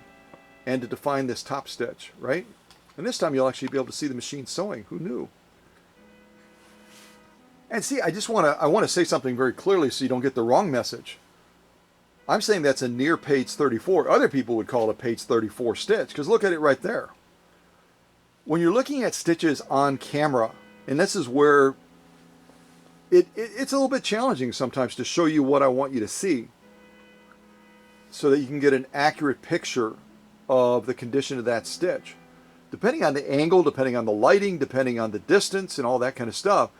C: and to define this top stitch, right? And this time you'll actually be able to see the machine sewing. Who knew? And see, I want to say something very clearly so you don't get the wrong message. I'm saying that's a near page 34. Other people would call it a page 34 stitch, because look at it right there. When you're looking at stitches on camera, and this is where it's a little bit challenging sometimes to show you what I want you to see, so that you can get an accurate picture of the condition of that stitch. Depending on the angle, depending on the lighting, depending on the distance and all that kind of stuff,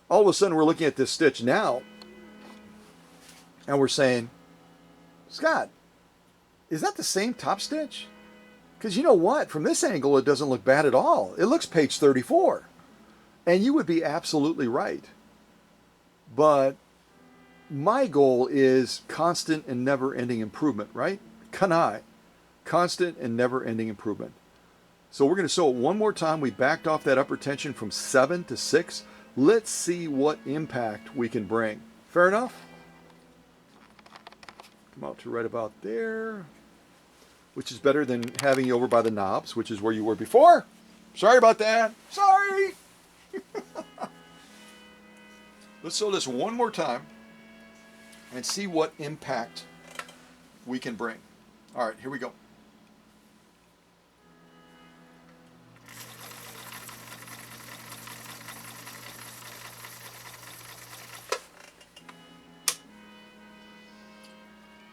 C: all of a sudden we're looking at this stitch now and we're saying, Scott, is that the same top stitch? Because you know what? From this angle, it doesn't look bad at all. It looks page 34. And you would be absolutely right. But my goal is constant and never-ending improvement, right? Kanai. Constant and never-ending improvement. So we're going to sew it one more time. We backed off that upper tension from 7 to 6. Let's see what impact we can bring. Fair enough? Come out to right about there, which is better than having you over by the knobs, which is where you were before. Sorry about that. Sorry. Let's sew this one more time and see what impact we can bring. All right, here we go.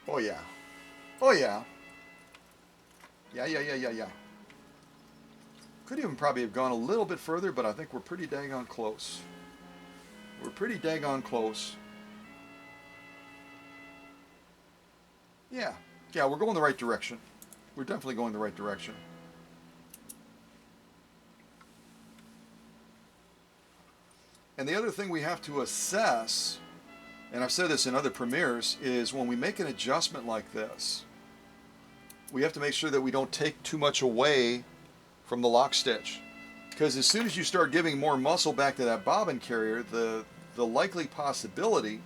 C: Oh yeah. Oh yeah. Yeah. Could even probably have gone a little bit further, but I think we're pretty daggone close. We're pretty daggone close. Yeah, we're going the right direction. We're definitely going the right direction. And the other thing we have to assess, and I've said this in other premieres, is when we make an adjustment like this, we have to make sure that we don't take too much away from the lock stitch. Because as soon as you start giving more muscle back to that bobbin carrier, the likely possibility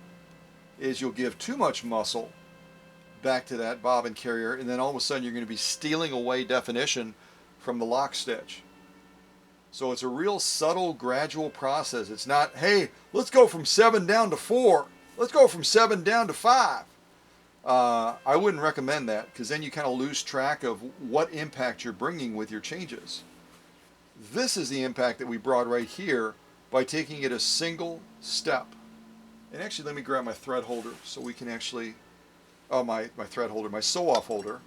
C: is you'll give too much muscle back to that bobbin carrier, and then all of a sudden you're going to be stealing away definition from the lock stitch. So it's a real subtle, gradual process. It's not, hey, let's go from 7 down to 4. Let's go from 7 down to 5. I wouldn't recommend that, because then you kind of lose track of what impact you're bringing with your changes. This is the impact that we brought right here by taking it a single step. And actually, let me grab my thread holder so we can actually, my thread holder, my sew-off holder,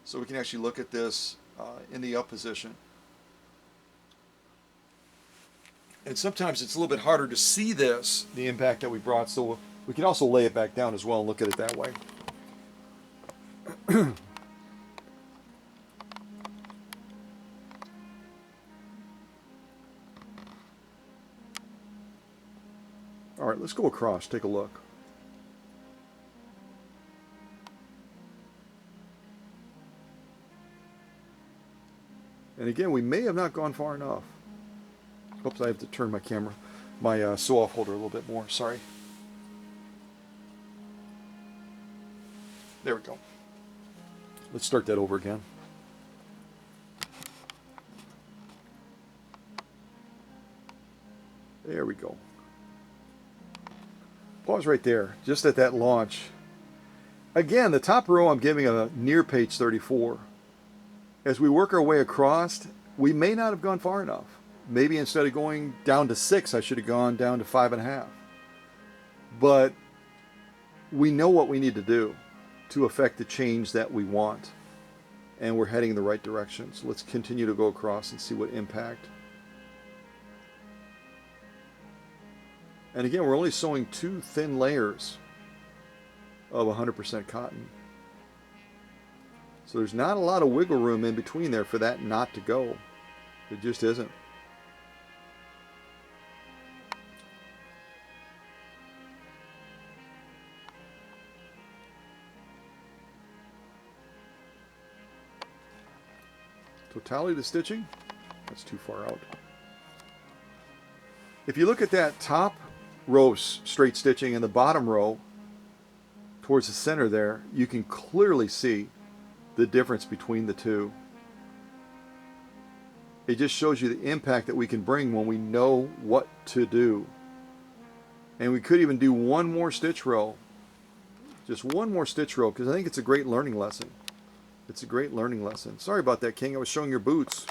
C: so we can actually look at this in the up position. And sometimes it's a little bit harder to see this, the impact that we brought, so we can also lay it back down as well and look at it that way. All right, let's go across, take a look. And again, we may have not gone far enough. Oops, I have to turn my camera, my sew-off holder a little bit more. Sorry. There we go. Let's start that over again. There we go. Pause right there, just at that launch. Again, the top row I'm giving a near page 34. As we work our way across, we may not have gone far enough. Maybe instead of going down to 6, I should have gone down to 5.5. But we know what we need to do to affect the change that we want. And we're heading in the right direction. So let's continue to go across and see what impact. And again, we're only sewing 2 thin layers of 100% cotton. So there's not a lot of wiggle room in between there for that not to go. It just isn't. Totality of the stitching, that's too far out. If you look at that top row straight stitching and the bottom row towards the center there, you can clearly see the difference between the two. It just shows you the impact that we can bring when we know what to do. And we could even do one more stitch row. Just one more stitch row, because I think it's a great learning lesson. It's a great learning lesson. Sorry about that, King. I was showing your boots.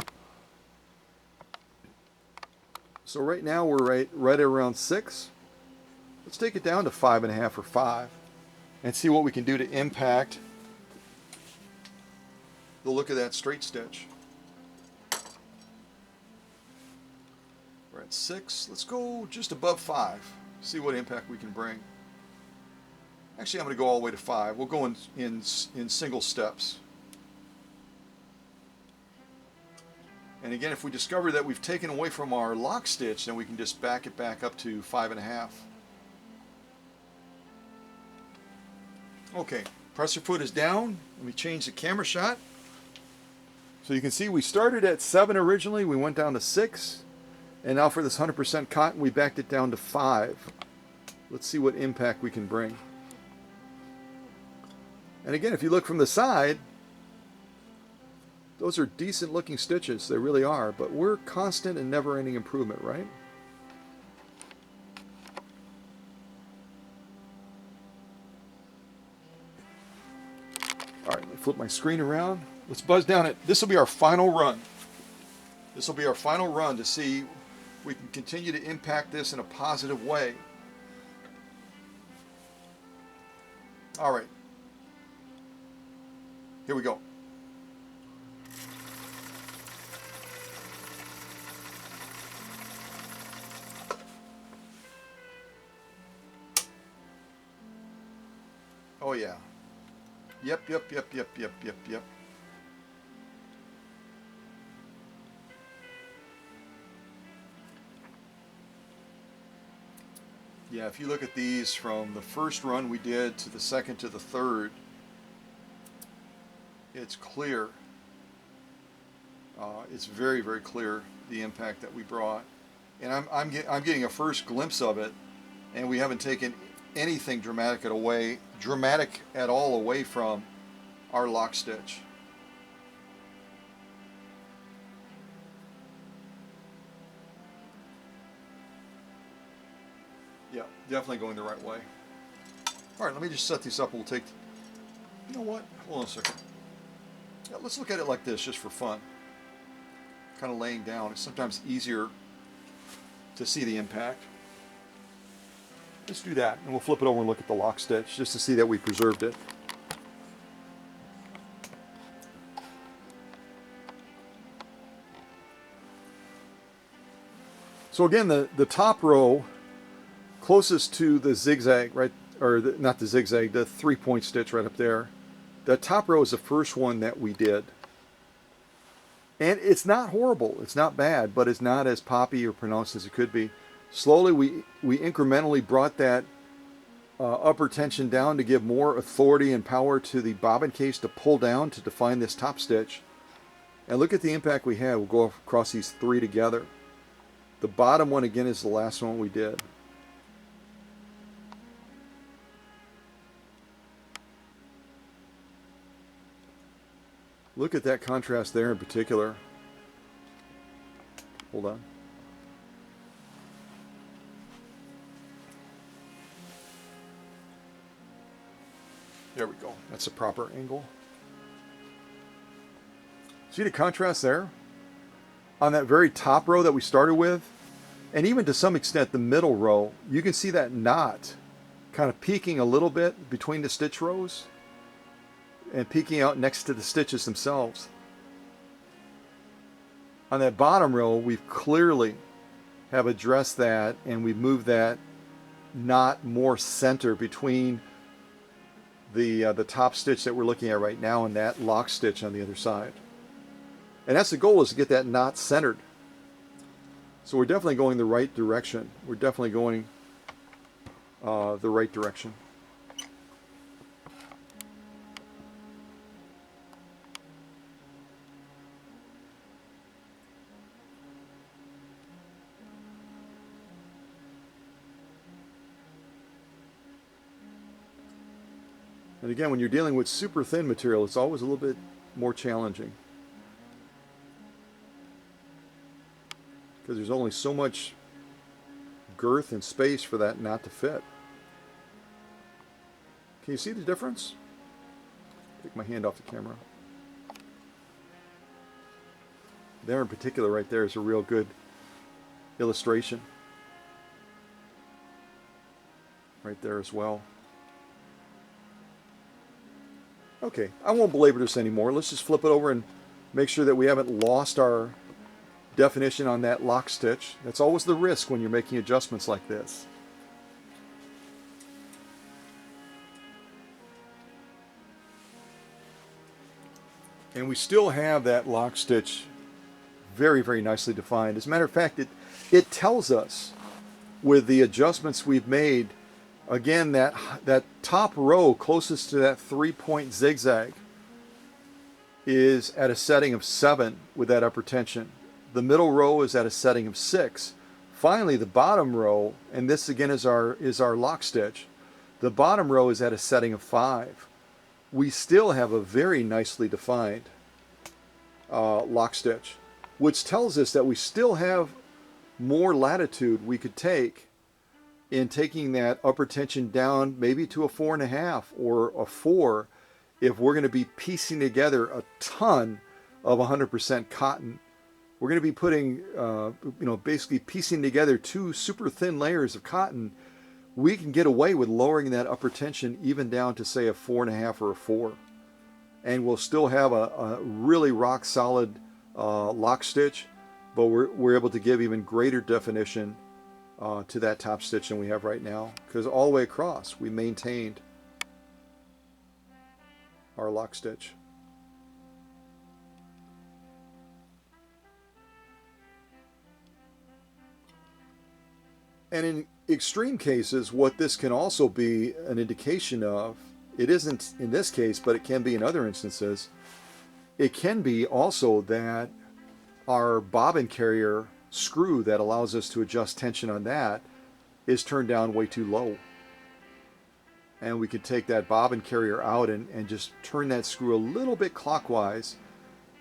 C: So right now we're right around 6. Let's take it down to 5.5 or 5 and see what we can do to impact the look of that straight stitch. We're at 6. Let's go just above 5. See what impact we can bring. Actually, I'm going to go all the way to 5. We'll go in single steps. And again, if we discover that we've taken away from our lock stitch, then we can just back it back up to 5.5. Okay, presser foot is down. Let me change the camera shot. So you can see we started at 7 originally, we went down to 6, and now for this 100% cotton, we backed it down to 5. Let's see what impact we can bring. And again, if you look from the side, those are decent looking stitches, they really are, but we're constant and never-ending improvement, right? All right, let me flip my screen around. Let's buzz down it. This will be our final run. This will be our final run to see if we can continue to impact this in a positive way. All right. Here we go. Oh yeah. Yep. Yeah, if you look at these from the first run we did to the second to the third, it's clear. It's very, very clear the impact that we brought. And I'm getting a first glimpse of it, and we haven't taken anything dramatic at all away from our lock stitch. Yeah, definitely going the right way. All right, let me just set these up. We'll take, you know what? Hold on a second. Yeah, let's look at it like this just for fun. Kind of laying down. It's sometimes easier to see the impact. Let's do that, and we'll flip it over and look at the lock stitch just to see that we preserved it. So again, the top row closest to the zigzag, right, or not the zigzag, the 3-point stitch right up there. The top row is the first one that we did. And it's not horrible, it's not bad, but it's not as poppy or pronounced as it could be. Slowly we incrementally brought that upper tension down to give more authority and power to the bobbin case to pull down to define this top stitch. And look at the impact we had. We'll go across these three together. The bottom one again is the last one we did. Look at that contrast there in particular. Hold on. There we go. That's a proper angle. See the contrast there? On that very top row that we started with, and even to some extent the middle row, you can see that knot kind of peeking a little bit between the stitch rows and peeking out next to the stitches themselves. On that bottom row, we've clearly have addressed that, and we've moved that knot more center between the top stitch that we're looking at right now and that lock stitch on the other side. And that's the goal, is to get that knot centered. So we're definitely going the right direction. We're definitely going the right direction. And again, when you're dealing with super thin material, it's always a little bit more challenging, because there's only so much girth and space for that knot to fit. Can you see the difference? Take my hand off the camera. There in particular right there is a real good illustration. Right there as well. Okay, I won't belabor this anymore. Let's just flip it over and make sure that we haven't lost our definition on that lock stitch. That's always the risk when you're making adjustments like this. And we still have that lock stitch very, very nicely defined. As a matter of fact, it tells us with the adjustments we've made. Again, that top row closest to that 3-point zigzag is at a setting of 7 with that upper tension. The middle row is at a setting of 6. Finally, the bottom row, and this again is our lock stitch, the bottom row is at a setting of 5. We still have a very nicely defined lock stitch, which tells us that we still have more latitude we could take in taking that upper tension down maybe to a 4.5 or a 4 if we're going to be piecing together a ton of 100% cotton. We're going to be putting, basically piecing together 2 super thin layers of cotton. We can get away with lowering that upper tension even down to say a 4.5 or a 4. And we'll still have a really rock solid lock stitch, but we're able to give even greater definition to that top stitch than we have right now, because all the way across we maintained our lock stitch. And in extreme cases, what this can also be an indication of, it isn't in this case, but it can be in other instances, it can be also that our bobbin carrier screw that allows us to adjust tension on that is turned down way too low. And we can take that bobbin carrier out and just turn that screw a little bit clockwise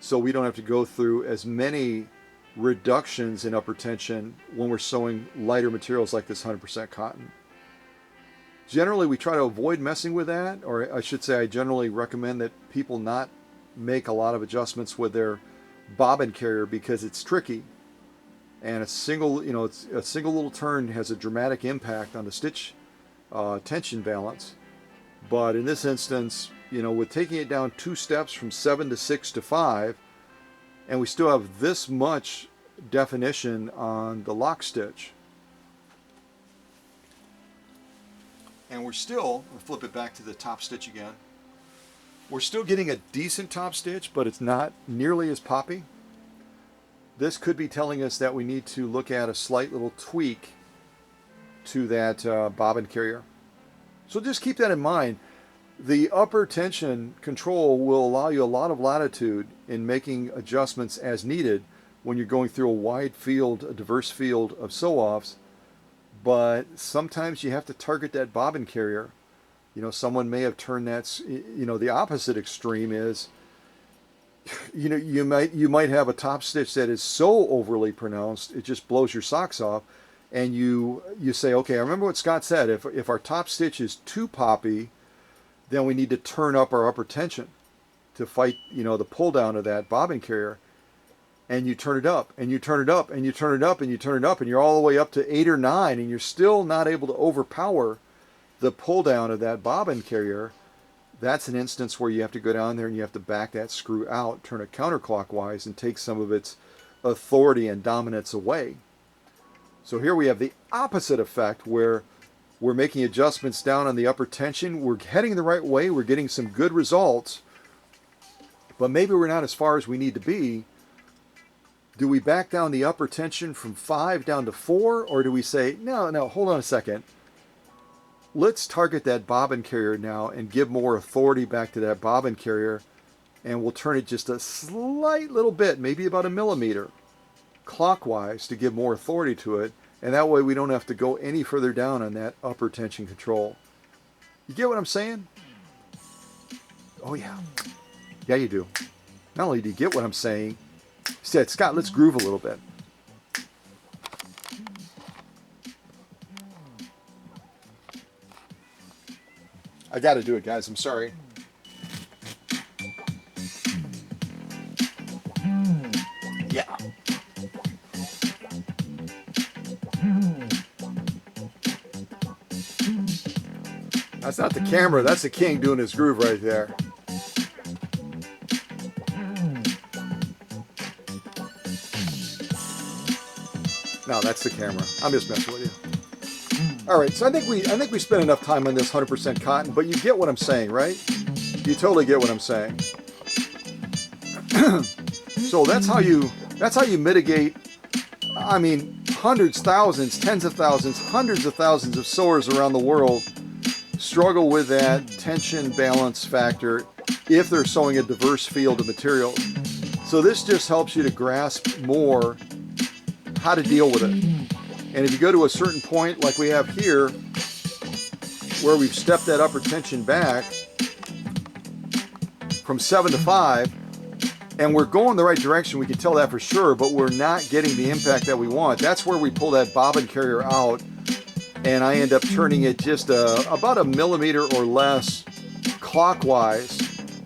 C: so we don't have to go through as many reductions in upper tension when we're sewing lighter materials like this 100% cotton. Generally, we try to avoid messing with that, or I should say I generally recommend that people not make a lot of adjustments with their bobbin carrier because it's tricky. And a single little turn has a dramatic impact on the stitch tension balance. But in this instance, with taking it down 2 steps from 7 to 6 to 5, and we still have this much definition on the lock stitch. And we're still, we'll flip it back to the top stitch again. We're still getting a decent top stitch, but it's not nearly as poppy. This could be telling us that we need to look at a slight little tweak to that bobbin carrier. So just keep that in mind. The upper tension control will allow you a lot of latitude in making adjustments as needed when you're going through a wide field, a diverse field of sew-offs, but sometimes you have to target that bobbin carrier. You know, someone may have turned that, you know, the opposite extreme is, you know, you might have a top stitch that is so overly pronounced, it just blows your socks off, and you say, okay, I remember what Scott said, if our top stitch is too poppy, then we need to turn up our upper tension to fight, you know, the pull down of that bobbin carrier. And you turn it up, and you turn it up, and you turn it up, and you turn it up, and you're all the way up to 8 or 9, and you're still not able to overpower the pull down of that bobbin carrier. That's an instance where you have to go down there and you have to back that screw out, turn it counterclockwise, and take some of its authority and dominance away. So here we have the opposite effect where we're making adjustments down on the upper tension. We're heading the right way. We're getting some good results, but maybe we're not as far as we need to be. Do we back down the upper tension from 5 down to 4, or do we say, no, hold on a second. Let's target that bobbin carrier now and give more authority back to that bobbin carrier, and we'll turn it just a slight little bit, maybe about 1 millimeter, clockwise to give more authority to it, and that way we don't have to go any further down on that upper tension control. You get what I'm saying? Oh yeah. Yeah, you do. Not only do you get what I'm saying, he said, Scott, let's groove a little bit. I got to do it, guys. I'm sorry. Yeah. That's not the camera. That's the king doing his groove right there. No, that's the camera. I'm just messing with you. All right, so I think we spent enough time on this 100% cotton, but you get what I'm saying, right? You totally get what I'm saying. So that's how you mitigate. I mean, hundreds, thousands, tens of thousands, hundreds of thousands of sewers around the world struggle with that tension balance factor if they're sewing a diverse field of materials. So this just helps you to grasp more how to deal with it. And if you go to a certain point like we have here, where we've stepped that upper tension back from 7 to 5, and we're going the right direction, we can tell that for sure, but we're not getting the impact that we want. That's where we pull that bobbin carrier out, and I end up turning it just about 1 millimeter or less clockwise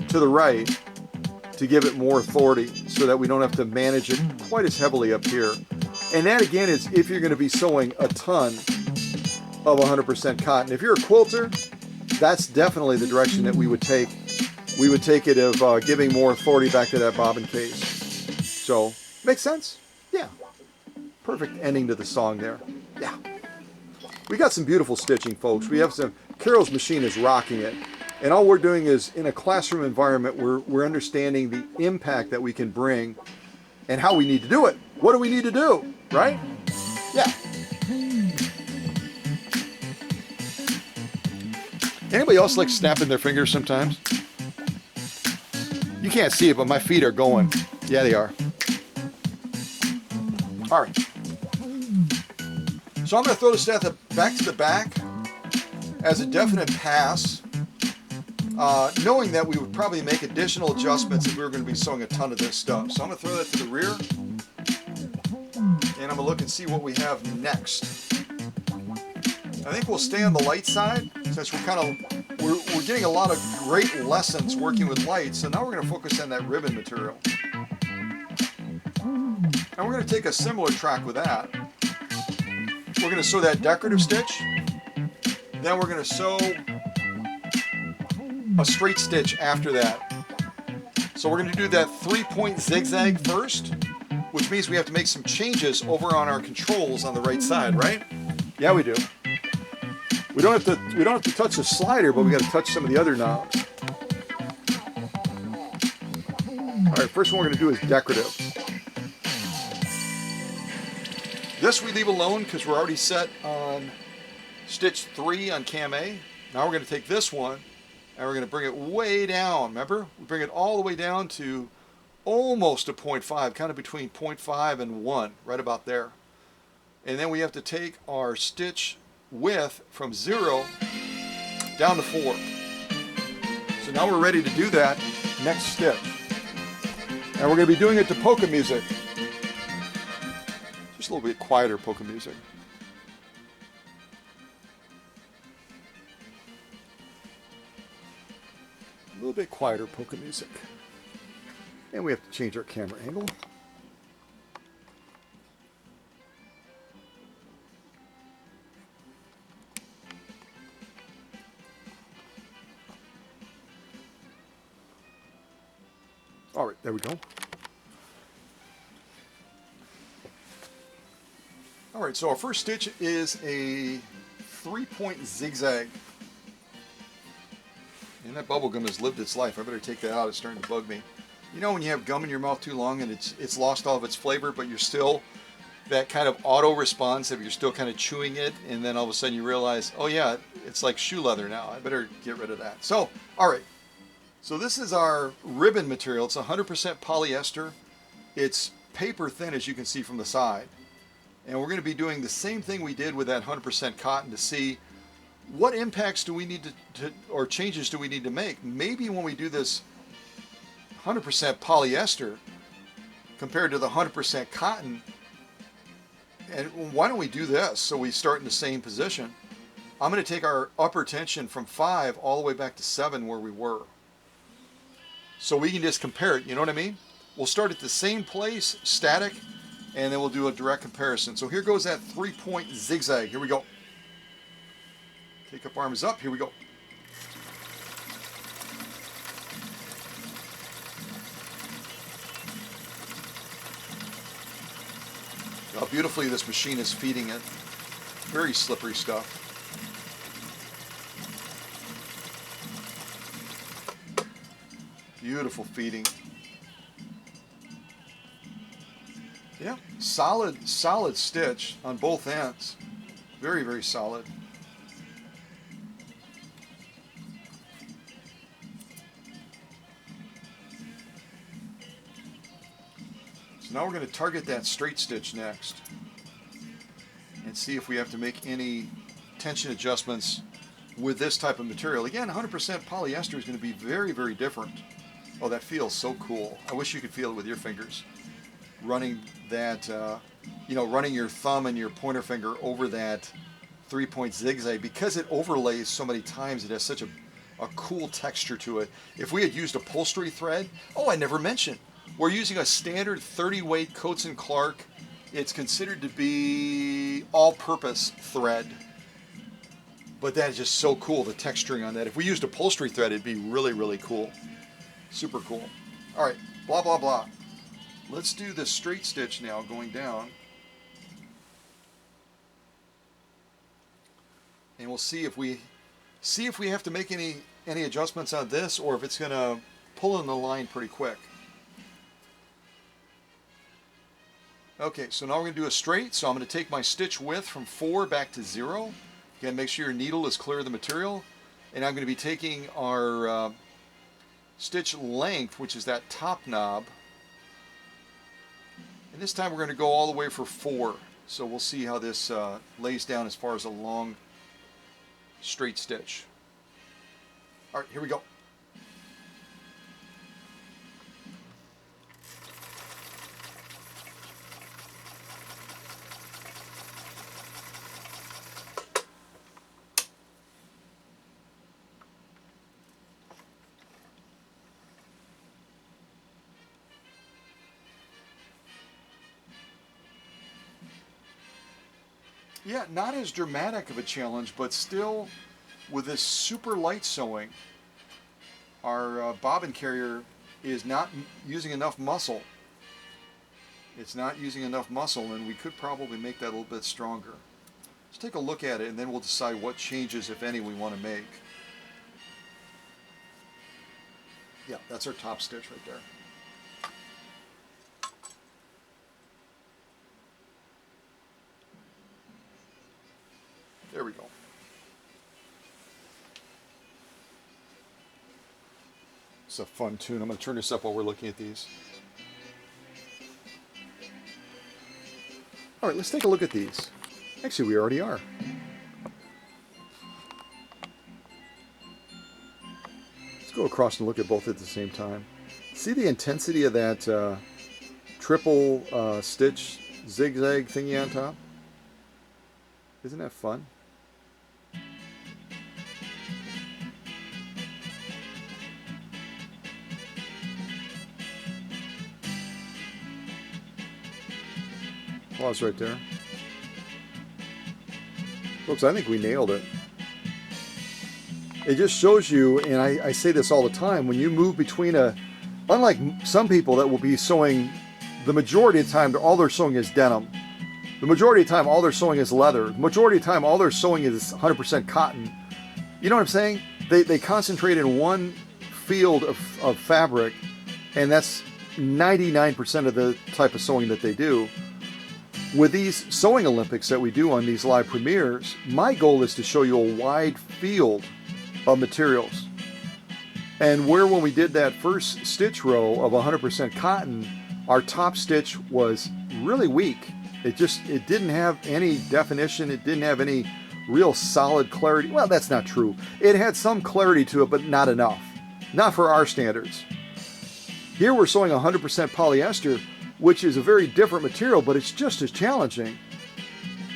C: to the right to give it more authority so that we don't have to manage it quite as heavily up here. And that again is if you're going to be sewing a ton of 100% cotton. If you're a quilter, that's definitely the direction that we would take. We would take it of giving more authority back to that bobbin case. So, makes sense? Yeah. Perfect ending to the song there. Yeah. We got some beautiful stitching, folks. We have some, Carol's machine is rocking it. And all we're doing is, in a classroom environment, we're understanding the impact that we can bring and how we need to do it. What do we need to do, right? Yeah. Anybody else like snapping their fingers sometimes? You can't see it, but my feet are going. Yeah, they are. All right. So I'm going to throw this back to the back as a definite pass, knowing that we would probably make additional adjustments if we were going to be sewing a ton of this stuff. So I'm going to throw that to the rear, and I'm going to look and see what we have next. I think we'll stay on the light side since we're getting a lot of great lessons working with lights. So now we're going to focus on that ribbon material. And we're going to take a similar track with that. We're going to sew that decorative stitch. Then we're going to sew a straight stitch after that. So we're going to do that 3-point zigzag first, which means we have to make some changes over on our controls on the right side, right? Yeah, we do. We don't have to touch the slider, but we got to touch some of the other knobs. All right, first one we're going to do is decorative. This we leave alone because we're already set on stitch 3 on cam A. Now we're going to take this one And we're going to bring it way down. Remember? We bring it all the way down to almost a 0.5, kind of between 0.5 and 1, right about there. And then we have to take our stitch width from 0 down to 4. So now we're ready to do that next stitch. And we're going to be doing it to polka music. Just a little bit quieter polka music. A little bit quieter polka music. And we have to change our camera angle. All right, there we go. All right, so our first stitch is a 3-point zigzag. And that bubble gum has lived its life. I better take that out. It's starting to bug me. You know when you have gum in your mouth too long and it's lost all of its flavor, but you're still that kind of auto response if you're still kind of chewing it, and then all of a sudden you realize, oh yeah, it's like shoe leather now. I better get rid of that. So, all right. So this is our ribbon material. It's 100% polyester. It's paper thin, as you can see from the side. And we're going to be doing the same thing we did with that 100% cotton to see what impacts do we need to or changes do we need to make. Maybe when we do this 100% polyester compared to the 100% cotton, and why don't we do this so we start in the same position? I'm going to take our upper tension from 5 all the way back to 7 where we were. So we can just compare it, you know what I mean? We'll start at the same place, static, and then we'll do a direct comparison. So here goes that 3-point zigzag. Here we go. Take up arms up. Here we go. How beautifully this machine is feeding it. Very slippery stuff. Beautiful feeding. Yeah, solid stitch on both ends. Very, very solid. So now we're going to target that straight stitch next and see if we have to make any tension adjustments with this type of material. Again, 100% polyester is going to be very, very different. Oh, that feels so cool. I wish you could feel it with your fingers. Running that, running your thumb and your pointer finger over that 3-point zigzag, because it overlays so many times, it has such a cool texture to it. If we had used upholstery thread, oh, I never mentioned, we're using a standard 30 weight Coats & Clark. It's considered to be all-purpose thread, but that is just so cool, the texturing on that. If we used upholstery thread, it'd be really, really cool. Super cool. All right, blah, blah, blah. Let's do the straight stitch now, going down. And we'll see if we have to make any adjustments on this, or if it's going to pull in the line pretty quick. Okay, so now we're going to do a straight. So I'm going to take my stitch width from 4 back to 0. Again, make sure your needle is clear of the material. And I'm going to be taking our stitch length, which is that top knob. And this time we're going to go all the way for 4. So we'll see how this lays down as far as a long straight stitch. All right, here we go. Yeah, not as dramatic of a challenge, but still with this super light sewing, our bobbin carrier is not using enough muscle. It's not using enough muscle, and we could probably make that a little bit stronger. Let's take a look at it, and then we'll decide what changes, if any, we want to make. Yeah, that's our top stitch right there. There we go. It's a fun tune. I'm going to turn this up while we're looking at these. All right, let's take a look at these. Actually, we already are. Let's go across and look at both at the same time. See the intensity of that triple stitch zigzag thingy on top? Isn't that fun? Pause right there. Folks, I think we nailed it. It just shows you, and I say this all the time, when you move between unlike some people that will be sewing, the majority of the time, all they're sewing is denim. The majority of the time, all they're sewing is leather. The majority of the time, all they're sewing is 100% cotton. You know what I'm saying? They concentrate in one field of fabric, and that's 99% of the type of sewing that they do. With these sewing Olympics that we do on these live premieres, my goal is to show you a wide field of materials. And where when we did that first stitch row of 100% cotton, our top stitch was really weak. It didn't have any definition. It didn't have any real solid clarity. Well, that's not true. It had some clarity to it, but not enough. Not for our standards. Here we're sewing 100% polyester, which is a very different material, but it's just as challenging.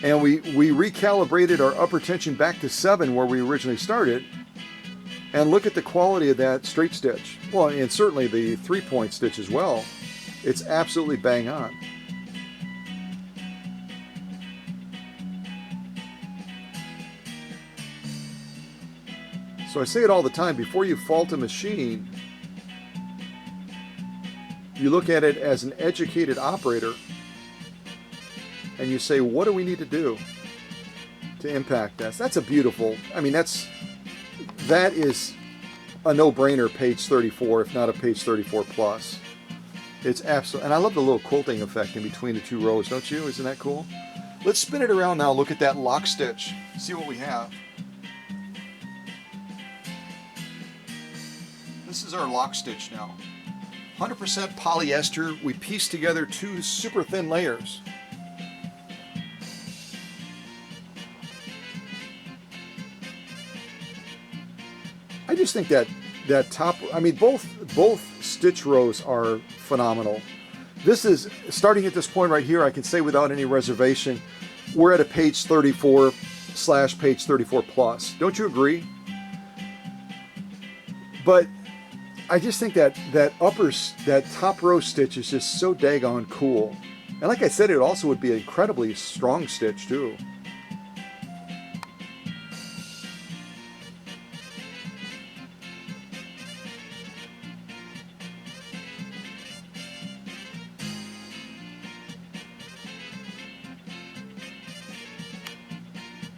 C: And we recalibrated our upper tension back to 7 where we originally started. And look at the quality of that straight stitch. Well, and certainly the 3-point stitch as well. It's absolutely bang on. So I say it all the time, before you fault a machine, you look at it as an educated operator and you say, what do we need to do to impact this? That's a beautiful, I mean, that is a no-brainer page 34, if not a page 34 plus. It's absolutely, and I love the little quilting effect in between the 2 rows, don't you? Isn't that cool? Let's spin it around now, look at that lock stitch, see what we have. This is our lock stitch now. 100% polyester. We pieced together 2 super thin layers. I just think that top, I mean, both stitch rows are phenomenal. This is, starting at this point right here, I can say without any reservation, we're at a page 34 / page 34 plus. Don't you agree? But I just think that top row stitch is just so daggone cool. And like I said, it also would be an incredibly strong stitch too.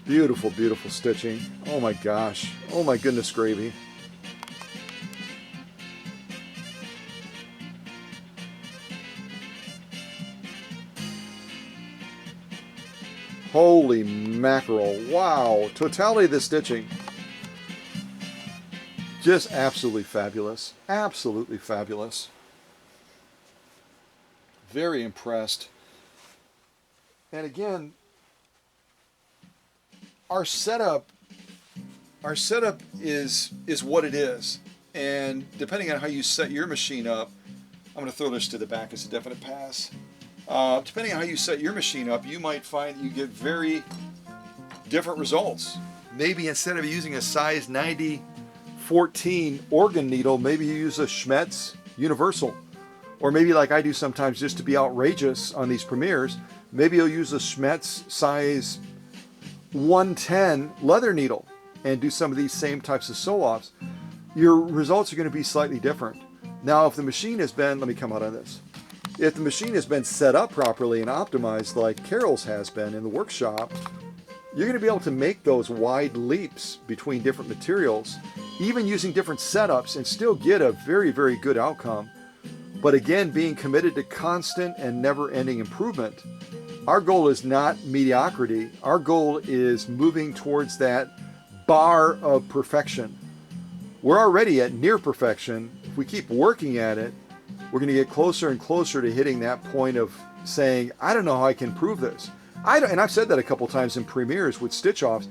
C: Beautiful, beautiful stitching. Oh my gosh. Oh my goodness gravy. Holy mackerel. Wow. Totality of the stitching. Just absolutely fabulous. Absolutely fabulous. Very impressed. And again, our setup is what it is. And depending on how you set your machine up, I'm going to throw this to the back as a definite pass. Depending on how you set your machine up, you might find that you get very different results. Maybe instead of using a size 90-14 organ needle, maybe you use a Schmetz Universal. Or maybe like I do sometimes, just to be outrageous on these premieres, maybe you'll use a Schmetz size 110 leather needle and do some of these same types of sew-offs. Your results are going to be slightly different. Now, if the machine has been, let me come out on this. If the machine has been set up properly and optimized like Carol's has been in the workshop, you're going to be able to make those wide leaps between different materials, even using different setups, and still get a very, very good outcome. But again, being committed to constant and never-ending improvement. Our goal is not mediocrity. Our goal is moving towards that bar of perfection. We're already at near perfection, if we keep working at it, we're going to get closer and closer to hitting that point of saying, I don't know how I can improve this. And I've said that a couple times in premieres with stitch offs.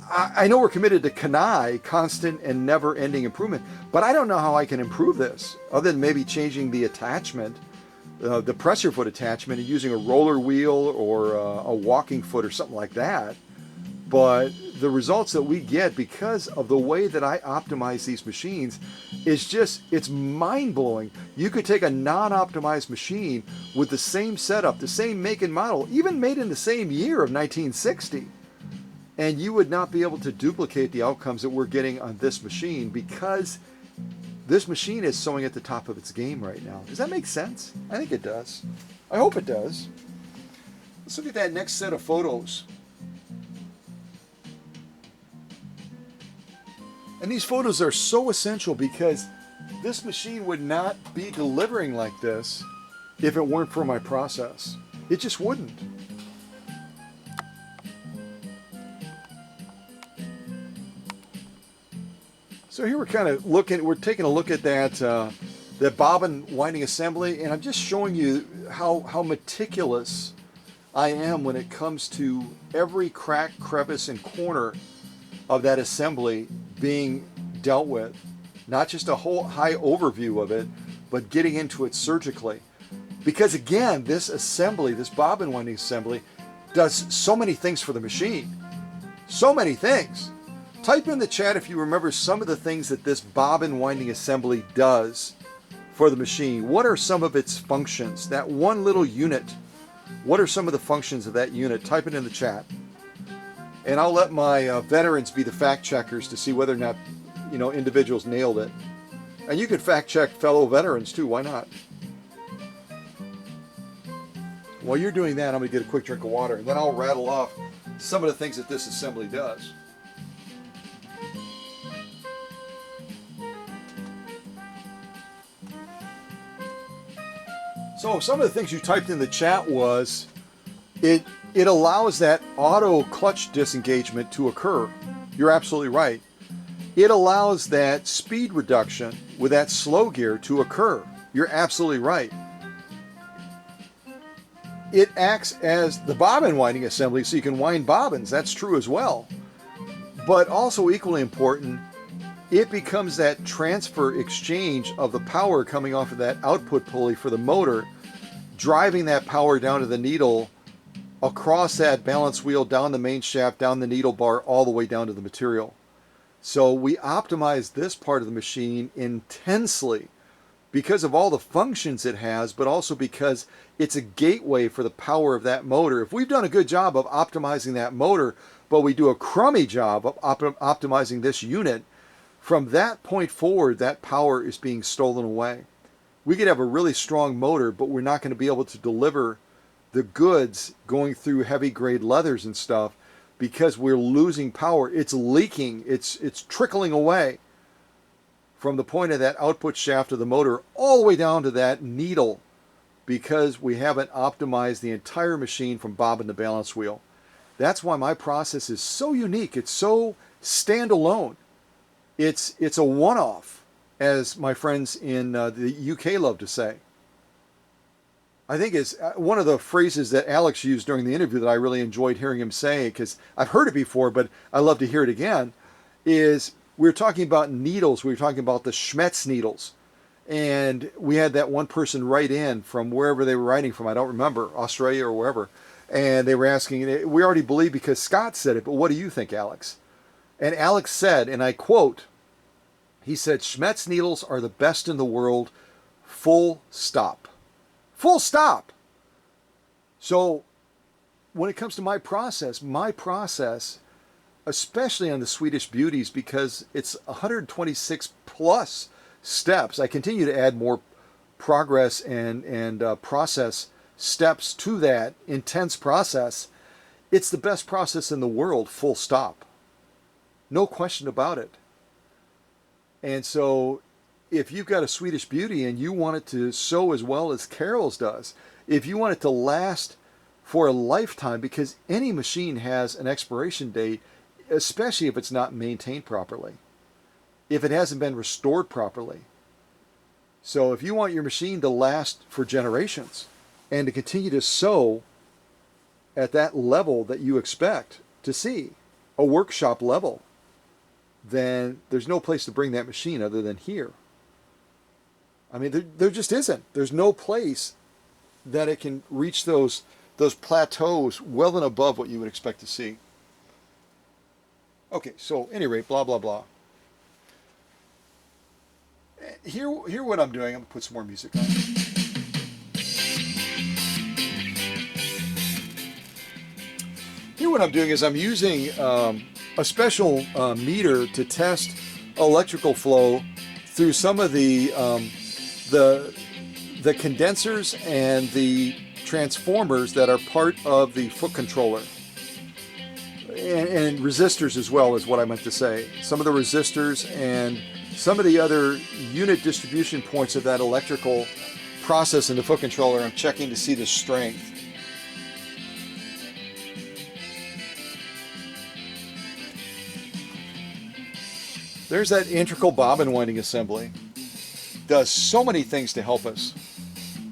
C: I know we're committed to CANI, constant and never-ending improvement, but I don't know how I can improve this, other than maybe changing the attachment, the pressure foot attachment, and using a roller wheel or a walking foot or something like that. But the results that we get because of the way that I optimize these machines is just, it's mind-blowing. You could take a non-optimized machine with the same setup, the same make and model, even made in the same year of 1960, and you would not be able to duplicate the outcomes that we're getting on this machine because this machine is sewing at the top of its game right now. Does that make sense? I think it does. I hope it does. Let's look at that next set of photos. And these photos are so essential because this machine would not be delivering like this if it weren't for my process. It just wouldn't. So here we're kind of we're taking a look at that bobbin winding assembly, and I'm just showing you how meticulous I am when it comes to every crack, crevice, and corner of that assembly being dealt with. Not just a whole high overview of it, but getting into it surgically. Because again, this assembly, this bobbin winding assembly, does so many things for the machine. So many things. Type in the chat if you remember some of the things that this bobbin winding assembly does for the machine. What are some of its functions? That one little unit. What are some of the functions of that unit? Type it in the chat. And I'll let my veterans be the fact checkers to see whether or not, individuals nailed it. And you could fact check fellow veterans too, why not? While you're doing that, I'm going to get a quick drink of water, and then I'll rattle off some of the things that this assembly does. So some of the things you typed in the chat was, it allows that auto clutch disengagement to occur. You're absolutely right. It allows that speed reduction with that slow gear to occur. You're absolutely right. It acts as the bobbin winding assembly so you can wind bobbins. That's true as well. But also equally important, it becomes that transfer exchange of the power coming off of that output pulley for the motor, driving that power down to the needle, across that balance wheel, down the main shaft, down the needle bar, all the way down to the material. So we optimize this part of the machine intensely because of all the functions it has, but also because it's a gateway for the power of that motor. If we've done a good job of optimizing that motor, but we do a crummy job of optimizing this unit, from that point forward, that power is being stolen away. We could have a really strong motor, but we're not going to be able to deliver the goods going through heavy grade leathers and stuff because we're losing power. It's leaking. It's trickling away from the point of that output shaft of the motor all the way down to that needle because we haven't optimized the entire machine from bobbin to balance wheel. That's why my process is so unique. It's so standalone. It's a one-off, as my friends in the UK love to say. I think is one of the phrases that Alex used during the interview that I really enjoyed hearing him say, because I've heard it before, but I love to hear it again, is we were talking about needles. We were talking about the Schmetz needles. And we had that one person write in from wherever they were writing from. I don't remember, Australia or wherever. And they were asking, we already believe because Scott said it, but what do you think, Alex? And Alex said, and I quote, he said, Schmetz needles are the best in the world, full stop. Full stop. So when it comes to my process, especially on the Swedish Beauties, because it's 126 plus steps, I continue to add more progress and process steps to that intense process. It's the best process in the world, full stop. No question about it. And so if you've got a Swedish Beauty and you want it to sew as well as Carol's does, if you want it to last for a lifetime, because any machine has an expiration date, especially if it's not maintained properly, if it hasn't been restored properly, So if you want your machine to last for generations and to continue to sew at that level that you expect to see, a workshop level, then there's no place to bring that machine other than here. I mean, there just isn't. There's no place that it can reach those plateaus well and above what you would expect to see. Okay, so at any rate, blah, blah, blah. Here what I'm doing, I'm going to put some more music on. Here what I'm doing is I'm using a special meter to test electrical flow through some of the condensers and the transformers that are part of the foot controller. And resistors as well is what I meant to say. Some of the resistors and some of the other unit distribution points of that electrical process in the foot controller, I'm checking to see the strength. There's that integral bobbin winding assembly. Does so many things to help us.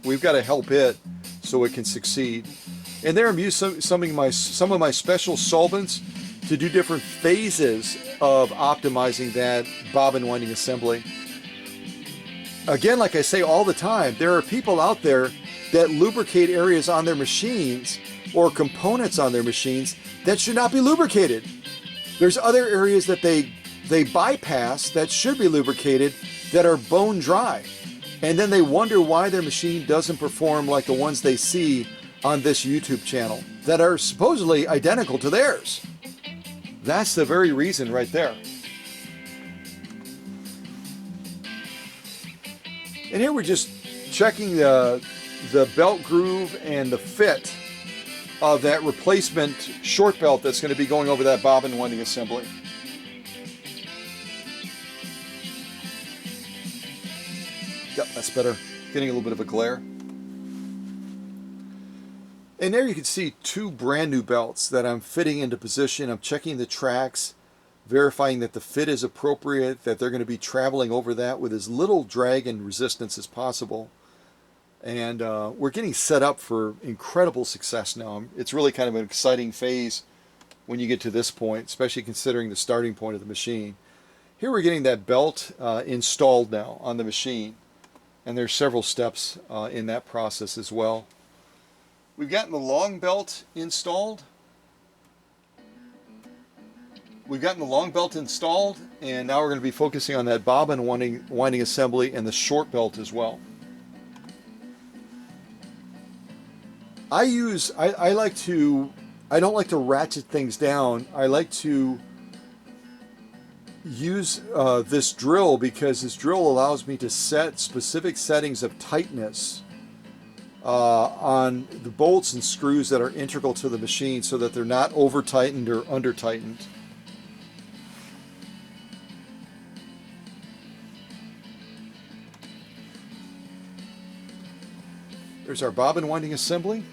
C: We've got to help it so it can succeed. And there I'm using some of my special solvents to do different phases of optimizing that bobbin winding assembly. Again, like I say all the time, there are people out there that lubricate areas on their machines or components on their machines that should not be lubricated. There's other areas that they bypass that should be lubricated that are bone dry. And then they wonder why their machine doesn't perform like the ones they see on this YouTube channel that are supposedly identical to theirs. That's the very reason right there. And here we're just checking the belt groove and the fit of that replacement short belt that's going to be going over that bobbin winding assembly. Yep, that's better. Getting a little bit of a glare. And there you can see two brand new belts that I'm fitting into position. I'm checking the tracks, verifying that the fit is appropriate, that they're going to be traveling over that with as little drag and resistance as possible. And we're getting set up for incredible success now. It's really kind of an exciting phase when you get to this point, especially considering the starting point of the machine. Here we're getting that belt installed now on the machine. And there's several steps in that process as well. We've gotten the long belt installed. We've gotten the long belt installed, and now we're going to be focusing on that bobbin winding assembly and the short belt as well. I don't like to ratchet things down. I like to use this drill because this drill allows me to set specific settings of tightness on the bolts and screws that are integral to the machine so that they're not over tightened or under tightened. There's our bobbin winding assembly.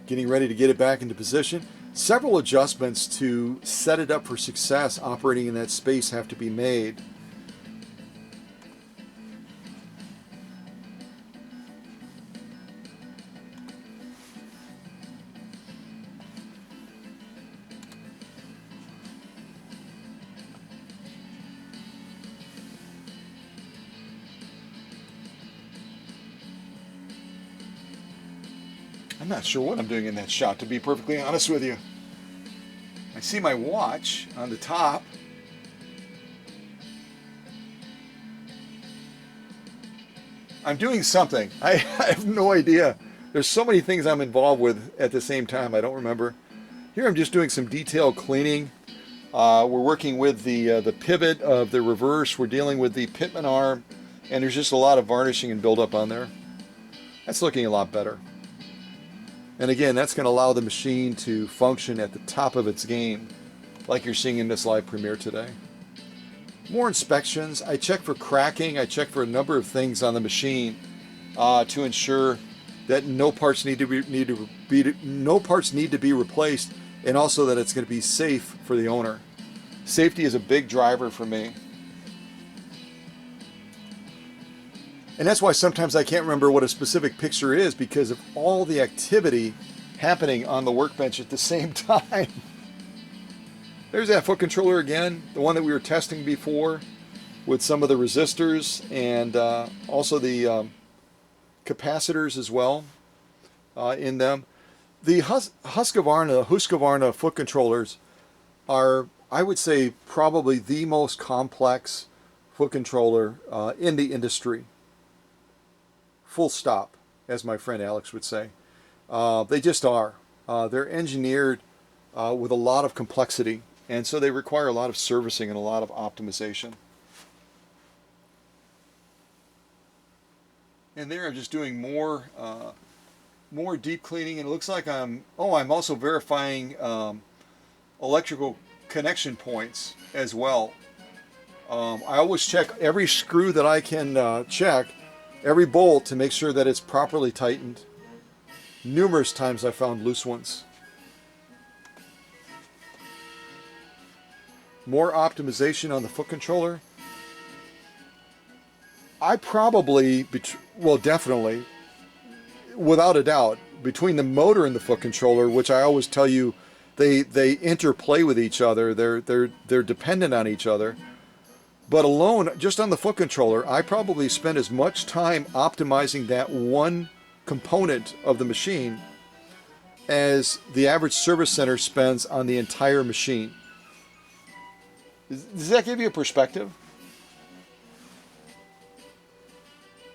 C: Getting ready to get it back into position. Several adjustments to set it up for success operating in that space have to be made. I'm not sure what I'm doing in that shot, to be perfectly honest with you. I see my watch on the top. I'm doing something. I have no idea. There's so many things I'm involved with at the same time, I don't remember. Here I'm just doing some detailed cleaning. We're working with the pivot of the reverse. We're dealing with the pitman arm, and there's just a lot of varnishing and buildup on there. That's looking a lot better. And again, that's going to allow the machine to function at the top of its game, like you're seeing in this live premiere today. More inspections. I check for cracking. I check for a number of things on the machine to ensure that no parts need to be replaced, and also that it's going to be safe for the owner. Safety is a big driver for me. And that's why sometimes I can't remember what a specific picture is, because of all the activity happening on the workbench at the same time. There's that foot controller again, the one that we were testing before with some of the resistors and also the capacitors as well in them. The Husqvarna foot controllers are, I would say, probably the most complex foot controller in the industry. Full stop, as my friend Alex would say. They just are. They're engineered with a lot of complexity, and so they require a lot of servicing and a lot of optimization. And there I'm just doing more deep cleaning, and it looks like I'm also verifying electrical connection points as well. I always check every screw that I can check, every bolt, to make sure that it's properly tightened. Numerous times I found loose ones. More optimization on the foot controller. I probably, definitely, without a doubt, between the motor and the foot controller, which I always tell you, they interplay with each other. They're dependent on each other. But alone, just on the foot controller, I probably spend as much time optimizing that one component of the machine as the average service center spends on the entire machine. Does that give you a perspective?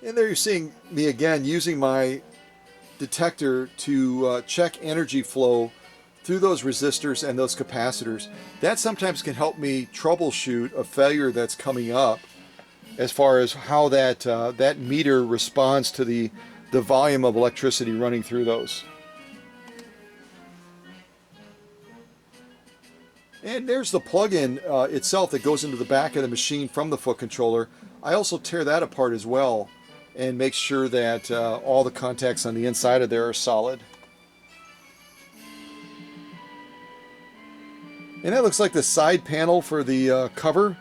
C: And there you're seeing me again using my detector to check energy flow through those resistors and those capacitors. That sometimes can help me troubleshoot a failure that's coming up as far as how that meter responds to the volume of electricity running through those. And there's the plug-in itself that goes into the back of the machine from the foot controller. I also tear that apart as well and make sure that all the contacts on the inside of there are solid. And that looks like the side panel for the cover,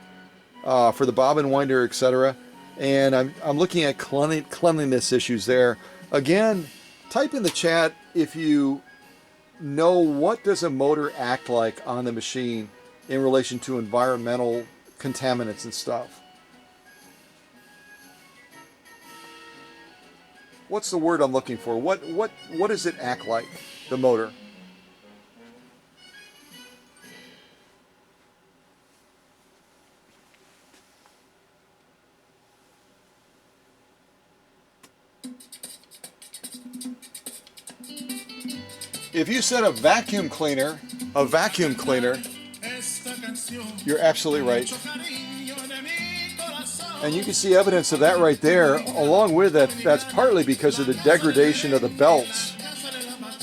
C: for the bobbin winder, etc. And I'm looking at cleanliness issues there. Again, type in the chat if you know what does a motor act like on the machine in relation to environmental contaminants and stuff. What's the word I'm looking for? What does it act like, the motor? If you said a vacuum cleaner, you're absolutely right. And you can see evidence of that right there. Along with that, that's partly because of the degradation of the belts.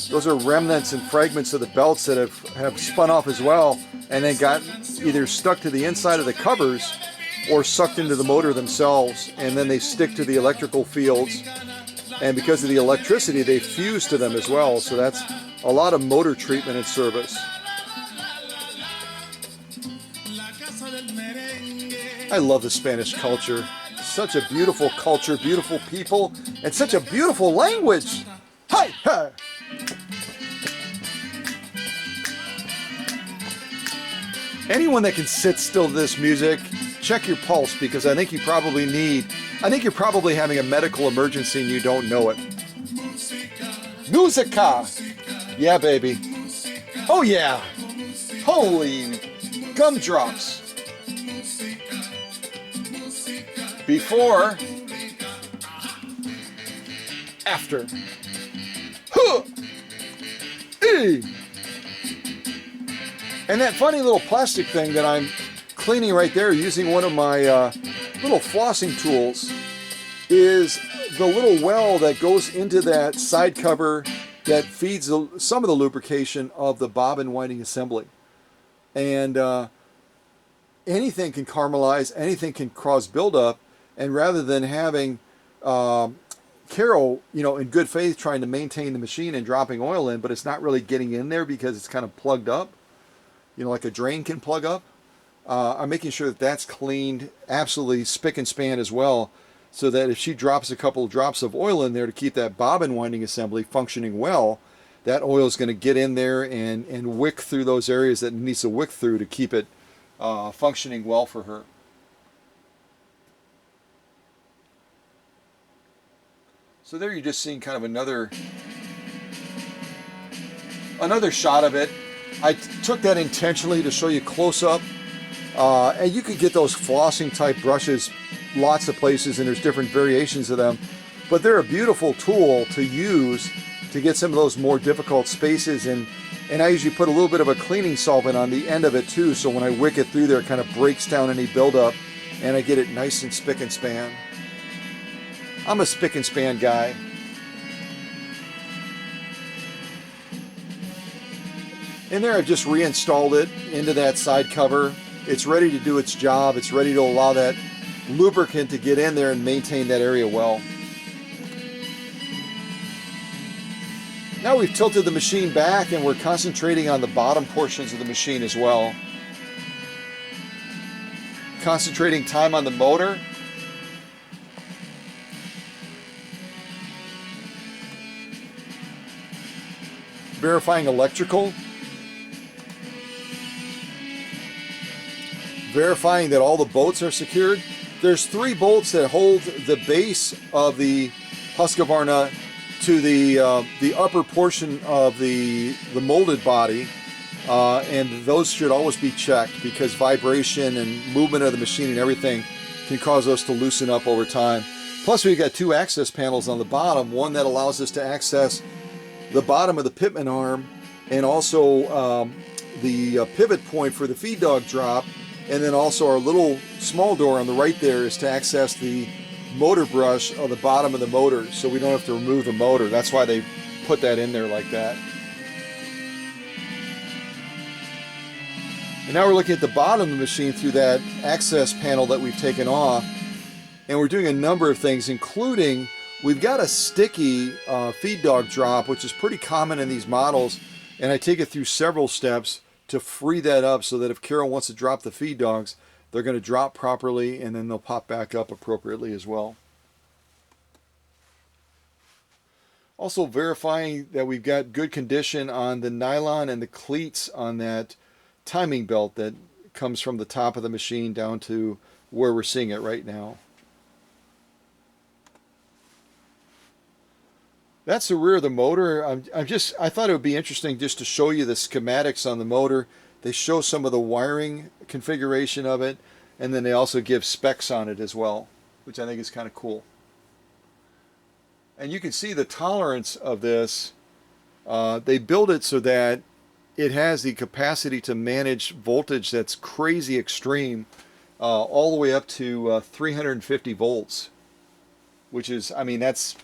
C: Those are remnants and fragments of the belts that have spun off as well, and then got either stuck to the inside of the covers or sucked into the motor themselves, and then they stick to the electrical fields. And because of the electricity, they fuse to them as well. So that's a lot of motor treatment and service. I love the Spanish culture. Such a beautiful culture, beautiful people, and such a beautiful language. Hi, hi. Anyone that can sit still to this music, check your pulse, because I think you're probably having a medical emergency and you don't know it. Musica! Yeah, baby. Oh, yeah. Holy gumdrops. Before. After. Huh. E. And that funny little plastic thing that I'm cleaning right there using one of my little flossing tools is the little well that goes into that side cover that feeds some of the lubrication of the bobbin winding assembly. And anything can caramelize, anything can cause buildup, and rather than having Carol, in good faith trying to maintain the machine and dropping oil in, but it's not really getting in there because it's kind of plugged up, like a drain can plug up, I'm making sure that that's cleaned absolutely spick and span as well, so that if she drops a couple of drops of oil in there to keep that bobbin winding assembly functioning well, that oil is going to get in there and wick through those areas that it needs to wick through to keep it functioning well for her. So there you're just seeing kind of another shot of it. I took that intentionally to show you close up. And you could get those flossing type brushes lots of places, and there's different variations of them. But they're a beautiful tool to use to get some of those more difficult spaces. And I usually put a little bit of a cleaning solvent on the end of it too, so when I wick it through there, it kind of breaks down any buildup, and I get it nice and spick and span. I'm a spick and span guy. And there I've just reinstalled it into that side cover. It's ready to do its job. It's ready to allow that lubricant to get in there and maintain that area well. Now we've tilted the machine back and we're concentrating on the bottom portions of the machine as well. Concentrating time on the motor. Verifying electrical. Verifying that all the bolts are secured. There's 3 bolts that hold the base of the Husqvarna to the upper portion of the molded body, and those should always be checked, because vibration and movement of the machine and everything can cause those to loosen up over time. Plus we've got 2 access panels on the bottom, one that allows us to access the bottom of the pitman arm, and also the pivot point for the feed dog drop. And then also our little small door on the right there is to access the motor brush on the bottom of the motor, so we don't have to remove the motor. That's why they put that in there like that. And now we're looking at the bottom of the machine through that access panel that we've taken off, and we're doing a number of things, including we've got a sticky feed dog drop, which is pretty common in these models, and I take it through several steps to free that up so that if Carol wants to drop the feed dogs, they're going to drop properly and then they'll pop back up appropriately as well. Also verifying that we've got good condition on the nylon and the cleats on that timing belt that comes from the top of the machine down to where we're seeing it right now. That's the rear of the motor. I thought it would be interesting just to show you the schematics on the motor. They show some of the wiring configuration of it, and then they also give specs on it as well, which I think is kind of cool. And you can see the tolerance of this. They build it so that it has the capacity to manage voltage that's crazy extreme, all the way up to 350 volts, which is, I mean, that's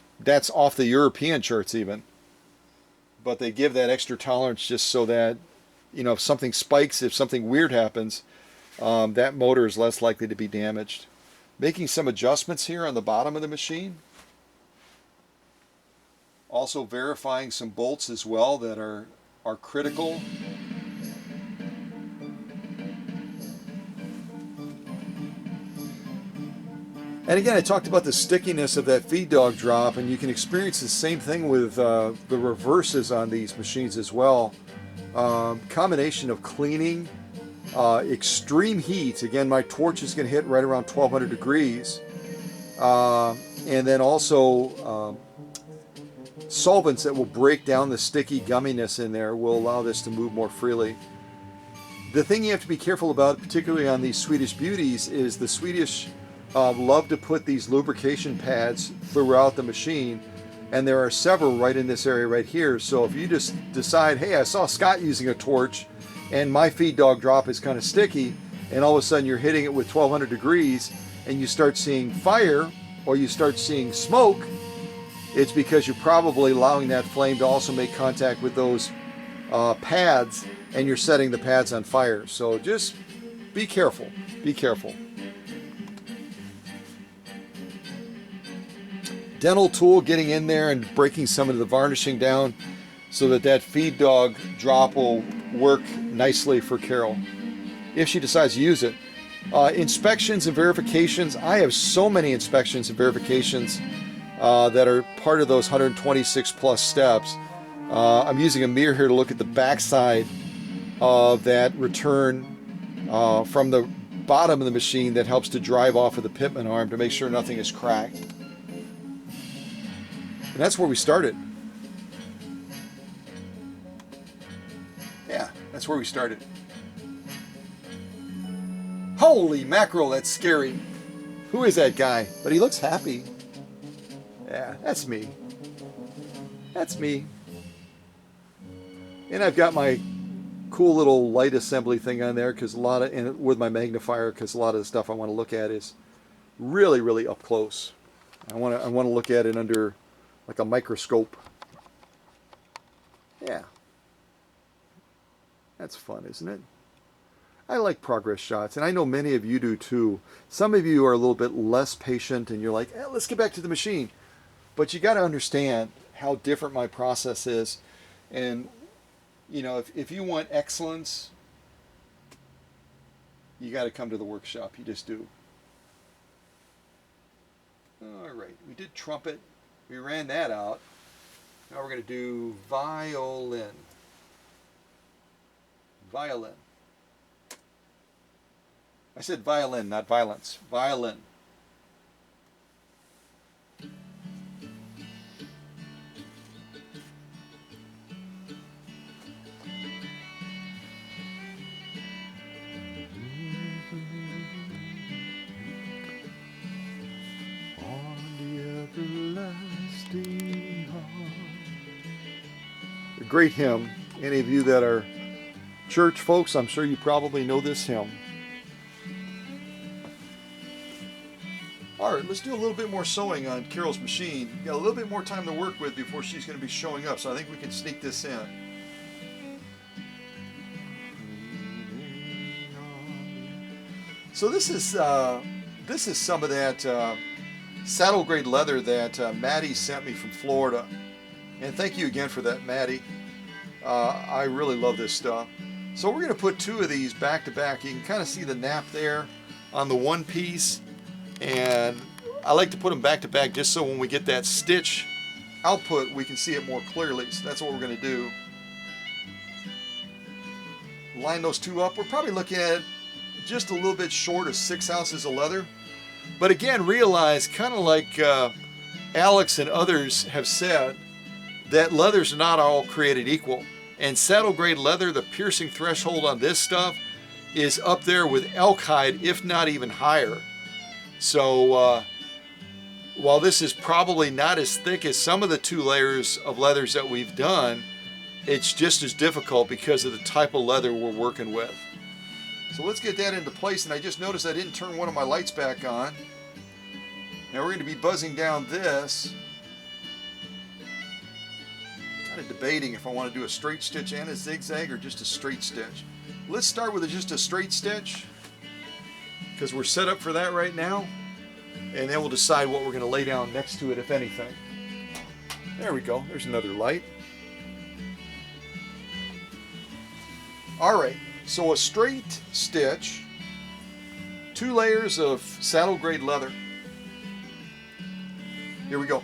C: off the European charts even. But they give that extra tolerance just so that, you know, if something spikes, if something weird happens, that motor is less likely to be damaged. Making some adjustments here on the bottom of the machine. Also verifying some bolts as well that are critical. And again, I talked about the stickiness of that feed dog drop, and you can experience the same thing with the reverses on these machines as well. Combination of cleaning, extreme heat. Again, my torch is going to hit right around 1200 degrees. And then also solvents that will break down the sticky gumminess in there will allow this to move more freely. The thing you have to be careful about, particularly on these Swedish beauties, is the Swedish love to put these lubrication pads throughout the machine, and there are several right in this area right here. So if you just decide, hey, I saw Scott using a torch and my feed dog drop is kind of sticky, and all of a sudden you're hitting it with 1200 degrees and you start seeing fire or you start seeing smoke, it's because you're probably allowing that flame to also make contact with those pads, and you're setting the pads on fire. So just be careful, be careful. Dental tool getting in there and breaking some of the varnishing down so that that feed dog drop will work nicely for Carol. if she decides to use it. Inspections and verifications. I have so many inspections and verifications that are part of those 126 plus steps. I'm using a mirror here to look at the backside of that return from the bottom of the machine that helps to drive off of the pitman arm to make sure nothing is cracked. And that's where we started. Yeah, that's where we started. Holy mackerel, that's scary. Who is that guy? But he looks happy. Yeah, that's me. That's me. And I've got my cool little light assembly thing on there because a lot of, and with my magnifier, because a lot of the stuff I want to look at is really, really up close. I want to look at it under like a microscope. Yeah. That's fun, isn't it? I like progress shots, and I know many of you do too. Some of you are a little bit less patient, and you're like, let's get back to the machine. But you got to understand how different my process is. And, you know, if you want excellence, you got to come to the workshop. You just do. All right, we did trumpet. We ran that out. Now we're going to do violin. Violin. I said violin, not violence. Violin. On the everlasting heart. A great hymn. Any of you that are church folks, I'm sure you probably know this hymn. All right, let's do a little bit more sewing on Carol's machine. We've got a little bit more time to work with before she's going to be showing up, so I think we can sneak this in. So this is some of that saddle grade leather that Maddie sent me from Florida, and thank you again for that, Maddie. I really love this stuff. So we're going to put two of these back to back. You can kind of see the nap there on the one piece. And I like to put them back to back just so when we get that stitch output, we can see it more clearly. So that's what we're going to do. Line those two up. We're probably looking at just a little bit short of 6 ounces of leather. But again, realize, kind of like Alex and others have said, that leather's not all created equal. And saddle grade leather, the piercing threshold on this stuff is up there with elk hide, if not even higher. So while this is probably not as thick as some of the 2 layers of leathers that we've done, it's just as difficult because of the type of leather we're working with. So let's get that into place. And I just noticed I didn't turn one of my lights back on. Now we're going to be buzzing down this. Kind of debating if I want to do a straight stitch and a zigzag or just a straight stitch. Let's start with just a straight stitch, because we're set up for that right now, and then we'll decide what we're going to lay down next to it, if anything. There we go. There's another light. All right, so a straight stitch, 2 layers of saddle grade leather. Here we go.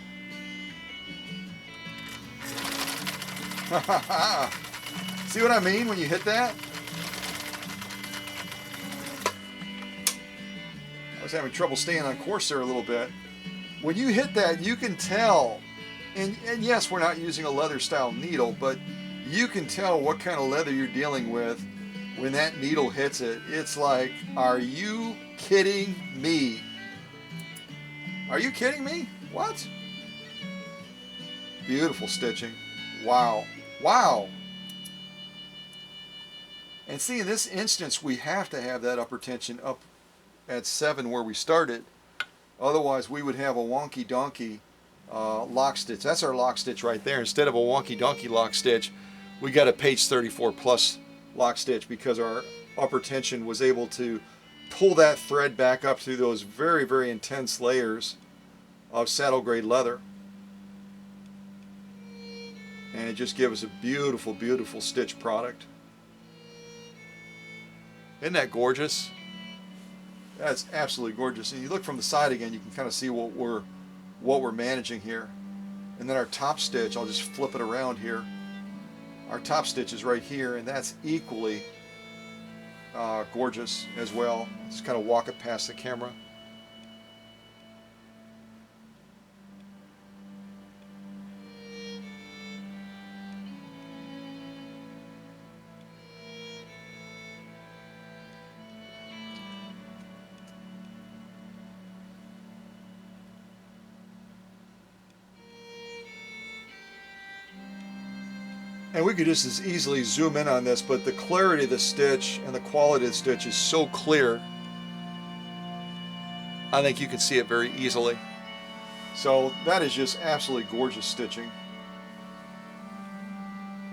C: See what I mean when you hit that? I was having trouble staying on course there a little bit. When you hit that, you can tell, and yes, we're not using a leather style needle, but you can tell what kind of leather you're dealing with when that needle hits it. It's like, are you kidding me? Are you kidding me? What? Beautiful stitching. Wow. Wow. And see, in this instance, we have to have that upper tension up at 7 where we started. Otherwise, we would have a wonky donkey lock stitch. That's our lock stitch right there. Instead of a wonky donkey lock stitch, we got a page 34 plus lock stitch because our upper tension was able to pull that thread back up through those very, very intense layers of saddle grade leather. And it just gives us a beautiful, beautiful stitch product. Isn't that gorgeous? That's absolutely gorgeous. And you look from the side again, you can kind of see what we're managing here. And then our top stitch, I'll just flip it around here. Our top stitch is right here, and that's equally gorgeous as well. Just kind of walk it past the camera. And we could just as easily zoom in on this, but the clarity of the stitch and the quality of the stitch is so clear. I think you can see it very easily. So that is just absolutely gorgeous stitching.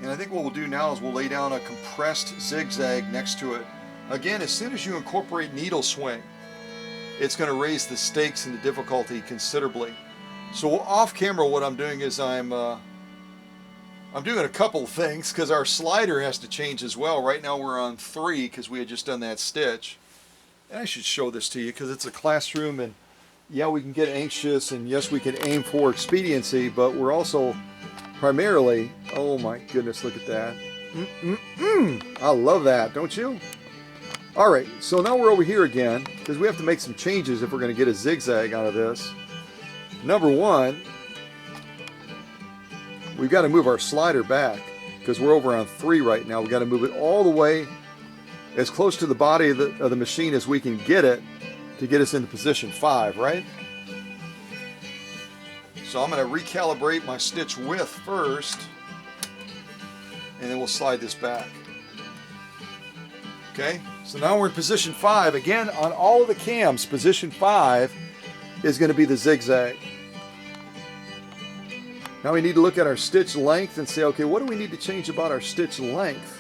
C: And I think what we'll do now is we'll lay down a compressed zigzag next to it. Again, as soon as you incorporate needle swing, it's going to raise the stakes and the difficulty considerably. So off camera, what I'm doing is I'm doing a couple things because our slider has to change as well. Right now we're on 3 because we had just done that stitch. And I should show this to you because it's a classroom, and yeah, we can get anxious, and yes, we can aim for expediency, but we're also primarily, oh my goodness, look at that. I love that, don't you? All right, so now we're over here again because we have to make some changes if we're going to get a zigzag out of this. Number one, we've got to move our slider back because we're over on 3 right now. We've got to move it all the way as close to the body of the machine as we can get it to get us into position 5, right? So I'm going to recalibrate my stitch width first, and then we'll slide this back. Okay, so now we're in position 5. Again, on all of the cams, position 5 is going to be the zigzag. Now we need to look at our stitch length and say, okay, what do we need to change about our stitch length?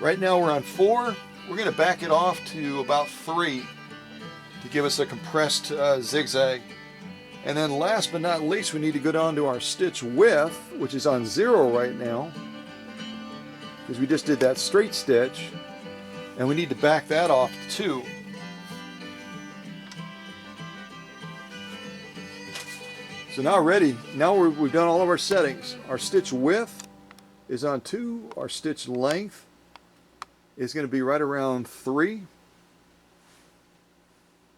C: Right now we're on 4. We're going to back it off to about 3 to give us a compressed zigzag. And then last but not least, we need to go down to our stitch width, which is on 0 right now, because we just did that straight stitch, and we need to back that off to 2. So now we've done all of our settings. Our stitch width is on 2. Our stitch length is going to be right around 3.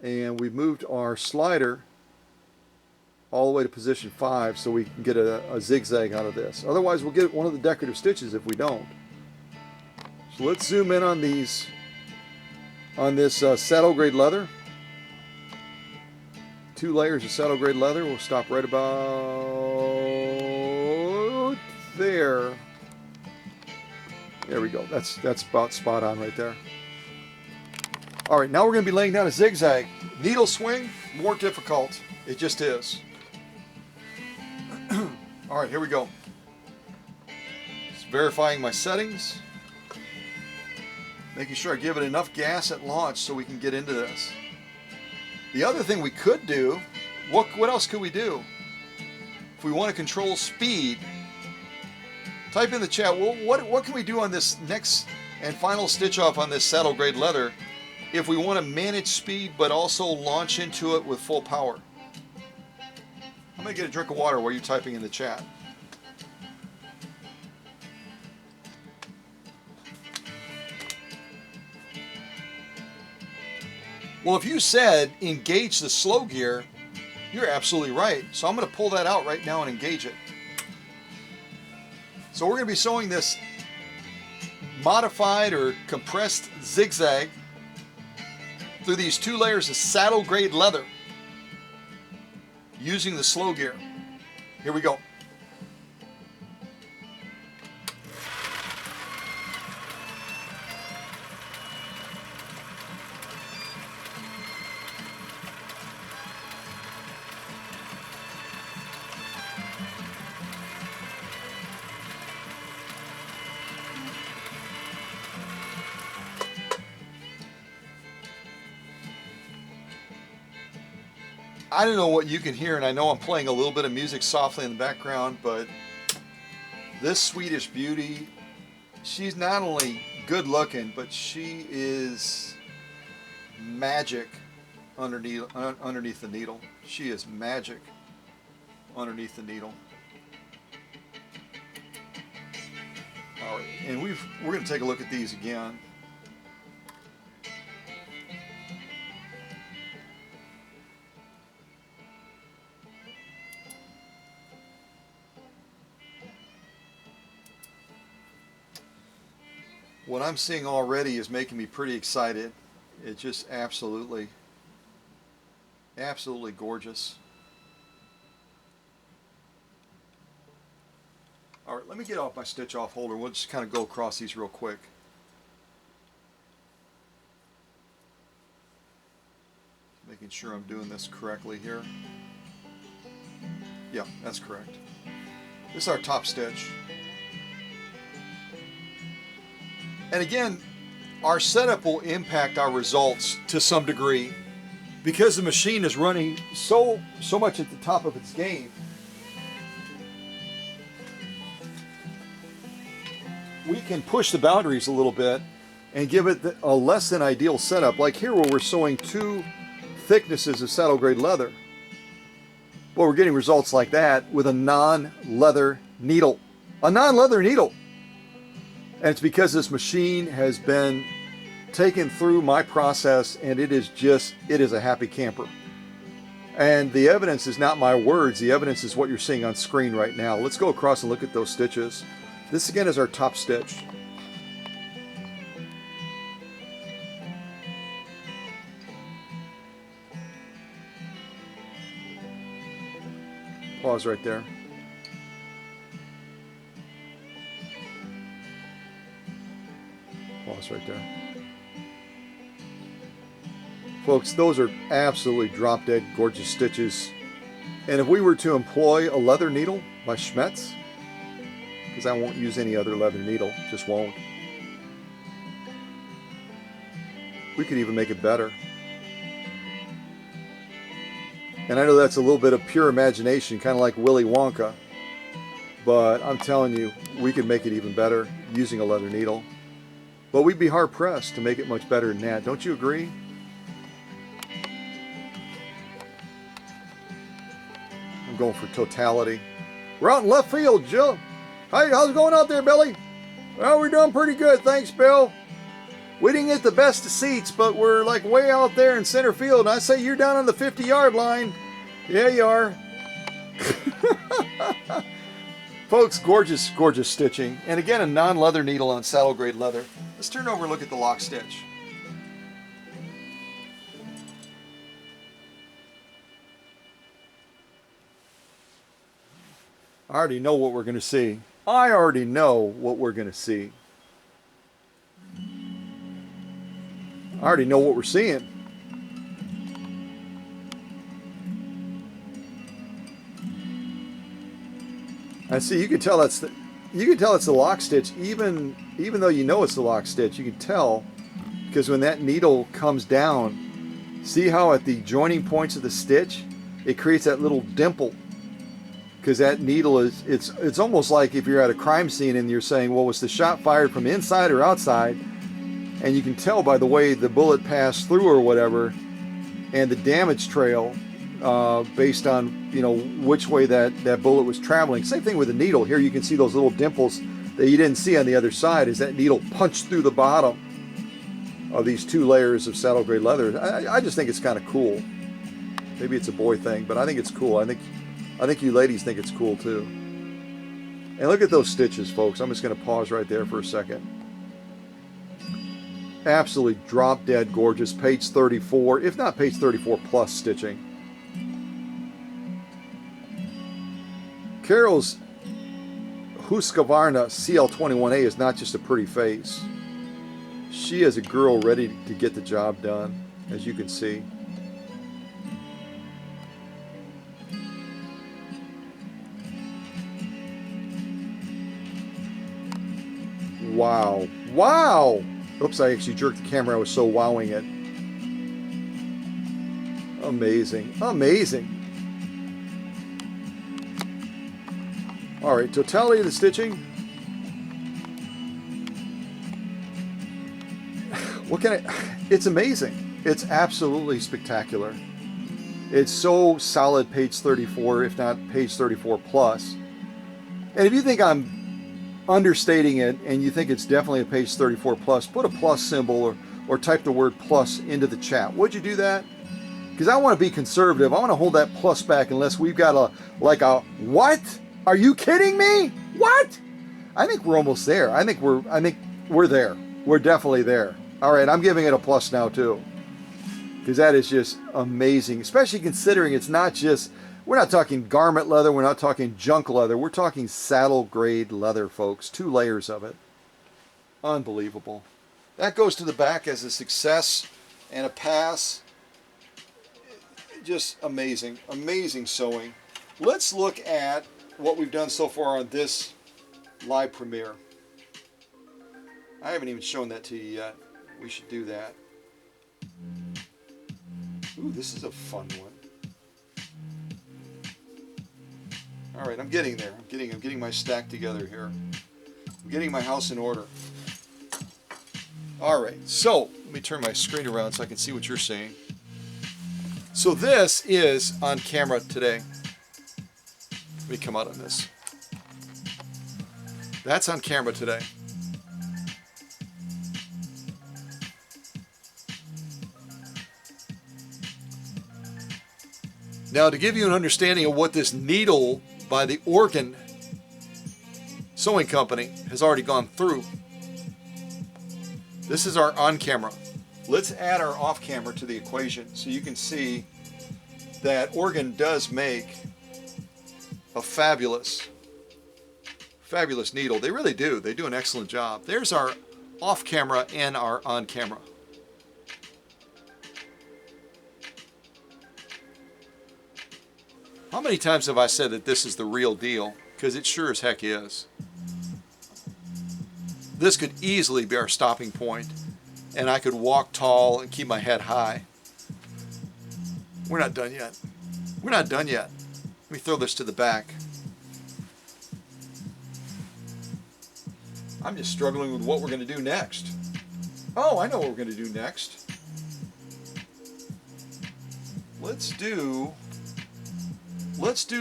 C: And we've moved our slider all the way to position 5 so we can get a zigzag out of this. Otherwise we'll get one of the decorative stitches if we don't. So let's zoom in on these, on this saddle grade leather. 2 layers of saddle grade leather. We'll stop right about there. There we go. That's about spot on right there. All right, now we're going to be laying down a zigzag. Needle swing, more difficult. It just is. All right, here we go. Just verifying my settings. Making sure I give it enough gas at launch so we can get into this. The other thing we could do, what else could we do? If we want to control speed, type in the chat, well, what can we do on this next and final stitch off on this saddle grade leather if we want to manage speed but also launch into it with full power? I'm going to get a drink of water while you're typing in the chat. Well, if you said engage the slow gear, you're absolutely right. So I'm going to pull that out right now and engage it. So we're going to be sewing this modified or compressed zigzag through these 2 layers of saddle grade leather using the slow gear. Here we go. I don't know what you can hear, and I know I'm playing a little bit of music softly in the background, but this Swedish beauty, she's not only good looking, but she is magic underneath the needle. She is magic underneath the needle. All right, and we're going to take a look at these again. What I'm seeing already is making me pretty excited. It's just absolutely gorgeous. All right, let me get off my stitch off holder. We'll just kind of go across these real quick. Making sure I'm doing this correctly here. Yeah, that's correct. This is our top stitch. And again, our setup will impact our results to some degree because the machine is running so much at the top of its game. We can push the boundaries a little bit and give it a less than ideal setup. Like here where we're sewing 2 thicknesses of saddle grade leather. Well, we're getting results like that with a non-leather needle. A non-leather needle. And it's because this machine has been taken through my process, and it is a happy camper. And the evidence is not my words. The evidence is what you're seeing on screen right now. Let's go across and look at those stitches. This again is our top stitch. Pause right there. Pause right there. Folks, those are absolutely drop dead gorgeous stitches. And if we were to employ a leather needle by Schmetz, because I won't use any other leather needle, just won't, we could even make it better. And I know that's a little bit of pure imagination, kind of like Willy Wonka, but I'm telling you, we could make it even better using a leather needle. But we'd be hard pressed to make it much better than that. Don't you agree? I'm going for totality. We're out in left field, Joe. Hey, how's it going out there, Billy? Well, we're doing pretty good, thanks, Bill. We didn't get the best of seats, but we're like way out there in center field. And I say you're down on the 50-yard line. Yeah, you are. Folks, gorgeous, gorgeous stitching. And again, a non-leather needle on saddle grade leather. Let's turn over and look at the lock stitch. I already know what we're going to see. I already know what we're going to see. I already know what we're seeing. I see. You can tell it's the lock stitch, even though you know it's the lock stitch. You can tell because when that needle comes down, see how at the joining points of the stitch, it creates that little dimple. Because that needle is, it's almost like if you're at a crime scene and you're saying, well, was the shot fired from inside or outside? And you can tell by the way the bullet passed through or whatever, and the damage trail based on, you know, which way that bullet was traveling. Same thing with the needle. Here you can see those little dimples that you didn't see on the other side as that needle punched through the bottom of these 2 layers of saddle grade leather. I just think it's kind of cool. Maybe it's a boy thing, but I think it's cool. I think you ladies think it's cool too. And look at those stitches, folks. I'm just going to pause right there for a second. Absolutely drop dead gorgeous. Page 34, if not page 34 plus stitching. Carol's Husqvarna CL-21A is not just a pretty face. She is a girl ready to get the job done, as you can see. Wow. Wow! Oops, I actually jerked the camera. I was so wowing it. Amazing. Amazing. All right, totality of the stitching. what can I, it's amazing. It's absolutely spectacular. It's so solid page 34, if not page 34 plus. And if you think I'm understating it and you think it's definitely a page 34 plus, put a plus symbol or type the word plus into the chat. Would you do that? Because I want to be conservative. I want to hold that plus back unless we've got a what? Are you kidding me? What? I think we're almost there. I think we're there. We're definitely there. All right, I'm giving it a plus now too. Because that is just amazing, especially considering it's not just, we're not talking garment leather, we're not talking junk leather, we're talking saddle grade leather, folks. 2 layers of it. Unbelievable. That goes to the back as a success and a pass. Just amazing, amazing sewing. Let's look at what we've done so far on this live premiere. I haven't even shown that to you yet. We should do that. Ooh, this is a fun one. All right, I'm getting there. I'm getting my stack together here. I'm getting my house in order. All right, so let me turn my screen around so I can see what you're seeing. So this is on camera today. Let me come out on this. That's on camera today. Now, to give you an understanding of what this needle by the Oregon Sewing Company has already gone through, this is our on-camera. Let's add our off-camera to the equation so you can see that Oregon does make a fabulous needle. They really do. They do an excellent job. There's our off-camera and our on-camera. How many times have I said that this is the real deal? Because it sure as heck is. This could easily be our stopping point, and I could walk tall and keep my head high. We're not done yet. We're not done yet. Let me throw this to the back. I'm just struggling with what we're going to do next. Oh, I know what we're going to do next. Let's do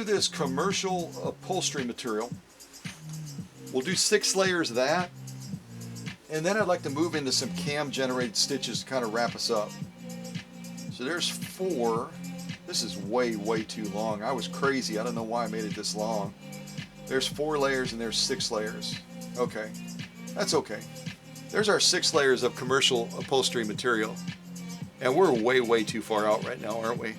C: this commercial upholstery material. We'll do 6 layers of that. And then I'd like to move into some cam generated stitches to kind of wrap us up. So there's 4. This is way, way too long. I was crazy. I don't know why I made it this long. There's 4 layers and there's 6 layers. Okay, that's okay. There's our 6 layers of commercial upholstery material. And we're way, way too far out right now, aren't we?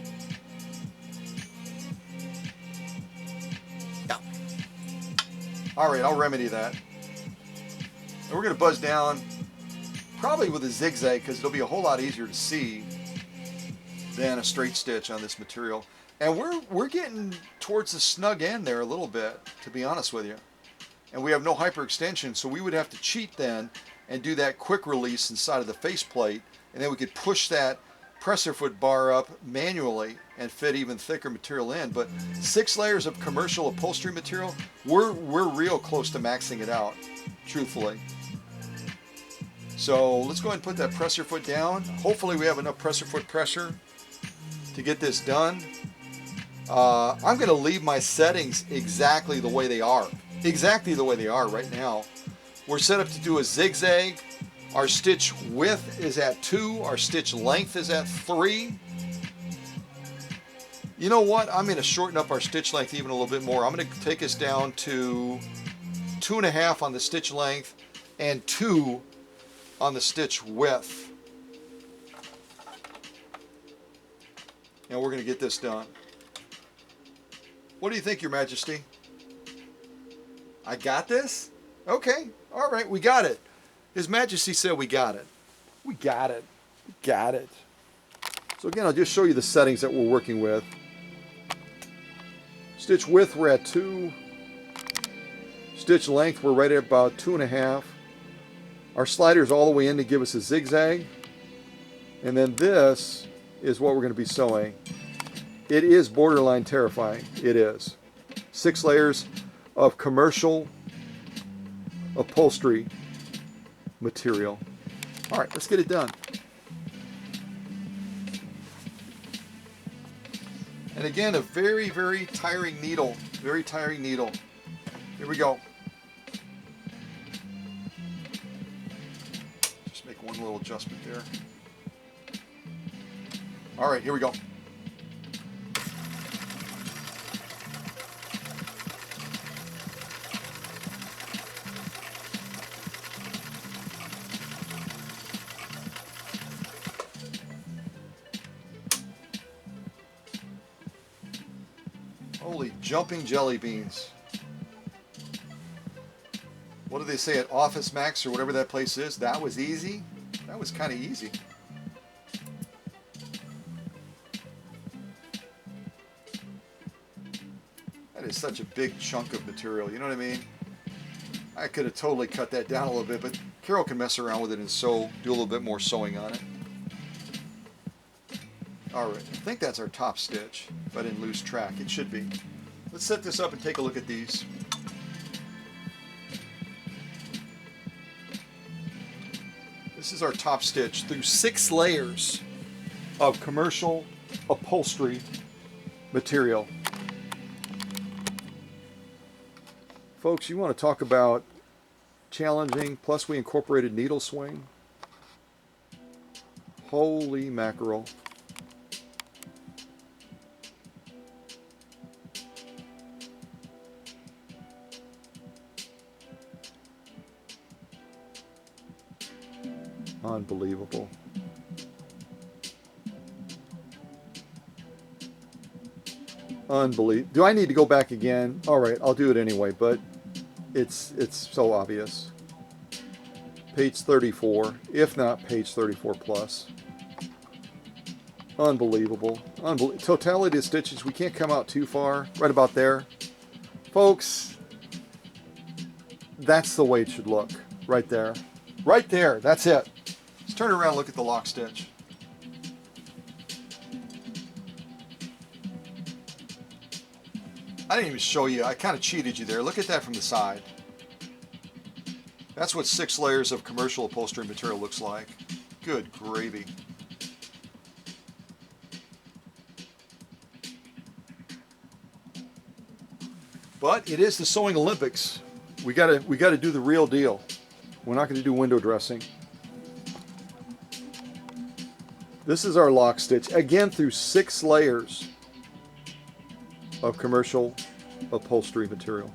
C: Yeah. All right, I'll remedy that. And we're going to buzz down probably with a zigzag because it'll be a whole lot easier to see than a straight stitch on this material. And we're getting towards the snug end there a little bit, to be honest with you. And we have no hyperextension, so we would have to cheat then and do that quick release inside of the faceplate, and then we could push that presser foot bar up manually and fit even thicker material in. But 6 layers of commercial upholstery material, we're real close to maxing it out, truthfully. So let's go ahead and put that presser foot down. Hopefully we have enough presser foot pressure to get this done. I'm going to leave my settings exactly the way they are. Exactly the way they are right now. We're set up to do a zigzag. Our stitch width is at 2. Our stitch length is at 3. You know what? I'm going to shorten up our stitch length even a little bit more. I'm going to take us down to 2.5 on the stitch length and 2 on the stitch width. And we're going to get this done. What do you think, Your Majesty? I got this? Okay. All right, we got it. His Majesty said we got it. We got it. We got it. So again, I'll just show you the settings that we're working with. Stitch width, we're at 2. Stitch length, we're right at about 2.5. Our slider is all the way in to give us a zigzag. And then this is what we're going to be sewing. It is borderline terrifying. It is. 6 layers of commercial upholstery material. All right, let's get it done. And again, a very, very tiring needle. Very tiring needle. Here we go. Just make one little adjustment there. All right, here we go. Holy jumping jelly beans. What do they say at Office Max or whatever that place is? That was easy? That was kind of easy. That is such a big chunk of material, you know what I mean? I could have totally cut that down a little bit, but Carol can mess around with it and sew, do a little bit more sewing on it. Alright, I think that's our top stitch, if I didn't lose track. It should be. Let's set this up and take a look at these. This is our top stitch through 6 layers of commercial upholstery material. Folks, you want to talk about challenging, plus we incorporated needle swing. Holy mackerel. Unbelievable. Unbelievable. Do I need to go back again? All right, I'll do it anyway, but it's so obvious. Page 34, if not page 34 plus. Unbelievable. Totality of stitches, we can't come out too far. Right about there. Folks, that's the way it should look. Right there. Right there, that's it. Let's turn around and look at the lock stitch. I didn't even show you. I kind of cheated you there. Look at that from the side. That's what 6 layers of commercial upholstery material looks like. Good gravy. But it is the Sewing Olympics. We gotta do the real deal. We're not going to do window dressing. This is our lock stitch, again through 6 layers of commercial upholstery material.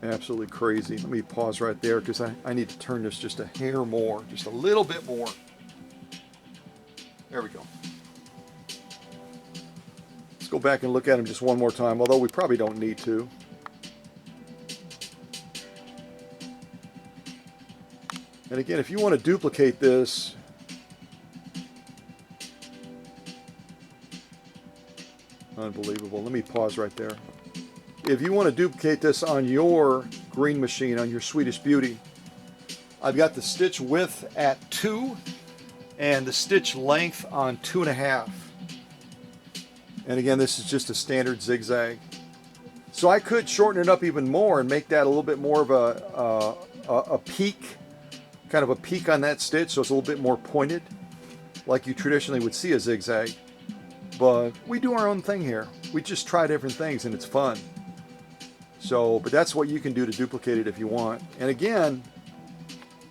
C: Absolutely crazy. Let me pause right there because I need to turn this just a hair more, just a little bit more. There we go. Let's go back and look at them just one more time, although we probably don't need to. And again, if you want to duplicate this, unbelievable. Let me pause right there. If you want to duplicate this on your green machine, on your Swedish Beauty, I've got the stitch width at 2 and the stitch length on 2.5. And again, this is just a standard zigzag. So I could shorten it up even more and make that a little bit more of a peak, kind of a peak on that stitch, so it's a little bit more pointed, like you traditionally would see a zigzag. But we do our own thing here. We just try different things and it's fun. So, but that's what you can do to duplicate it if you want. And again,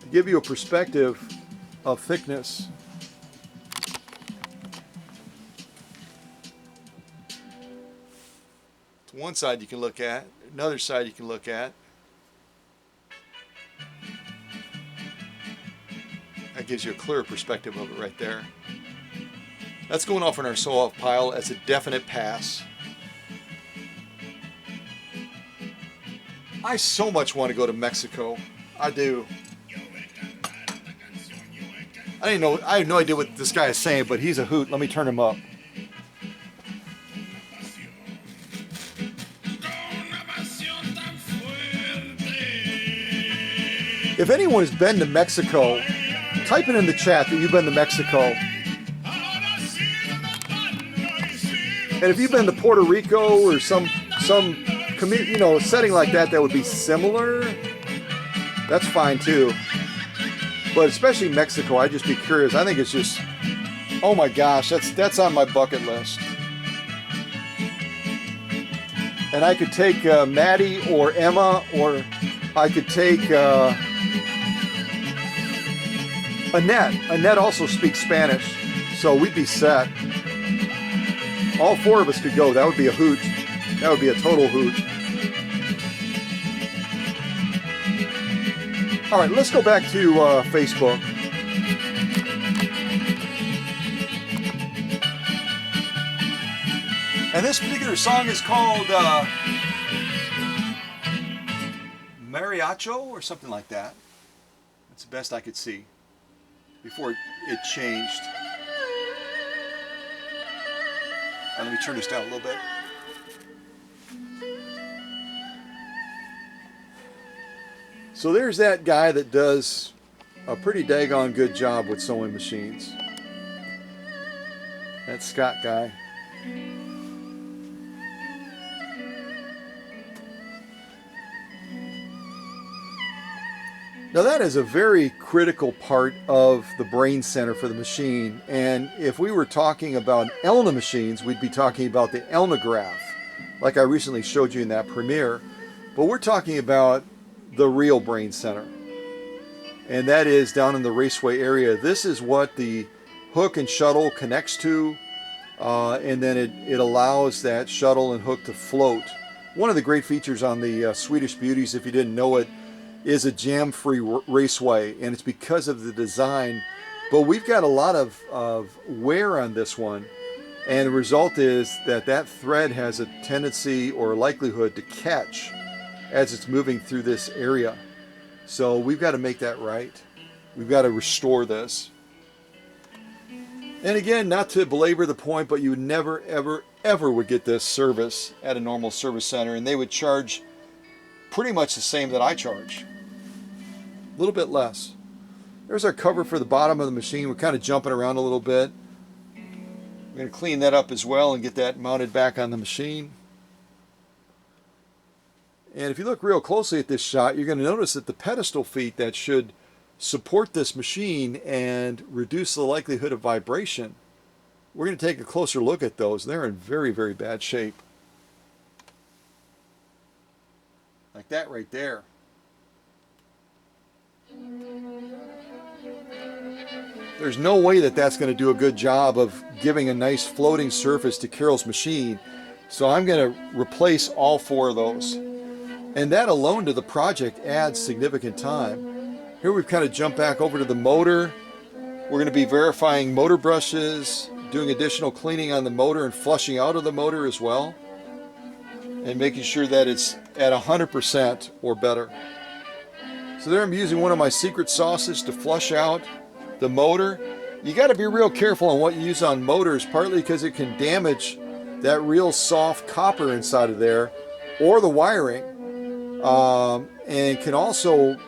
C: to give you a perspective of thickness, to one side you can look at, another side you can look at. That gives you a clearer perspective of it right there. That's going off in our sew-off pile as a definite pass. I so much want to go to Mexico. I do. I have no idea what this guy is saying, but he's a hoot. Let me turn him up. If anyone has been to Mexico, type it in the chat that you've been to Mexico. And if you've been to Puerto Rico or some setting like that would be similar, that's fine too. But especially Mexico, I'd just be curious. I think it's just, oh my gosh, that's on my bucket list. And I could take Maddie or Emma, or I could take Annette. Annette also speaks Spanish, so we'd be set. All four of us could go. That would be a hoot. That would be a total hoot. All right, let's go back to Facebook. And this particular song is called Mariacho or something like that. That's the best I could see before it changed. Let me turn this down a little bit. So there's that guy that does a pretty daggone good job with sewing machines. That Scott guy. Now that is a very critical part of the brain center for the machine, and if we were talking about Elna machines, we'd be talking about the Elnograph, like I recently showed you in that premiere, but we're talking about the real brain center, and that is down in the raceway area. This is what the hook and shuttle connects to, and then it allows that shuttle and hook to float. One of the great features on the Swedish Beauties, if you didn't know it, is a jam-free raceway, and it's because of the design. But we've got a lot of wear on this one, and the result is that thread has a tendency or likelihood to catch as it's moving through this area. So we've got to make that right. We've got to restore this. And again, not to belabor the point, but you never, ever, ever would get this service at a normal service center, and they would charge pretty much the same that I charge. A little bit less. There's our cover for the bottom of the machine. We're kind of jumping around a little bit. We're going to clean that up as well and get that mounted back on the machine. And if you look real closely at this shot, you're going to notice that the pedestal feet that should support this machine and reduce the likelihood of vibration, we're going to take a closer look at those. They're in very, very bad shape. Like that right there. There's no way that that's going to do a good job of giving a nice floating surface to Carol's machine. So I'm going to replace all four of those. And that alone to the project adds significant time. Here we've kind of jumped back over to the motor. We're going to be verifying motor brushes, doing additional cleaning on the motor and flushing out of the motor as well, and making sure that it's at 100% or better. So there I'm using one of my secret sauces to flush out the motor. You got to be real careful on what you use on motors, partly because it can damage that real soft copper inside of there or the wiring, and can also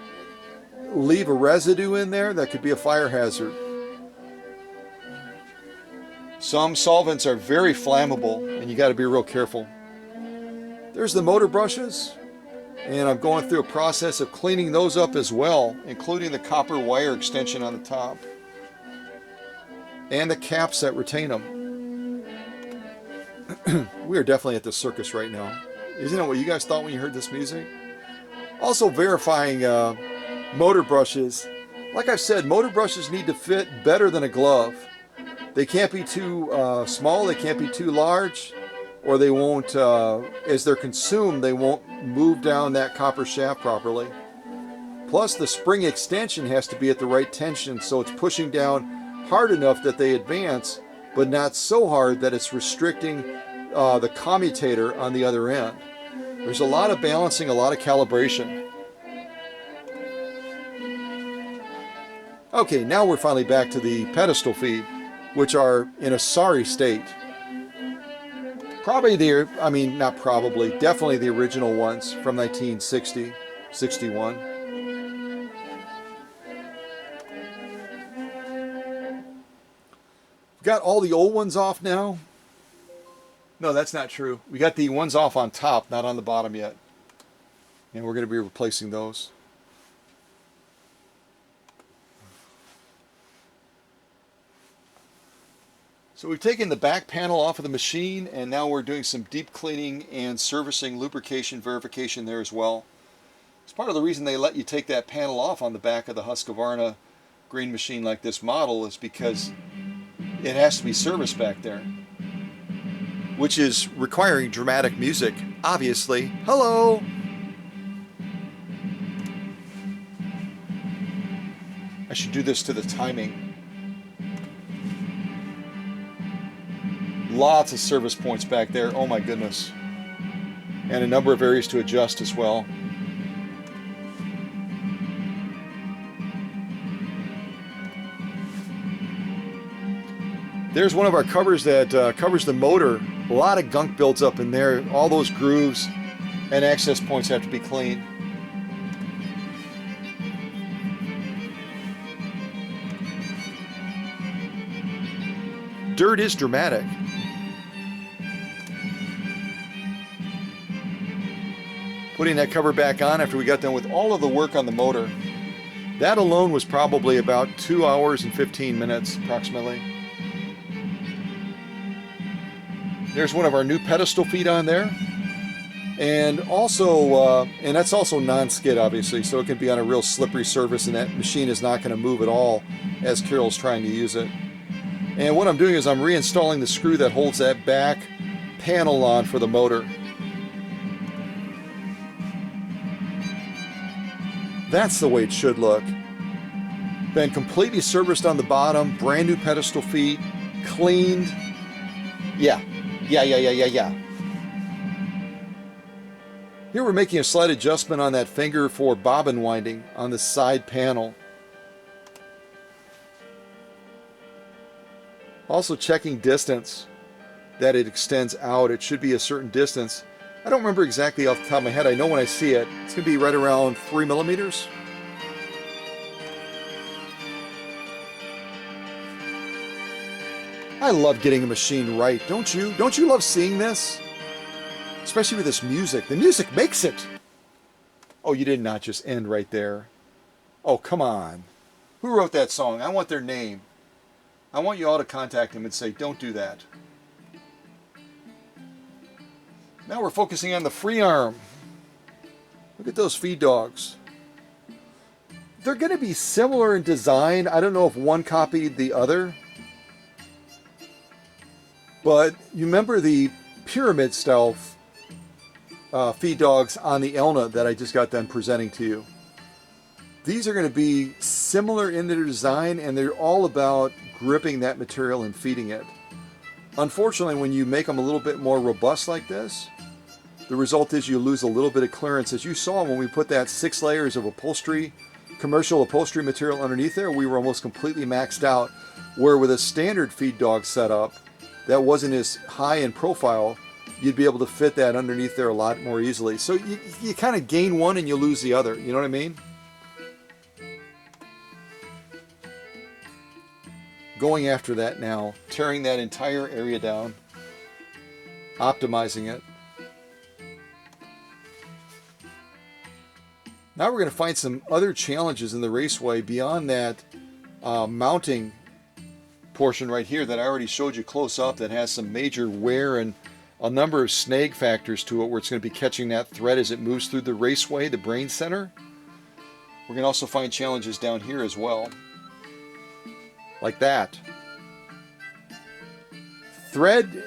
C: leave a residue in there that could be a fire hazard. Some solvents are very flammable, and you got to be real careful. There's the motor brushes, and I'm going through a process of cleaning those up as well, including the copper wire extension on the top and the caps that retain them. We are definitely at the circus right now. Isn't that what you guys thought when you heard this music? Also verifying motor brushes. Like I've said, motor brushes need to fit better than a glove. They can't be too small, they can't be too large, or they won't, as they're consumed, they won't move down that copper shaft properly. Plus the spring extension has to be at the right tension, so it's pushing down hard enough that they advance, but not so hard that it's restricting the commutator on the other end. There's a lot of balancing, a lot of calibration. Okay, now we're finally back to the pedestal feet, which are in a sorry state. Probably not probably, definitely the original ones from 1960, 61. Got all the old ones off now. No, that's not true. We got the ones off on top, not on the bottom yet. And we're going to be replacing those. So we've taken the back panel off of the machine, and now we're doing some deep cleaning and servicing, lubrication, verification there as well. It's part of the reason they let you take that panel off on the back of the Husqvarna green machine like this model is because it has to be serviced back there. Which is requiring dramatic music, obviously. Hello! I should do this to the timing. Lots of service points back there, oh my goodness. And a number of areas to adjust as well. There's one of our covers that covers the motor. A lot of gunk builds up in there. All those grooves and access points have to be cleaned. Dirt is dramatic. Putting that cover back on after we got done with all of the work on the motor. That alone was probably about 2 hours and 15 minutes approximately. There's one of our new pedestal feet on there. And also, and that's also non-skid obviously, so it can be on a real slippery surface and that machine is not going to move at all as Carol's trying to use it. And what I'm doing is I'm reinstalling the screw that holds that back panel on for the motor. That's the way it should look. Been completely serviced on the bottom, brand new pedestal feet, cleaned. Yeah. Here we're making a slight adjustment on that finger for bobbin winding on the side panel. Also checking distance, that it extends out. It should be a certain distance. I don't remember exactly off the top of my head. I know when I see it, it's going to be right around 3 millimeters. I love getting a machine right, don't you? Don't you love seeing this? Especially with this music. The music makes it. Oh, you did not just end right there. Oh, come on. Who wrote that song? I want their name. I want you all to contact them and say, don't do that. Now we're focusing on the free arm. Look at those feed dogs. They're going to be similar in design. I don't know if one copied the other. But you remember the pyramid style feed dogs on the Elna that I just got done presenting to you. These are going to be similar in their design, and they're all about gripping that material and feeding it. Unfortunately, when you make them a little bit more robust like this, the result is you lose a little bit of clearance. As you saw when we put that 6 layers of upholstery, commercial upholstery material underneath there, we were almost completely maxed out. Where with a standard feed dog setup that wasn't as high in profile, you'd be able to fit that underneath there a lot more easily. So you kind of gain one and you lose the other. You know what I mean? Going after that now, tearing that entire area down, optimizing it. Now we're going to find some other challenges in the raceway beyond that mounting portion right here that I already showed you close up that has some major wear and a number of snag factors to it where it's going to be catching that thread as it moves through the raceway, the brain center. We're going to also find challenges down here as well. Like that. Thread,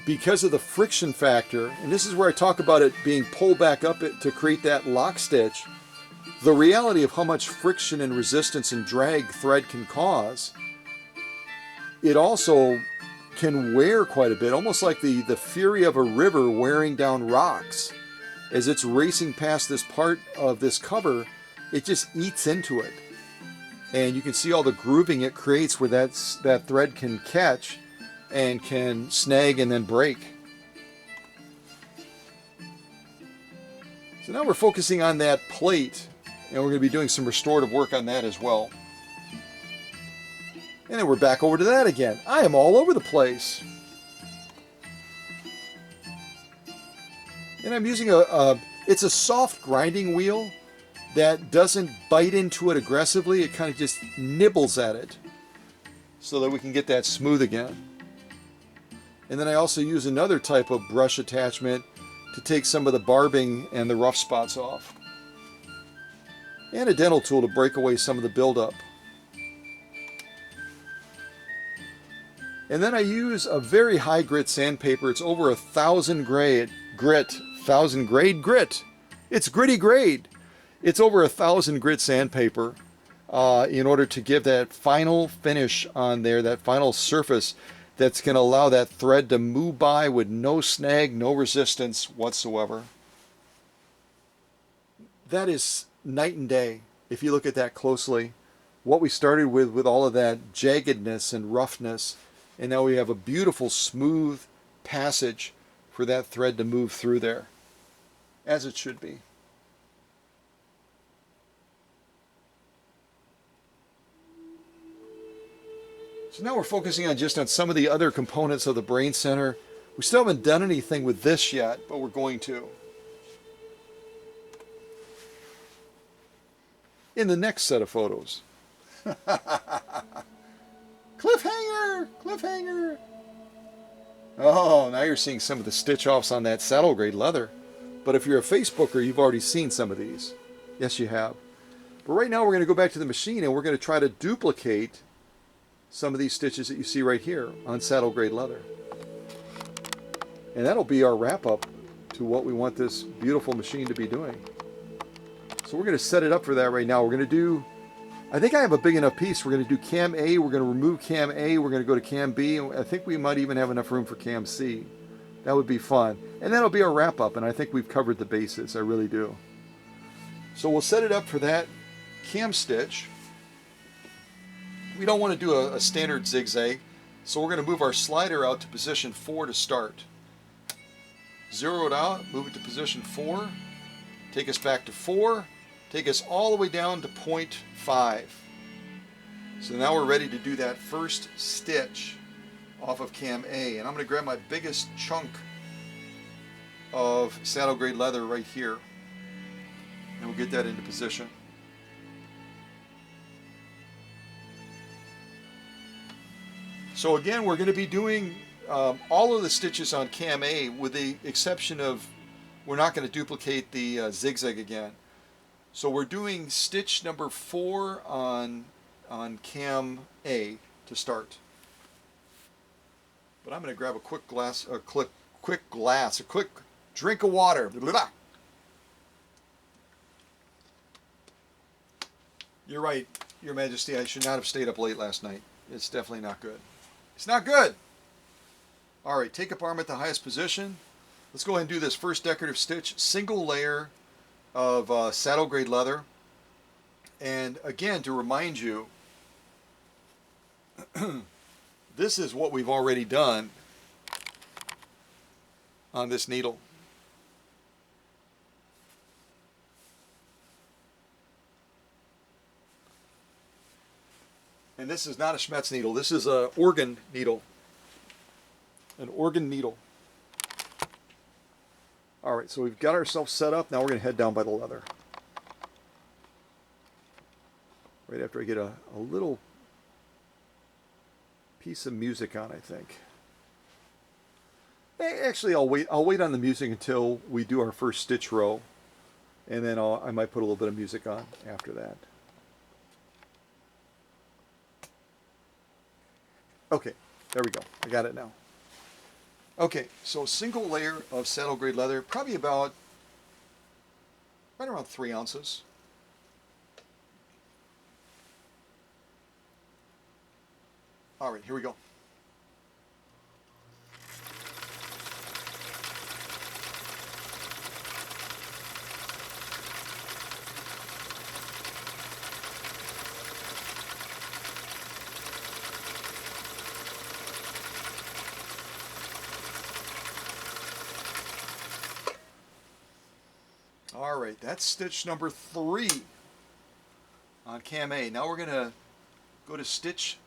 C: because of the friction factor, and this is where I talk about it being pulled back up to create that lock stitch, the reality of how much friction and resistance and drag thread can cause, it also can wear quite a bit, almost like the fury of a river wearing down rocks. As it's racing past this part of this cover, it just eats into it. And you can see all the grooving it creates where that thread can catch and can snag and then break. So now we're focusing on that plate, and we're going to be doing some restorative work on that as well. And then we're back over to that again. I am all over the place. And I'm using it's a soft grinding wheel that doesn't bite into it aggressively. It kind of just nibbles at it so that we can get that smooth again. And then I also use another type of brush attachment to take some of the barbing and the rough spots off. And a dental tool to break away some of the buildup. And then I use a very high grit sandpaper. It's over 1,000 grade grit. 1,000 grade grit. It's gritty grade. It's over 1,000 grit sandpaper in order to give that final finish on there, that final surface that's going to allow that thread to move by with no snag, no resistance whatsoever. That is night and day if you look at that closely. What we started with all of that jaggedness and roughness, and now we have a beautiful smooth passage for that thread to move through there, as it should be. So now we're focusing on some of the other components of the brain center. We still haven't done anything with this yet, but we're going to. In the next set of photos. Cliffhanger! Cliffhanger! Oh, now you're seeing some of the stitch offs on that saddle grade leather. But if you're a Facebooker, you've already seen some of these. Yes, you have. But right now we're going to go back to the machine and we're going to try to duplicate some of these stitches that you see right here on saddle grade leather. And that'll be our wrap up to what we want this beautiful machine to be doing. So we're going to set it up for that right now. We're going to do, I think I have a big enough piece. We're going to do cam A, we're going to remove cam A, we're going to go to cam B, and I think we might even have enough room for cam C. That would be fun. And that'll be our wrap up, and I think we've covered the bases. I really do. So we'll set it up for that cam stitch. We don't want to do a standard zigzag, so we're going to move our slider out to position 4 to start. Zero it out, move it to position 4, take us back to 4, take us all the way down to 0.5. So now we're ready to do that first stitch off of cam A, and I'm going to grab my biggest chunk of saddle grade leather right here, and we'll get that into position. So again, we're going to be doing all of the stitches on cam A with the exception of we're not going to duplicate the zigzag again. So we're doing stitch number 4 on cam A to start. But I'm going to grab a quick drink of water. Blah. You're right, Your Majesty, I should not have stayed up late last night. It's definitely not good. It's not good! Alright, take up arm at the highest position. Let's go ahead and do this first decorative stitch. Single layer of saddle grade leather. And again, to remind you, this is what we've already done on this needle. And this is not a Schmetz needle. This is an organ needle. An organ needle. All right, so we've got ourselves set up. Now we're going to head down by the leather. Right after I get a little piece of music on, I think. Actually, I'll wait on the music until we do our first stitch row, and then I might put a little bit of music on after that. Okay, there we go. I got it now. Okay, so single layer of saddle grade leather, probably about right around 3 ounces. All right, here we go. All right, that's stitch number 3 on cam A. Now we're going to go to stitch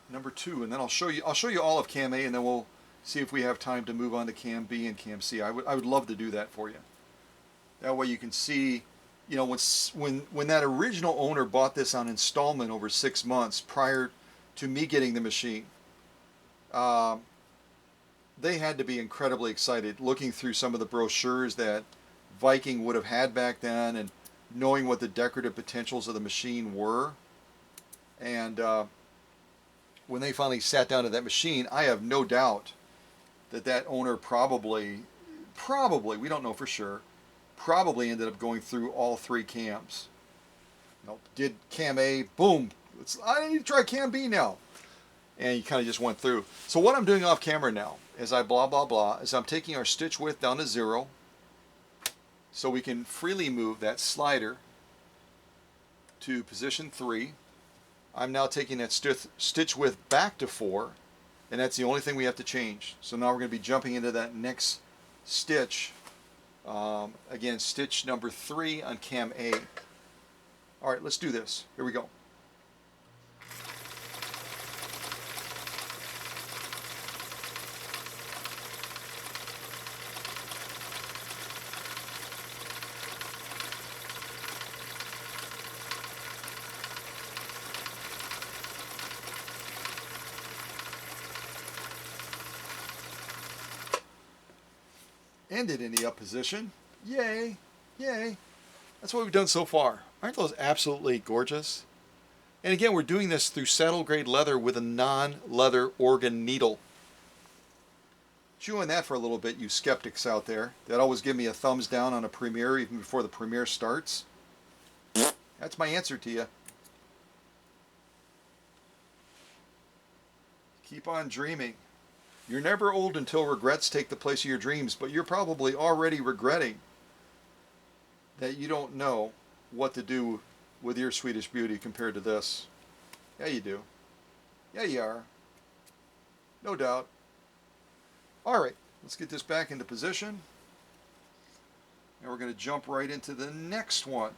C: number 2, and then I'll show you all of cam A, and then we'll see if we have time to move on to cam B and cam C. I would love to do that for you. That way you can see, you know, when that original owner bought this on installment over 6 months prior to me getting the machine, they had to be incredibly excited looking through some of the brochures that Viking would have had back then and knowing what the decorative potentials of the machine were. And when they finally sat down to that machine, I have no doubt that that owner probably, we don't know for sure, probably ended up going through all 3 cams. You know, did cam A, boom, I need to try cam B now. And you kind of just went through. So what I'm doing off camera now, as I blah, blah, blah, is I'm taking our stitch width down to 0 so we can freely move that slider to position 3. I'm now taking that stitch width back to 4, and that's the only thing we have to change. So now we're going to be jumping into that next stitch. Again, stitch number 3 on cam A. All right, let's do this. Here we go. Ended in the up position. Yay, yay. That's what we've done so far. Aren't those absolutely gorgeous? And again, we're doing this through saddle grade leather with a non-leather organ needle. Chew on that for a little bit, you skeptics out there that always give me a thumbs down on a premiere even before the premiere starts. That's my answer to you. Keep on dreaming. You're never old until regrets take the place of your dreams, but you're probably already regretting that you don't know what to do with your Swedish beauty compared to this. Yeah, you do. Yeah, you are. No doubt. All right, let's get this back into position. And we're going to jump right into the next one,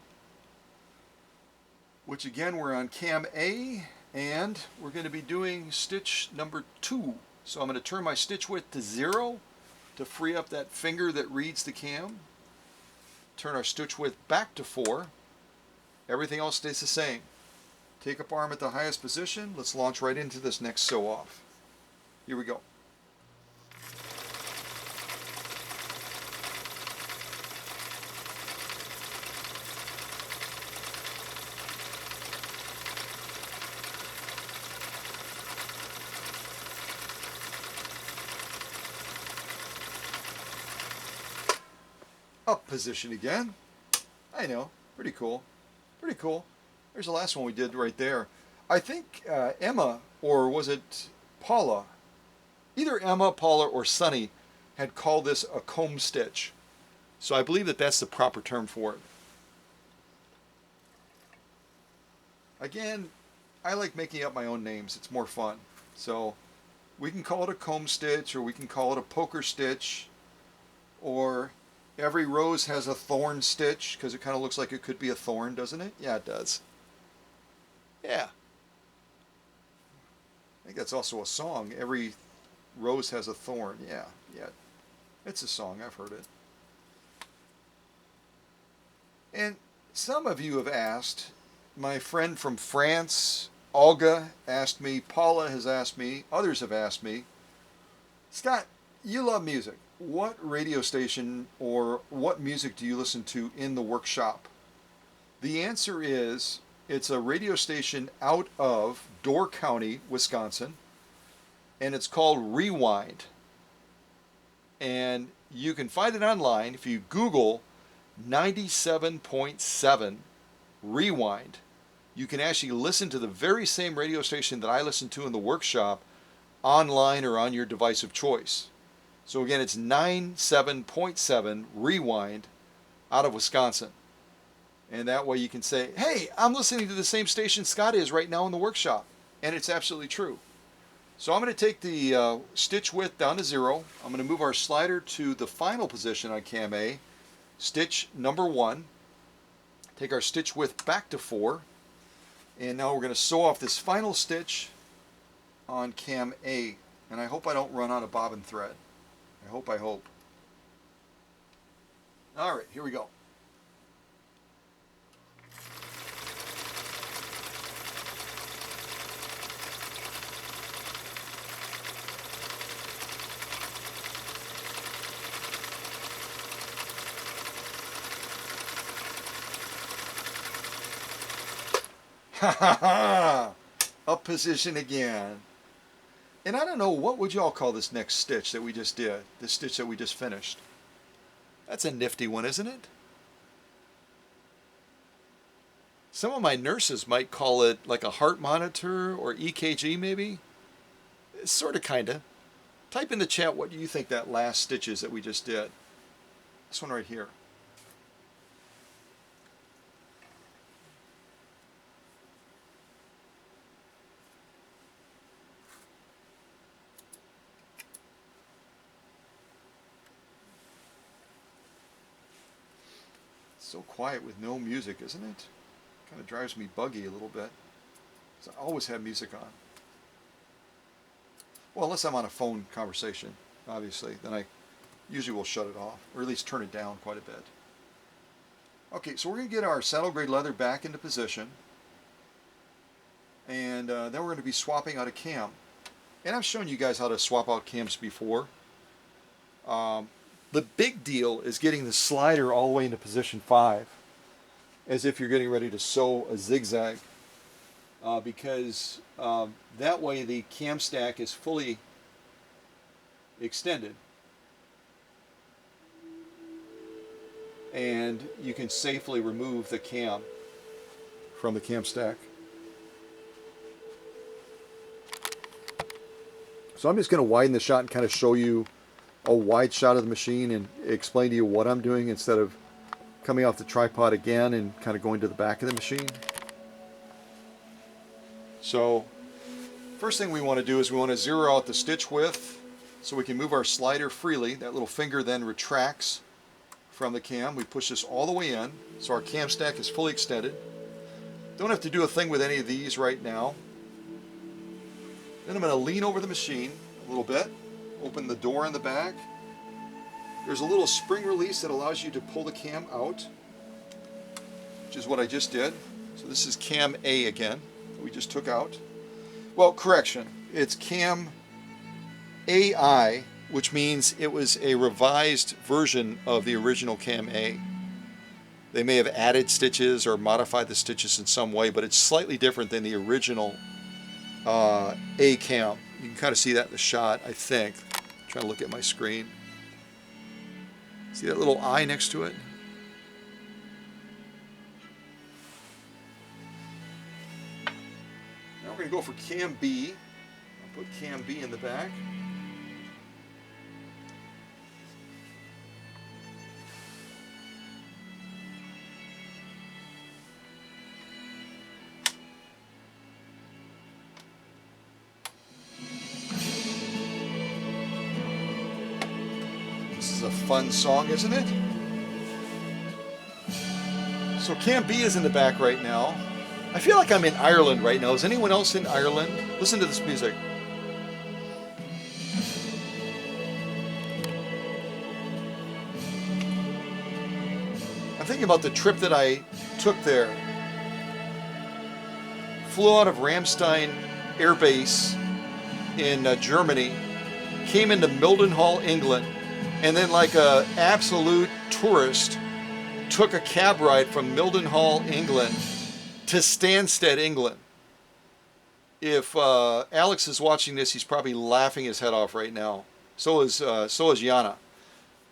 C: which again, we're on cam A, and we're going to be doing stitch number 2. So I'm going to turn my stitch width to 0 to free up that finger that reads the cam. Turn our stitch width back to 4. Everything else stays the same. Take up arm at the highest position. Let's launch right into this next sew off. Here we go. Up position again. I know, pretty cool. Pretty cool. There's the last one we did right there. I think Emma, or was it Paula? Either Emma, Paula, or Sunny had called this a comb stitch. So I believe that that's the proper term for it. Again, I like making up my own names. It's more fun. So we can call it a comb stitch, or we can call it a poker stitch, or every rose has a thorn stitch, because it kind of looks like it could be a thorn, doesn't it? Yeah, it does. Yeah. I think that's also a song. Every rose has a thorn. Yeah, yeah. It's a song. I've heard it. And some of you have asked, my friend from France, Olga, asked me, Paula has asked me, others have asked me, Scott, you love music. What radio station or what music do you listen to in the workshop? The answer is, it's a radio station out of Door County, Wisconsin, and it's called Rewind. And you can find it online if you Google 97.7 Rewind. You can actually listen to the very same radio station that I listen to in the workshop online or on your device of choice. So again, it's 97.7 Rewind out of Wisconsin. And that way you can say, hey, I'm listening to the same station Scott is right now in the workshop. And it's absolutely true. So I'm going to take the stitch width down to 0. I'm going to move our slider to the final position on cam A, stitch number 1. Take our stitch width back to 4. And now we're going to sew off this final stitch on cam A. And I hope I don't run out of bobbin thread. I hope. All right, here we go. Ha ha ha! Up position again. And I don't know, what would y'all call this next stitch that we just did? This stitch that we just finished. That's a nifty one, isn't it? Some of my nurses might call it like a heart monitor or EKG maybe. Sort of, kind of. Type in the chat what you think that last stitch is that we just did. This one right here. So quiet with no music, isn't it? Kind of drives me buggy a little bit. So I always have music on. Well, unless I'm on a phone conversation, obviously, then I usually will shut it off, or at least turn it down quite a bit. Okay, so we're going to get our saddle grade leather back into position, and then we're going to be swapping out a cam. And I've shown you guys how to swap out cams before. The big deal is getting the slider all the way into position 5, as if you're getting ready to sew a zigzag, because that way the cam stack is fully extended and you can safely remove the cam from the cam stack. So I'm just going to widen the shot and kind of show you a wide shot of the machine and explain to you what I'm doing instead of coming off the tripod again and kind of going to the back of the machine. So first thing we want to do is we want to zero out the stitch width so we can move our slider freely. That little finger then retracts from the cam. We push this all the way in so our cam stack is fully extended. Don't have to do a thing with any of these right now. Then I'm going to lean over the machine a little bit, open the door in the back. There's a little spring release that allows you to pull the cam out, which is what I just did. So this is cam A again, that we just took out. Well, correction, it's cam AI, which means it was a revised version of the original cam A. They may have added stitches or modified the stitches in some way, but it's slightly different than the original A cam. You can kind of see that in the shot, I think. I'm trying to look at my screen. See that little eye next to it? Now we're going to go for cam B. I'll put cam B in the back. This is a fun song, isn't it? So cam B is in the back right now. I feel like I'm in Ireland right now. Is anyone else in Ireland? Listen to this music. I'm thinking about the trip that I took there. Flew out of Ramstein Air Base in Germany, came into Mildenhall, England, and then like a absolute tourist took a cab ride from Mildenhall, England to Stansted, England. If Alex is watching this, he's probably laughing his head off right now. So is Jana.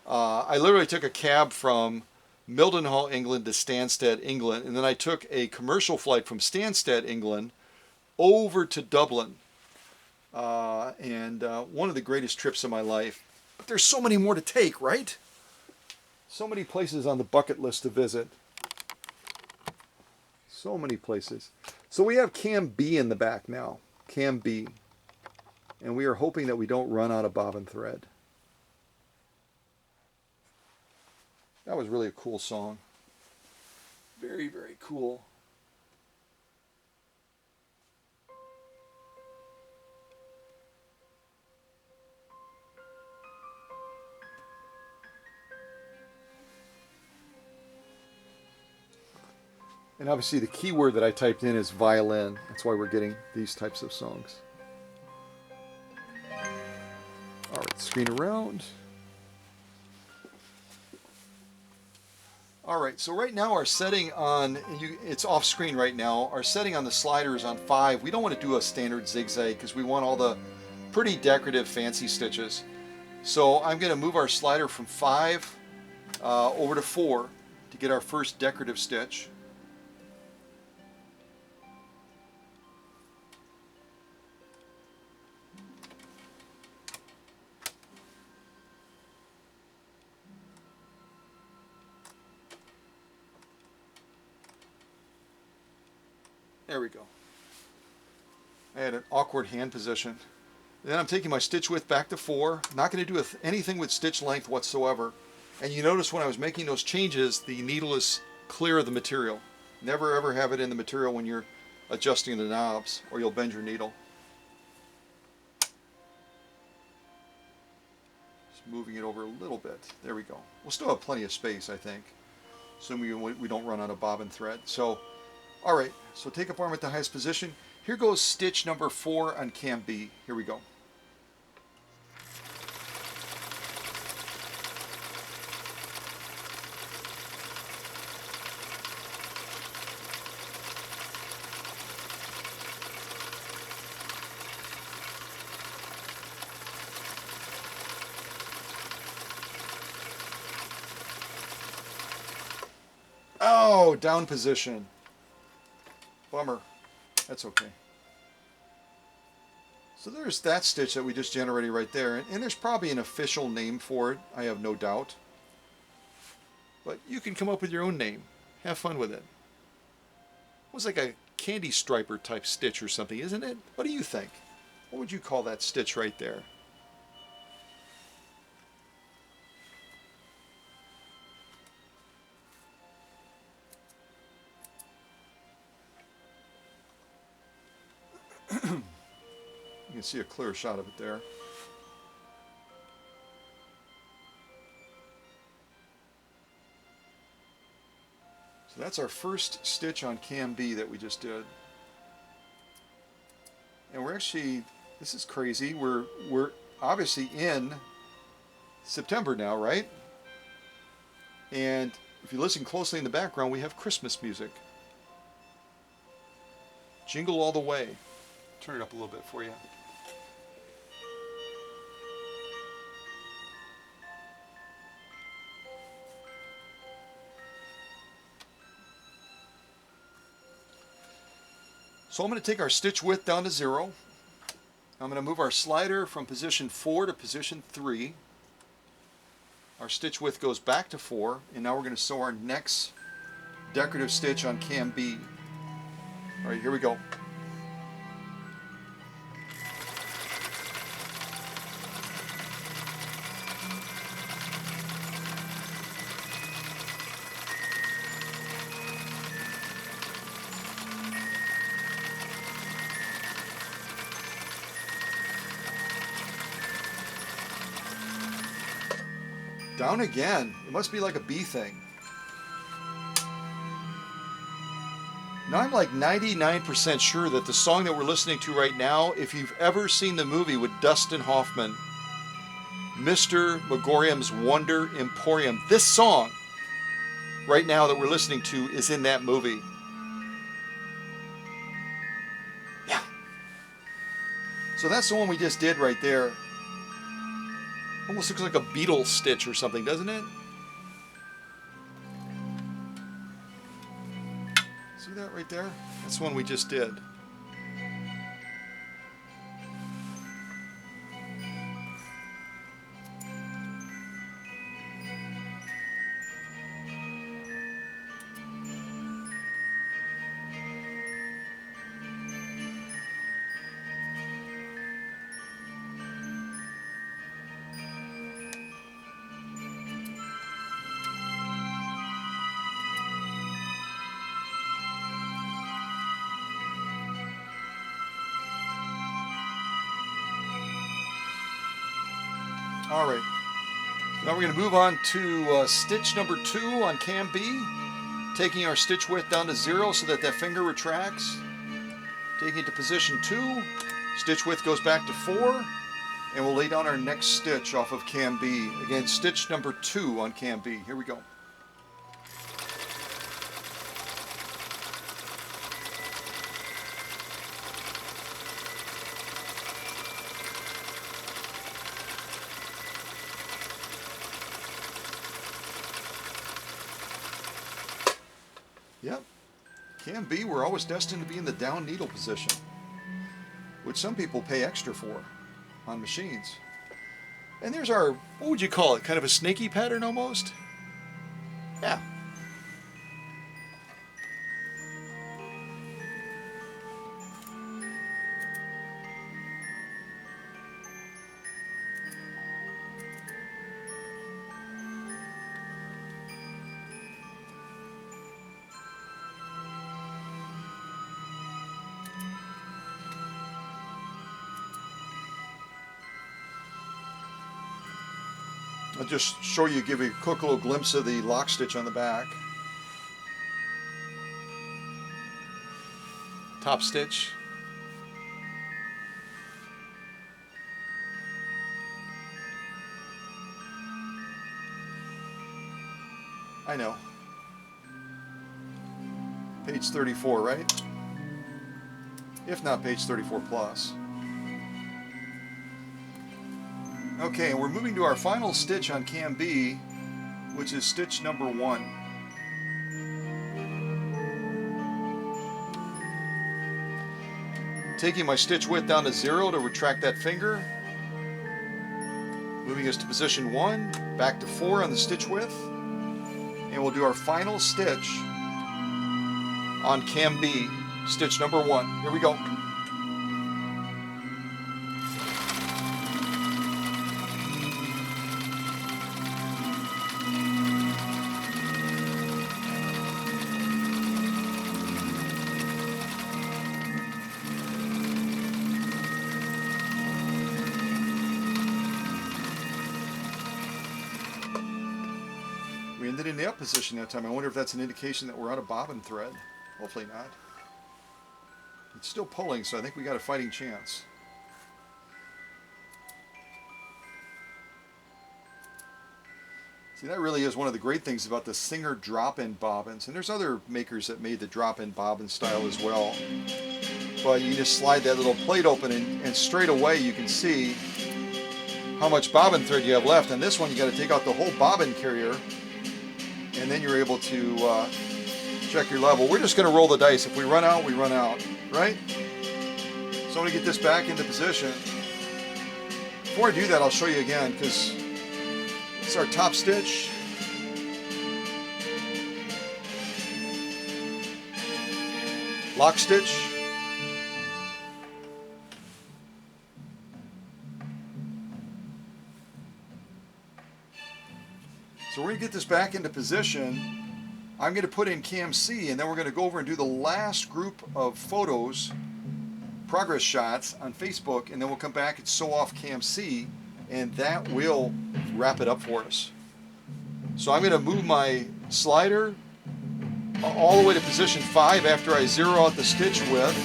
C: I literally took a cab from Mildenhall, England to Stansted, England, and then I took a commercial flight from Stansted, England over to Dublin. And one of the greatest trips of my life. But there's so many more to take, right? So many places on the bucket list to visit. So many places. So we have cam B in the back now. Cam B. And we are hoping that we don't run out of bobbin thread. That was really a cool song. Very, very cool. And obviously the keyword that I typed in is violin. That's why we're getting these types of songs. All right, screen around. All right, so right now our setting on, it's off screen right now, our setting on the slider is on 5. We don't want to do a standard zigzag because we want all the pretty decorative fancy stitches. So I'm going to move our slider from 5 over to 4 to get our first decorative stitch. There we go. I had an awkward hand position. Then I'm taking my stitch width back to 4. Not going to do anything with stitch length whatsoever. And you notice when I was making those changes, the needle is clear of the material. Never ever have it in the material when you're adjusting the knobs, or you'll bend your needle. Just moving it over a little bit. There we go. We'll still have plenty of space, I think, assuming we don't run out of bobbin thread. So, all right, so take up arm at the highest position. Here goes stitch number 4 on cam B. Here we go. Oh, down position. Bummer. That's okay. So there's that stitch that we just generated right there. And there's probably an official name for it, I have no doubt. But you can come up with your own name. Have fun with it. It was like a candy striper type stitch or something, isn't it? What do you think? What would you call that stitch right there? You can see a clear shot of it there. So that's our first stitch on cam B that we just did. And we're actually, this is crazy, we're obviously in September now, right? And if you listen closely in the background, we have Christmas music. Jingle All the Way. Turn it up a little bit for you. So I'm going to take our stitch width down to 0. I'm going to move our slider from position 4 to position 3. Our stitch width goes back to 4, and now we're going to sew our next decorative stitch on cam B. All right, here we go. Down again. It must be like a bee thing. Now I'm like 99% sure that the song that we're listening to right now, if you've ever seen the movie with Dustin Hoffman, Mr. Megorium's Wonder Emporium, this song right now that we're listening to is in that movie. Yeah. So that's the one we just did right there. Almost looks like a beetle stitch or something, doesn't it? See that right there? That's the one we just did. Alright, now we're going to move on to stitch number 2 on cam B. taking our stitch width down to 0 so that that finger retracts, taking it to position 2, stitch width goes back to 4, and we'll lay down our next stitch off of cam B. Again, stitch number 2 on cam B. Here we go. Yep, cam B, we're always destined to be in the down needle position, which some people pay extra for on machines. And there's our, what would you call it, kind of a snaky pattern almost? Yeah. I'll just show you, give you a quick little glimpse of the lock stitch on the back. Top stitch. I know. Page 34, right? If not, page 34 plus. Okay, and we're moving to our final stitch on cam B, which is stitch number 1. Taking my stitch width down to 0 to retract that finger. Moving us to position 1, back to 4 on the stitch width. And we'll do our final stitch on cam B, stitch number 1. Here we go. We ended in the up position that time. I wonder if that's an indication that we're out of bobbin thread. Hopefully not. It's still pulling, so I think we got a fighting chance. See, that really is one of the great things about the Singer drop-in bobbins. And there's other makers that made the drop-in bobbin style as well. But you just slide that little plate open and straight away you can see how much bobbin thread you have left. And this one you got to take out the whole bobbin carrier, and then you're able to check your level. We're just going to roll the dice. If we run out, we run out, right? So I'm going to get this back into position. Before I do that, I'll show you again, because it's our top stitch. Lock stitch. So we're going to get this back into position. I'm going to put in cam C, and then we're going to go over and do the last group of photos, progress shots on Facebook, and then we'll come back and sew off cam C, and that will wrap it up for us. So I'm going to move my slider all the way to position 5 after I zero out the stitch width.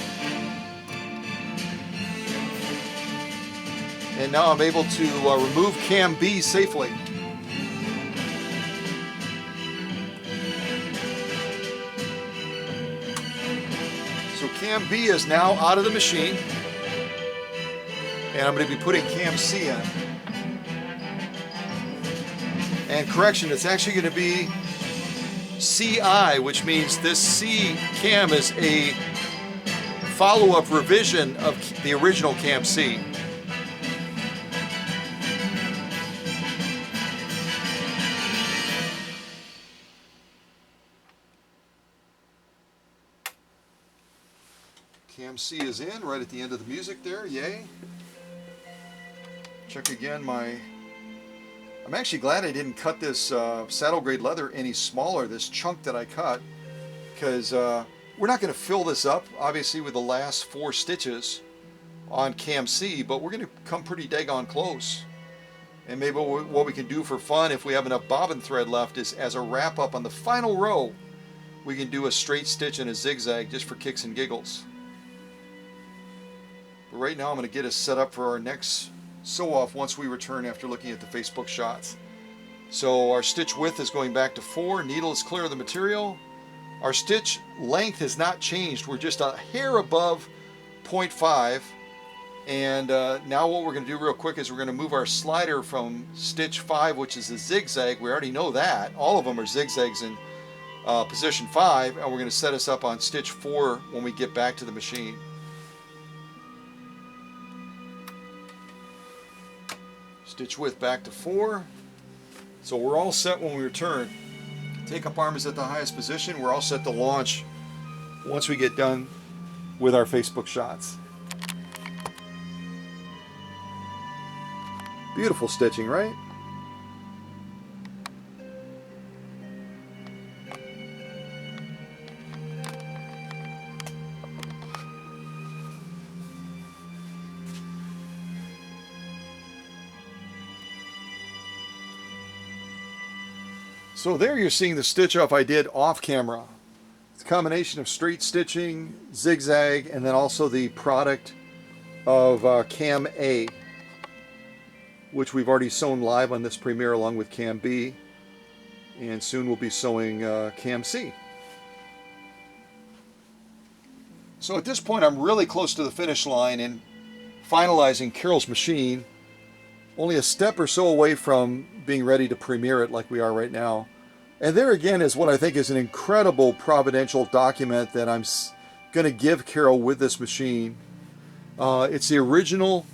C: And now I'm able to remove cam B safely. So cam B is now out of the machine, and I'm going to be putting cam C in. And correction, it's actually going to be CI, which means this C cam is a follow-up revision of the original cam C. Cam C is in right at the end of the music there, yay. Check again I'm actually glad I didn't cut this saddle grade leather any smaller, this chunk that I cut, because we're not going to fill this up, obviously, with the last 4 stitches on cam C, but we're going to come pretty daggone close. And maybe what we can do for fun, if we have enough bobbin thread left, is as a wrap up on the final row, we can do a straight stitch and a zigzag just for kicks and giggles. But right now I'm going to get us set up for our next sew-off once we return after looking at the Facebook shots. So our stitch width is going back to 4, needle is clear of the material. Our stitch length has not changed, we're just a hair above 0.5. And now what we're going to do real quick is we're going to move our slider from stitch 5, which is a zigzag. We already know that. All of them are zigzags in position 5, and we're going to set us up on stitch 4 when we get back to the machine. Stitch width back to 4. So we're all set when we return. Take up arm is at the highest position. We're all set to launch once we get done with our Facebook shots. Beautiful stitching, right? So there you're seeing the stitch off I did off camera. It's a combination of straight stitching, zigzag, and then also the product of Cam A, which we've already sewn live on this premiere along with Cam B, and soon we'll be sewing Cam C. So at this point I'm really close to the finish line and finalizing Carol's machine, only a step or so away from being ready to premiere it like we are right now. And there again is what I think is an incredible providential document that I'm going to give Carol with this machine. It's the original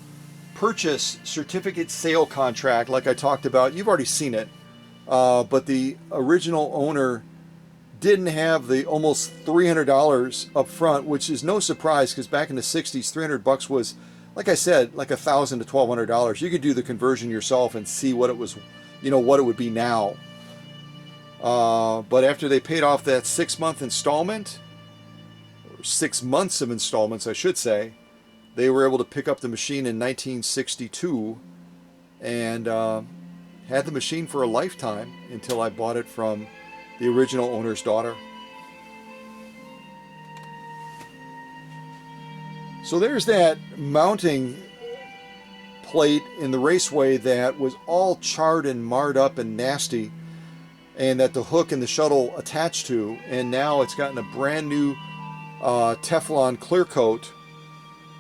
C: purchase certificate sale contract like I talked about. You've already seen it, but the original owner didn't have the almost $300 up front, which is no surprise because back in the 60s, $300 was, like I said, like $1,000 to $1,200. You could do the conversion yourself and see what it was, what it would be now. But after they paid off that 6-month installment, or 6 months of installments, I should say, they were able to pick up the machine in 1962 and had the machine for a lifetime until I bought it from the original owner's daughter. So there's that mounting plate in the Raceway that was all charred and marred up and nasty, and that the hook and the shuttle attached to, and now it's gotten a brand new Teflon clear coat,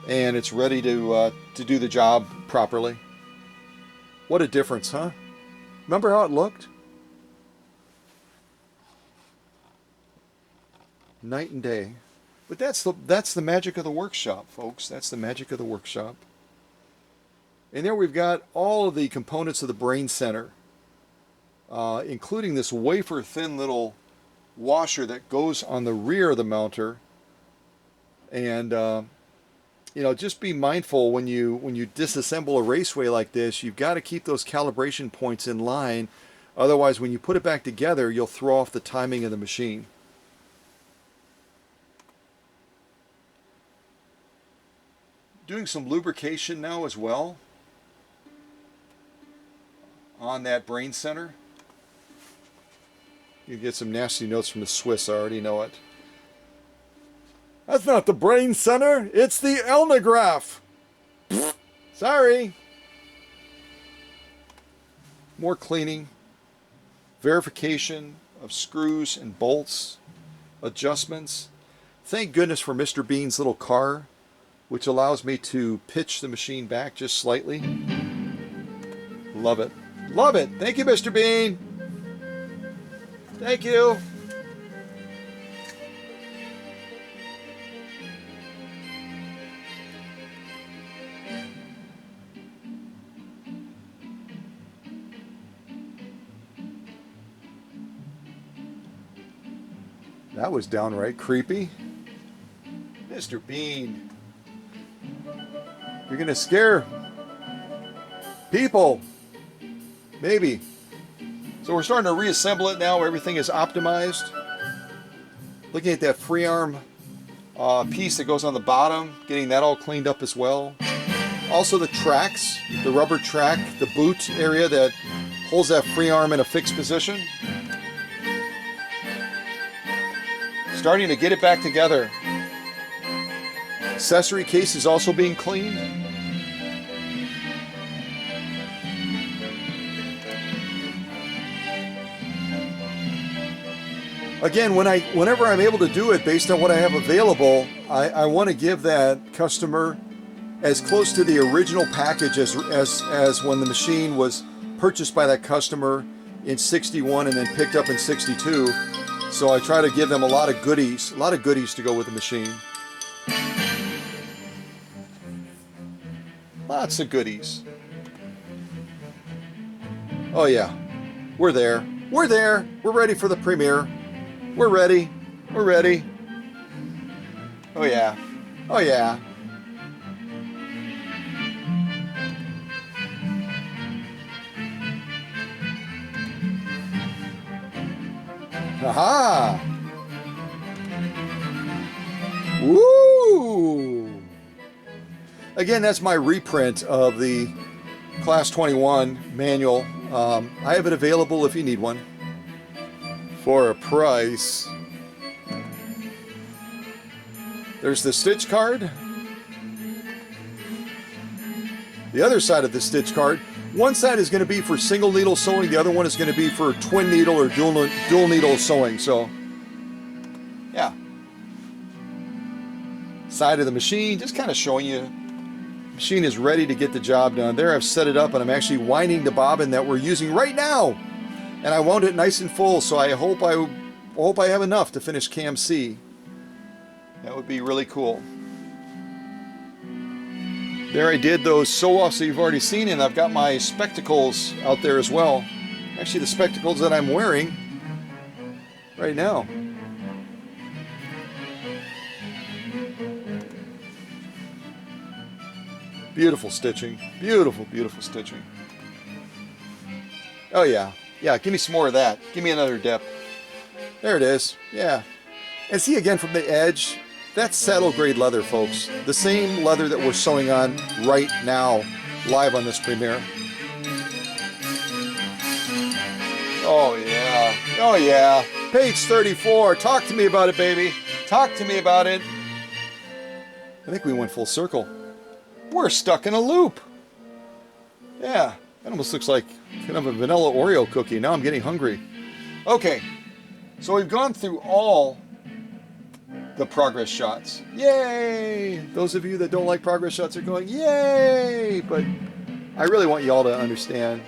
C: and it's ready to do the job properly. What a difference, huh? Remember how it looked? Night and day. But that's the magic of the workshop, folks. That's the magic of the workshop. And there we've got all of the components of the brain center, including this wafer thin little washer that goes on the rear of the mounter. And just be mindful when you disassemble a Raceway like this. You've got to keep those calibration points in line. Otherwise, when you put it back together, you'll throw off the timing of the machine. Doing some lubrication now as well on that brain center. You get some nasty notes from the Swiss, I already know it. That's not the brain center, it's the Elnograph. Sorry. More cleaning, verification of screws and bolts, adjustments. Thank goodness for Mr. Bean's little car, which allows me to pitch the machine back just slightly. Love it. Love it. Thank you, Mr. Bean. Thank you. That was downright creepy. Mr. Bean. You're gonna scare people. Maybe. So we're starting to reassemble it now. Everything is optimized. Looking at that free arm piece that goes on the bottom, getting that all cleaned up as well. Also the tracks, the rubber track, the boot area that holds that free arm in a fixed position. Starting to get it back together. Accessory case is also being cleaned. Again, whenever I'm able to do it based on what I have available, I want to give that customer as close to the original package as when the machine was purchased by that customer in 61 and then picked up in 62. So I try to give them a lot of goodies to go with the machine. Lots of goodies. Oh yeah, we're there. We're there. We're ready for the premiere. We're ready. We're ready. Oh yeah. Oh yeah. Aha! Woo! Again, that's my reprint of the Class 21 manual. I have it available if you need one for a price. There's the stitch card. The other side of the stitch card, one side is going to be for single needle sewing, the other one is going to be for twin needle or dual needle sewing. So, yeah. Side of the machine, just kind of showing you. Machine is ready to get the job done. There I've set it up and I'm actually winding the bobbin that we're using right now. And I wound it nice and full, so I hope I have enough to finish Cam C. That would be really cool. There I did those sew-offs that you've already seen, and I've got my spectacles out there as well. Actually, the spectacles that I'm wearing right now. Beautiful stitching. Beautiful, beautiful stitching. Oh yeah. Yeah, give me some more of that. Give me another dip. There it is. Yeah. And see again from the edge, that's saddle grade leather, folks. The same leather that we're sewing on right now, live on this premiere. Oh yeah. Oh yeah. Page 34. Talk to me about it, baby. Talk to me about it. I think we went full circle. We're stuck in a loop. Yeah. That almost looks like kind of a vanilla Oreo cookie. Now I'm getting hungry. Okay, so we've gone through all the progress shots. Yay! Those of you that don't like progress shots are going, yay! But I really want you all to understand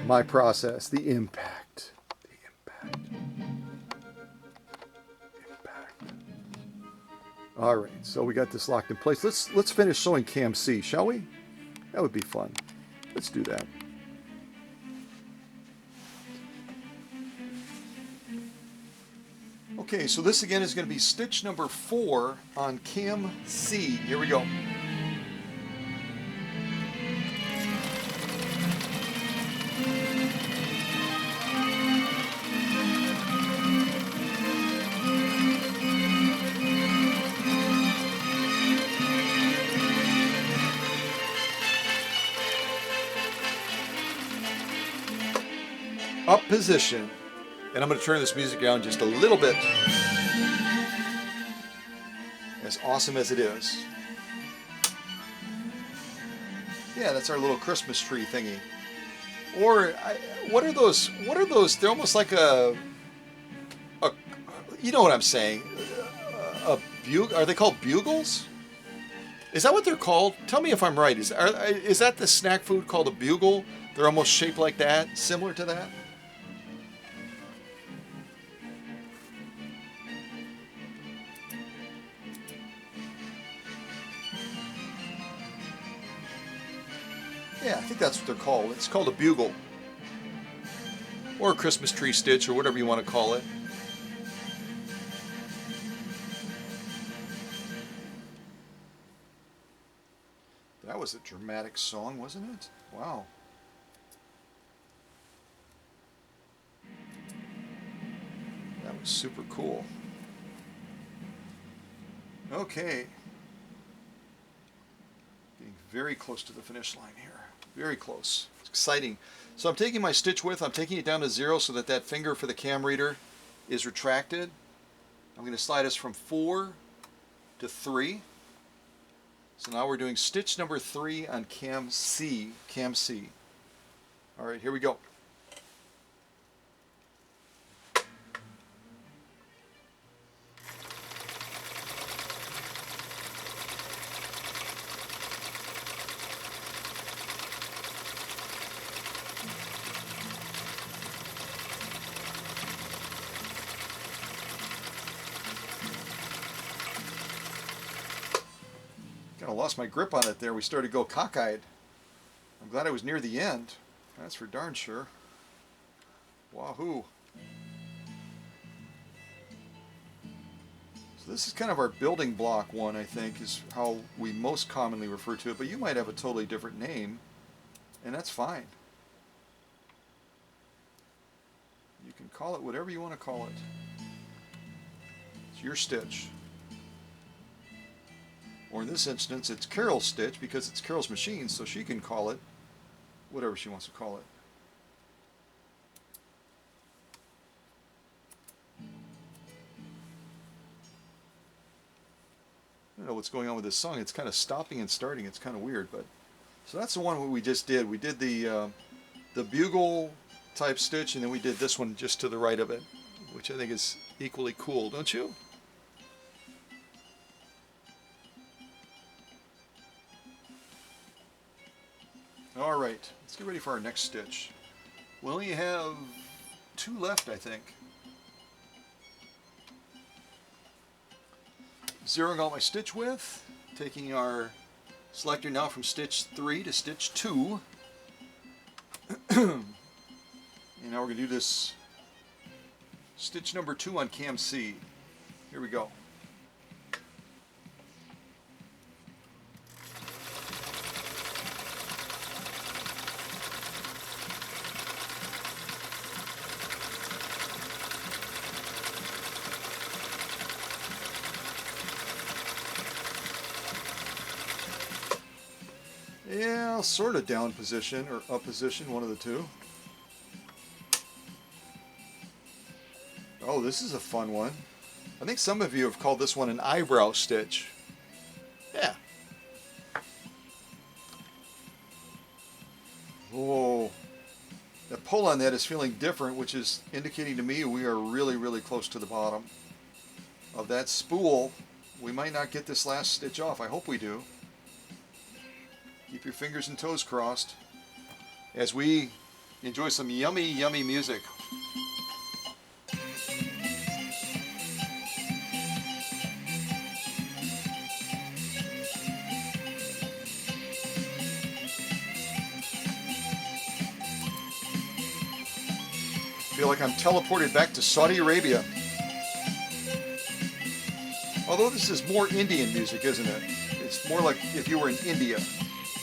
C: my process, the impact. The impact. All right, so we got this locked in place. Let's finish sewing Cam C, shall we? That would be fun. Let's do that. Okay, so this again is going to be stitch number 4 on Cam C. Here we go. Up position, and I'm going to turn this music down just a little bit. As awesome as it is. Yeah, that's our little Christmas tree thingy. Or what are those? What are those? They're almost like a you know what I'm saying? Are they called bugles? Is that what they're called? Tell me if I'm right. Is that the snack food called a bugle? They're almost shaped like that, similar to that. Yeah, I think that's what they're called. It's called a bugle. Or a Christmas tree stitch, or whatever you want to call it. That was a dramatic song, wasn't it? Wow. That was super cool. Okay. Getting very close to the finish line here. Very close. It's exciting. So I'm taking my stitch width, I'm taking it down to 0 so that finger for the cam reader is retracted. I'm going to slide us from 4 to 3. So now we're doing stitch number 3 on cam C. Cam C. All right, here we go. Kind of lost my grip on it there. We started to go cockeyed. I'm glad I was near the end. That's for darn sure. Wahoo. So this is kind of our building block one, I think, is how we most commonly refer to it. But you might have a totally different name, and that's fine. You can call it whatever you want to call it. It's your stitch. Or in this instance, it's Carol's stitch because it's Carol's machine, so she can call it whatever she wants to call it. I don't know what's going on with this song. It's kind of stopping and starting. It's kind of weird, but so that's the one we just did. We did the bugle type stitch, and then we did this one just to the right of it, which I think is equally cool, don't you? All right, let's get ready for our next stitch. We only have 2 left, I think. Zeroing out my stitch width, taking our selector now from stitch 3 to stitch 2. And now we're going to do this stitch number 2 on cam C. Here we go. Yeah, sort of down position or up position, one of the two. Oh, this is a fun one. I think some of you have called this one an eyebrow stitch. Yeah. Oh, the pull on that is feeling different, which is indicating to me we are really, really close to the bottom of that spool. We might not get this last stitch off. I hope we do. Keep your fingers and toes crossed as we enjoy some yummy, yummy music. I feel like I'm teleported back to Saudi Arabia. Although this is more Indian music, isn't it? It's more like if you were in India,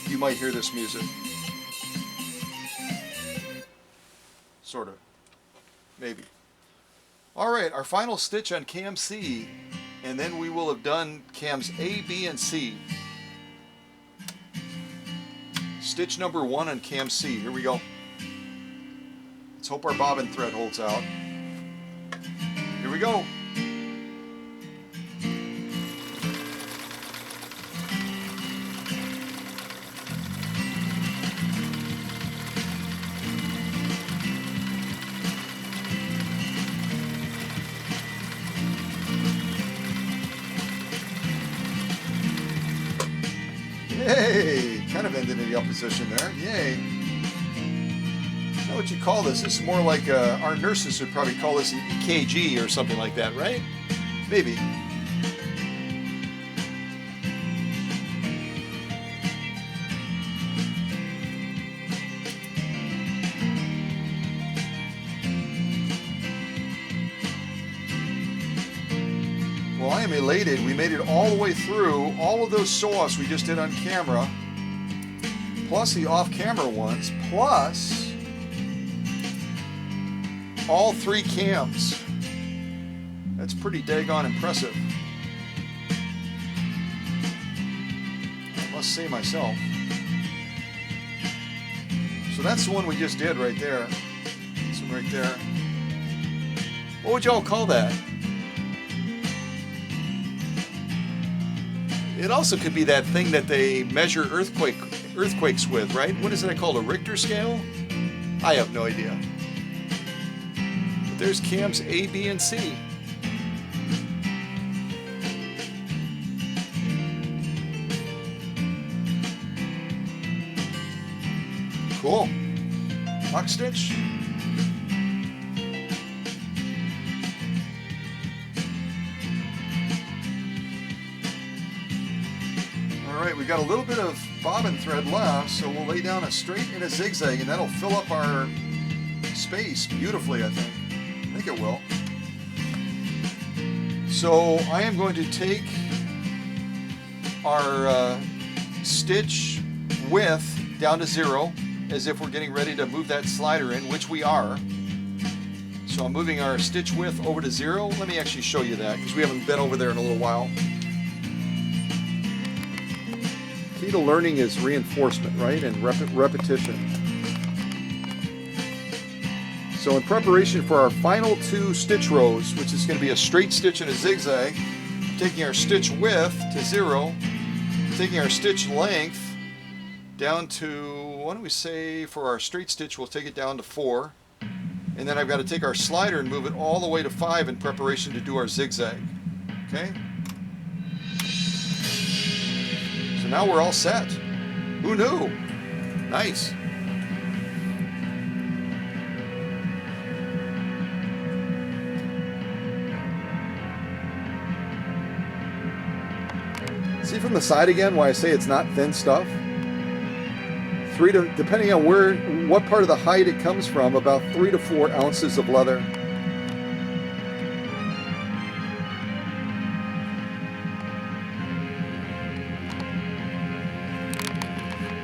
C: you might hear this music. Sort of. Maybe. Alright, our final stitch on cam C, and then we will have done cams A, B, and C. Stitch number 1 on cam C. Here we go. Let's hope our bobbin thread holds out. Here we go. Yay! Kind of ended in the up position there. Yay! I don't know what you call this. This is more like our nurses would probably call this an EKG or something like that, right? Maybe. Well, I am elated. We made it all the way through. All of those sew-offs we just did on camera, plus the off-camera ones, plus all 3 cams. That's pretty daggone impressive, I must say myself. So that's the one we just did right there. This one right there. What would y'all call that? It also could be that thing that they measure earthquakes with, right? What is it called? A Richter scale? I have no idea. But there's cams A, B, and C. Cool. Lock stitch. Alright, we got a little bit of bobbin thread left, so we'll lay down a straight and a zigzag, and that'll fill up our space beautifully, I think. I think it will. So I am going to take our stitch width down to 0, as if we're getting ready to move that slider in, which we are. So I'm moving our stitch width over to 0. Let me actually show you that, because we haven't been over there in a little while. Key to learning is reinforcement, right? And repetition. So in preparation for our final 2 stitch rows, which is going to be a straight stitch and a zigzag, taking our stitch width to 0, taking our stitch length down to, what do we say, for our straight stitch, we'll take it down to 4. And then I've got to take our slider and move it all the way to 5 in preparation to do our zigzag. Okay? So now we're all set. Who knew? Nice. See from the side again why I say it's not thin stuff? Depending on what part of the hide it comes from, about 3 to 4 ounces of leather.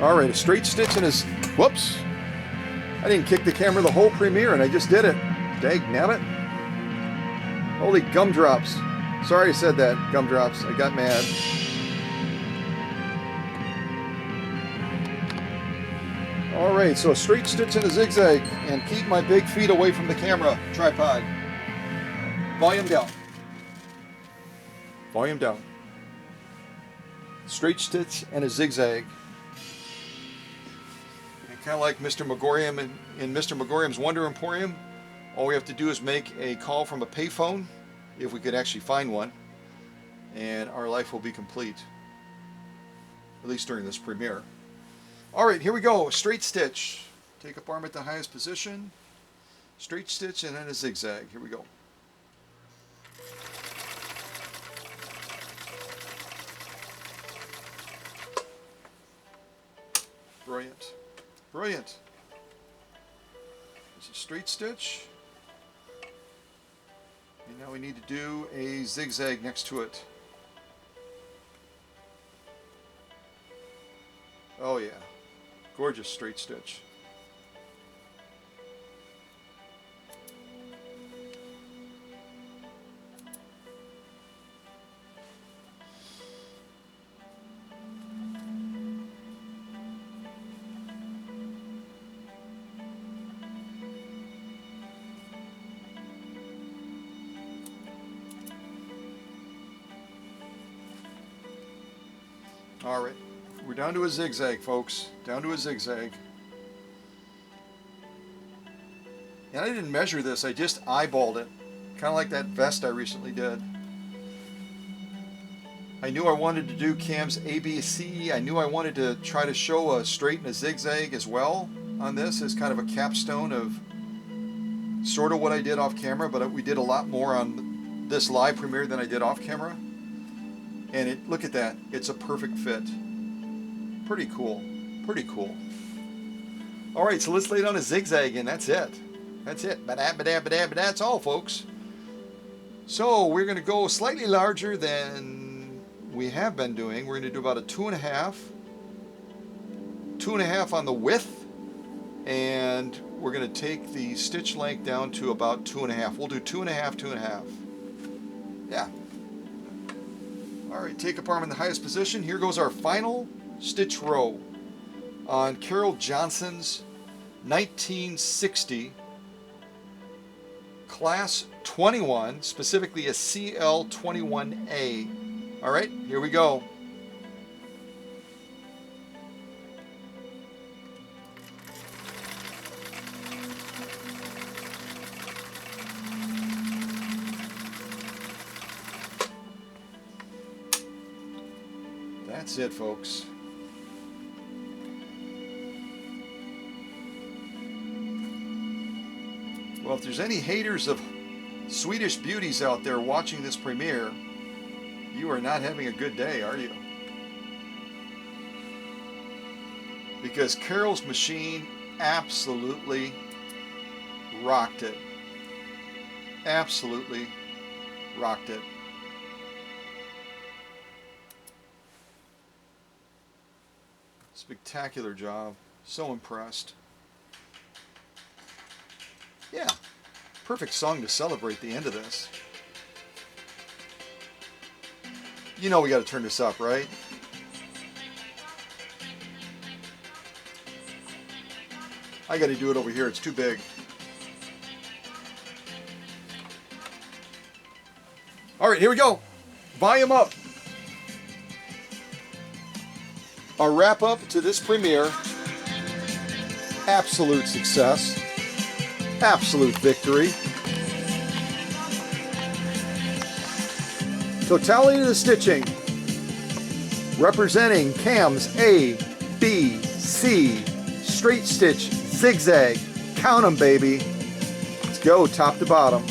C: All right, a straight stitch and whoops. I didn't kick the camera the whole premiere and I just did it. Dagnabbit. Holy gumdrops. Sorry I said that, gumdrops. I got mad. Alright, so a straight stitch and a zigzag, and keep my big feet away from the camera tripod. Volume down. Volume down. Straight stitch and a zigzag. And kind of like Mr. Megorium in Mr. Megorium's Wonder Emporium, all we have to do is make a call from a payphone, if we could actually find one, and our life will be complete. At least during this premiere. Alright, here we go. Straight stitch. Take up arm at the highest position. Straight stitch and then a zigzag. Here we go. Brilliant. Brilliant. There's a straight stitch. And now we need to do a zigzag next to it. Oh yeah. Gorgeous straight stitch. All right. We're down to a zigzag, folks. Down to a zigzag. And I didn't measure this, I just eyeballed it. Kind of like that vest I recently did. I knew I wanted to do cams A, B, C. I knew I wanted to try to show a straight and a zigzag as well on this as kind of a capstone of sort of what I did off camera, but we did a lot more on this live premiere than I did off camera. And look at that, it's a perfect fit. Pretty cool, pretty cool. All right, so let's lay down a zigzag and that's it. That's it, that's all, folks. So we're gonna go slightly larger than we have been doing. We're gonna do about a 2.5. 2.5 on the width, and we're gonna take the stitch length down to about 2.5. We'll do 2.5, 2.5. Yeah. All right, take up arm in the highest position. Here goes our final stitch row on Carol Johnson's 1960 Class 21, specifically a CL-21A. All right, here we go. That's it, folks. Well, if there's any haters of Swedish beauties out there watching this premiere, you are not having a good day, are you? Because Carol's machine absolutely rocked it. Absolutely rocked it. Spectacular job. So impressed. Yeah, perfect song to celebrate the end of this. You know we got to turn this up, right? I got to do it over here. It's too big. All right, here we go. Volume up. Our wrap up to this premiere. Absolute success. Absolute victory. Totality of the stitching. Representing cams A, B, C, straight stitch, zigzag. Count 'em, baby. Let's go top to bottom.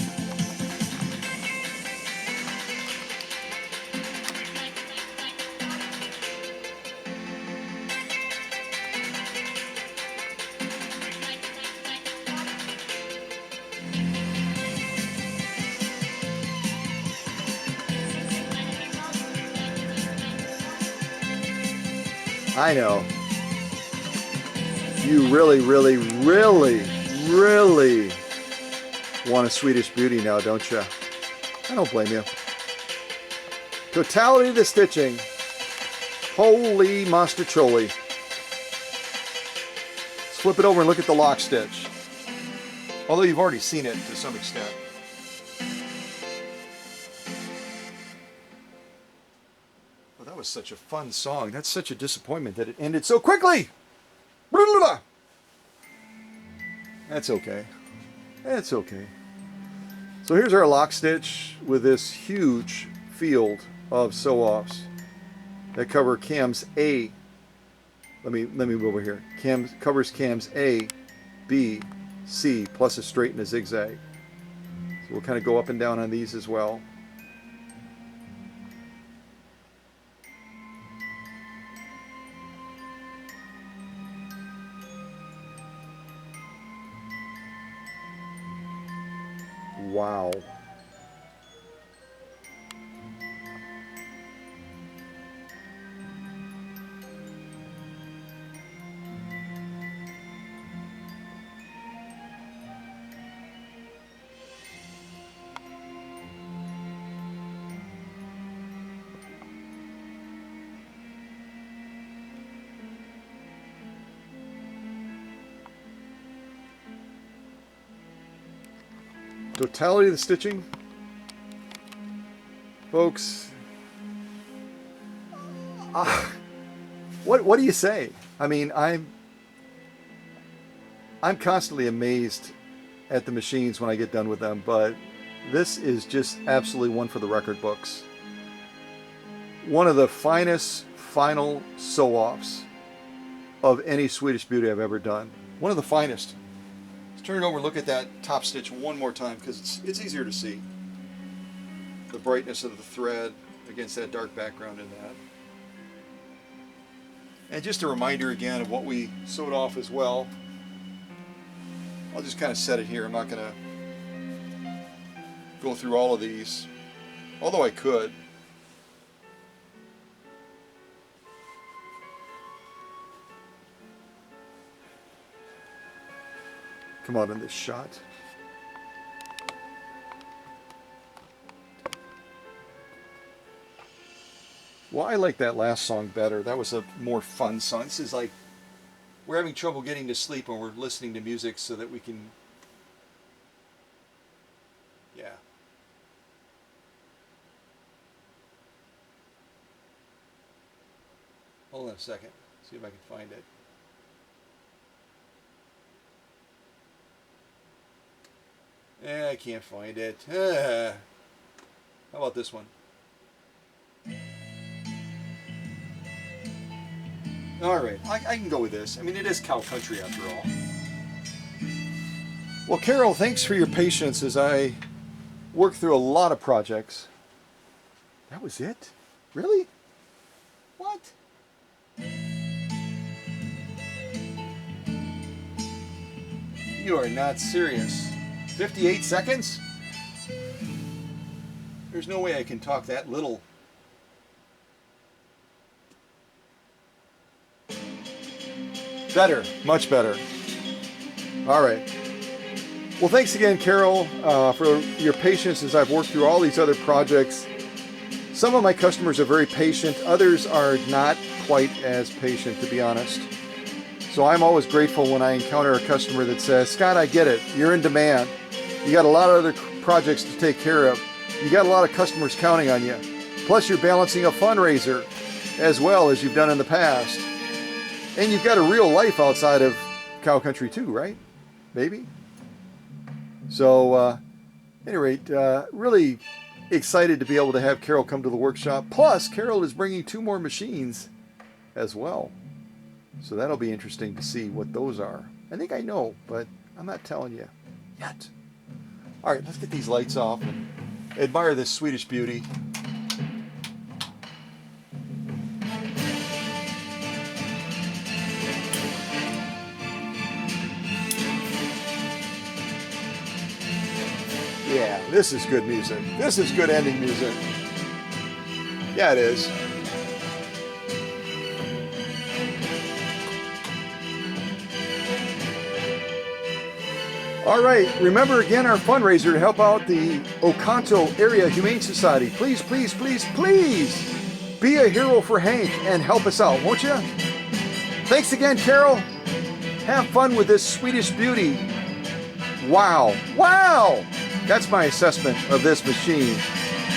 C: I know. You really, really, really, really want a Swedish beauty now, don't you? I don't blame you. Totality of the stitching. Holy mastacholi. Let's flip it over and look at the lock stitch. Although you've already seen it to some extent. Well, that was such a fun song. That's such a disappointment that it ended so quickly. That's okay. That's okay. So here's our lock stitch with this huge field of sew-offs that cover cams A. Let me move over here. Covers cams A, B, C, plus a straight and a zigzag. So we'll kind of go up and down on these as well. Wow. Totality of the stitching, folks. What do you say? I mean, I'm constantly amazed at the machines when I get done with them, but this is just absolutely one for the record books. One of the finest final sew-offs of any Swedish beauty I've ever done. One of the finest. Turn it over and look at that top stitch one more time because it's easier to see. The brightness of the thread against that dark background in that. And just a reminder again of what we sewed off as well. I'll just kind of set it here. I'm not going to go through all of these, although I could. Come out in this shot. Well, I like that last song better. That was a more fun song. This is like, we're having trouble getting to sleep when we're listening to music so that we can, yeah. Hold on a second, see if I can find it. I can't find it. How about this one? All right, I can go with this. I mean, it is cow country after all. Well, Carol, thanks for your patience as I work through a lot of projects. That was it? Really? What? You are not serious. 58 seconds? There's no way I can talk that little. Better, much better. All right. Well, thanks again, Carol, for your patience as I've worked through all these other projects. Some of my customers are very patient. Others are not quite as patient, to be honest. So I'm always grateful when I encounter a customer that says, Scott, I get it. You're in demand. You got a lot of other projects to take care of. You got a lot of customers counting on you. Plus you're balancing a fundraiser as well as you've done in the past. And you've got a real life outside of cow country too, right? Maybe? So, at any rate, really excited to be able to have Carol come to the workshop. Plus, Carol is bringing 2 more machines as well. So that'll be interesting to see what those are. I think I know, but I'm not telling you yet. All right, let's get these lights off and admire this Swedish beauty. Yeah, this is good music. This is good ending music. Yeah, it is. All right, remember again our fundraiser to help out the Oconto Area Humane Society. Please, please, please, please be a hero for Hank and help us out, won't you? Thanks again, Carol. Have fun with this Swedish beauty. Wow, wow! That's my assessment of this machine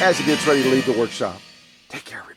C: as it gets ready to leave the workshop. Take care, everybody.